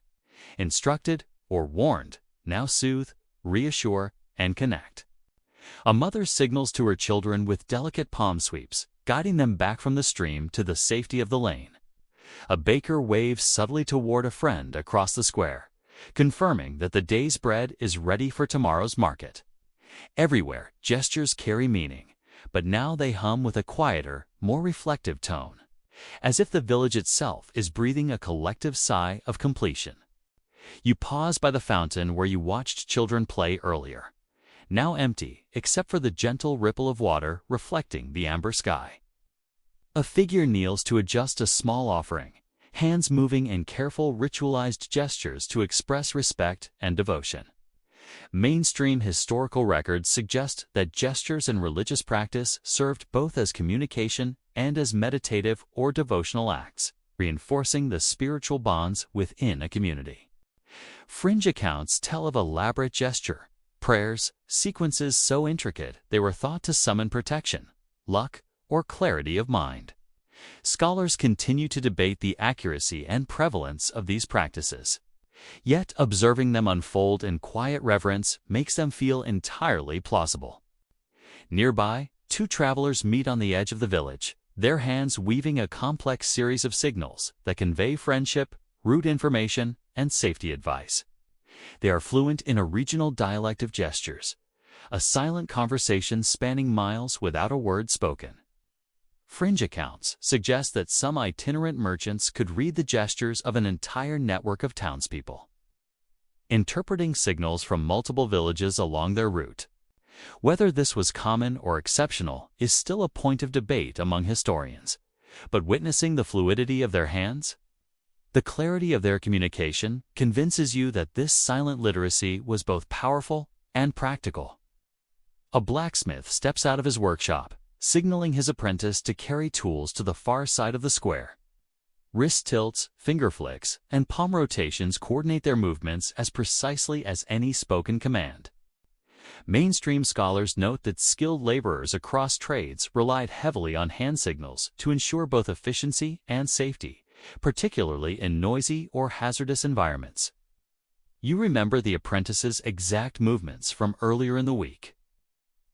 Speaker 1: instructed, or warned, now soothe, reassure, and connect. A mother signals to her children with delicate palm sweeps, guiding them back from the stream to the safety of the lane. A baker waves subtly toward a friend across the square, confirming that the day's bread is ready for tomorrow's market. Everywhere, gestures carry meaning, but now they hum with a quieter, more reflective tone, as if the village itself is breathing a collective sigh of completion. You pause by the fountain where you watched children play earlier, now empty except for the gentle ripple of water reflecting the amber sky. A figure kneels to adjust a small offering, hands moving in careful ritualized gestures to express respect and devotion. Mainstream historical records suggest that gestures in religious practice served both as communication and as meditative or devotional acts, reinforcing the spiritual bonds within a community. Fringe accounts tell of elaborate gesture, prayers, sequences so intricate they were thought to summon protection, luck, or clarity of mind. Scholars continue to debate the accuracy and prevalence of these practices. Yet observing them unfold in quiet reverence makes them feel entirely plausible. Nearby, two travelers meet on the edge of the village, their hands weaving a complex series of signals that convey friendship, route information, and safety advice. They are fluent in a regional dialect of gestures, a silent conversation spanning miles without a word spoken. Fringe accounts suggest that some itinerant merchants could read the gestures of an entire network of townspeople, interpreting signals from multiple villages along their route. Whether this was common or exceptional is still a point of debate among historians, but witnessing the fluidity of their hands, the clarity of their communication convinces you that this silent literacy was both powerful and practical. A blacksmith steps out of his workshop, signaling his apprentice to carry tools to the far side of the square. Wrist tilts, finger flicks, and palm rotations coordinate their movements as precisely as any spoken command. Mainstream scholars note that skilled laborers across trades relied heavily on hand signals to ensure both efficiency and safety, particularly in noisy or hazardous environments. You remember the apprentice's exact movements from earlier in the week.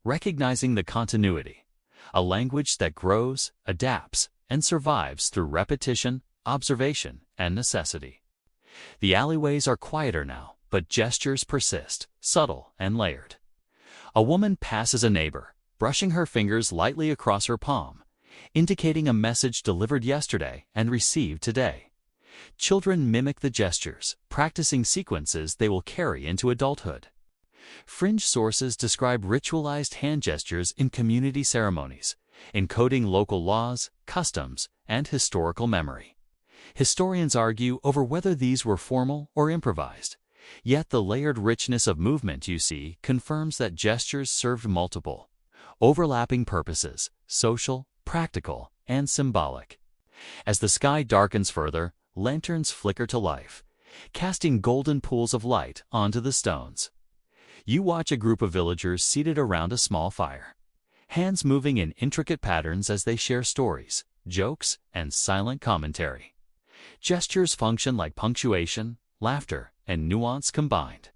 Speaker 1: Recognizing the continuity, a language that grows, adapts, and survives through repetition, observation, and necessity. The alleyways are quieter now, but gestures persist, subtle and layered. A woman passes a neighbor, brushing her fingers lightly across her palm, indicating a message delivered yesterday and received today. Children mimic the gestures, practicing sequences they will carry into adulthood. Fringe sources describe ritualized hand gestures in community ceremonies, encoding local laws, customs, and historical memory. Historians argue over whether these were formal or improvised, yet the layered richness of movement you see confirms that gestures served multiple, overlapping purposes: social, practical, and symbolic. As the sky darkens further, lanterns flicker to life, casting golden pools of light onto the stones. You watch a group of villagers seated around a small fire, hands moving in intricate patterns as they share stories, jokes, and silent commentary. Gestures function like punctuation, laughter, and nuance combined.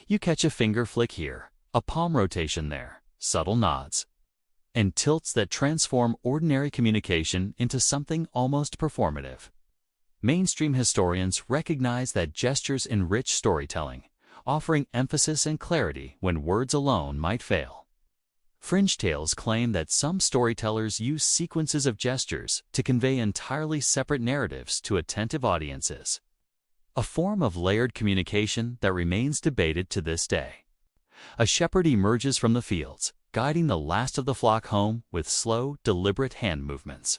Speaker 1: You catch a finger flick here, a palm rotation there, subtle nods, and tilts that transform ordinary communication into something almost performative. Mainstream historians recognize that gestures enrich storytelling, offering emphasis and clarity when words alone might fail. Fringe tales claim that some storytellers use sequences of gestures to convey entirely separate narratives to attentive audiences, a form of layered communication that remains debated to this day. A shepherd emerges from the fields, guiding the last of the flock home with slow, deliberate hand movements.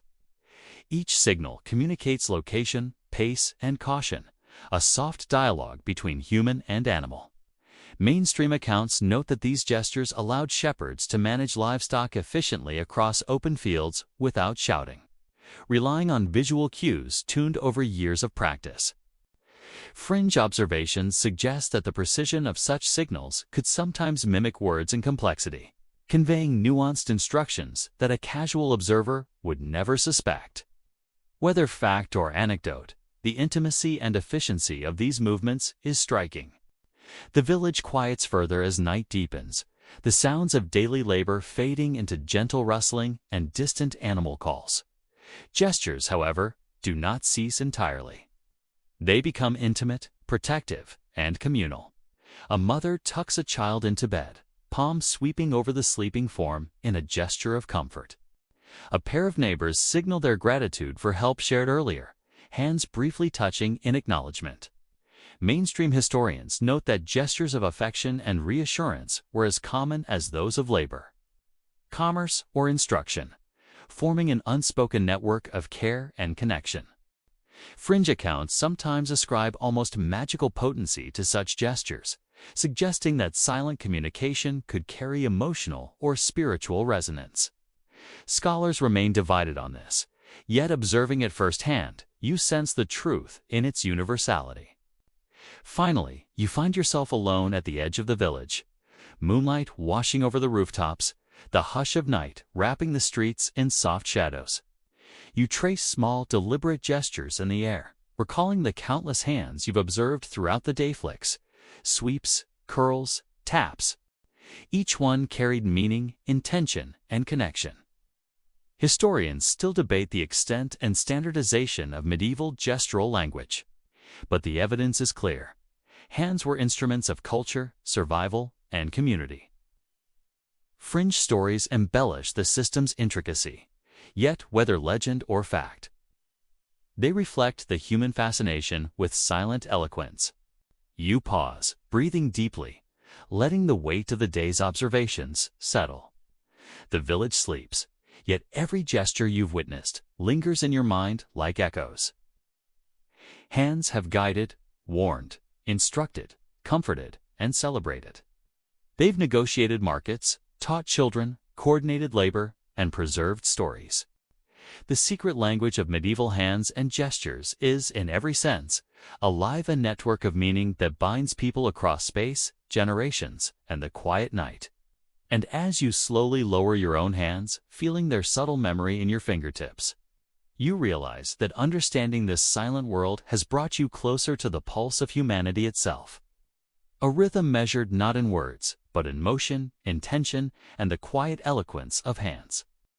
Speaker 1: Each signal communicates location, pace, and caution, a soft dialogue between human and animal. Mainstream accounts note that these gestures allowed shepherds to manage livestock efficiently across open fields without shouting, relying on visual cues tuned over years of practice. Fringe observations suggest that the precision of such signals could sometimes mimic words in complexity, conveying nuanced instructions that a casual observer would never suspect. Whether fact or anecdote, the intimacy and efficiency of these movements is striking. The village quiets further as night deepens, the sounds of daily labor fading into gentle rustling and distant animal calls. Gestures, however, do not cease entirely. They become intimate, protective, and communal. A mother tucks a child into bed, palm sweeping over the sleeping form in a gesture of comfort. A pair of neighbors signal their gratitude for help shared earlier, hands briefly touching in acknowledgement. Mainstream historians note that gestures of affection and reassurance were as common as those of labor, commerce, or instruction, forming an unspoken network of care and connection. Fringe accounts sometimes ascribe almost magical potency to such gestures, suggesting that silent communication could carry emotional or spiritual resonance. Scholars remain divided on this, yet observing it firsthand, you sense the truth in its universality. Finally, you find yourself alone at the edge of the village, moonlight washing over the rooftops, the hush of night wrapping the streets in soft shadows. You trace small, deliberate gestures in the air, recalling the countless hands you've observed throughout the day flicks, sweeps, curls, taps. Each one carried meaning, intention, and connection. Historians still debate the extent and standardization of medieval gestural language, but the evidence is clear. Hands were instruments of culture, survival, and community. Fringe stories embellish the system's intricacy, yet whether legend or fact, they reflect the human fascination with silent eloquence. You pause, breathing deeply, letting the weight of the day's observations settle. The village sleeps, yet every gesture you've witnessed lingers in your mind like echoes. Hands have guided, warned, instructed, comforted, and celebrated. They've negotiated markets, taught children, coordinated labor, and preserved stories. The secret language of medieval hands and gestures is, in every sense, alive, a network of meaning that binds people across space, generations, and the quiet night. And as you slowly lower your own hands, feeling their subtle memory in your fingertips, you realize that understanding this silent world has brought you closer to the pulse of humanity itself. A rhythm measured not in words, but in motion, intention, and the quiet eloquence of hands.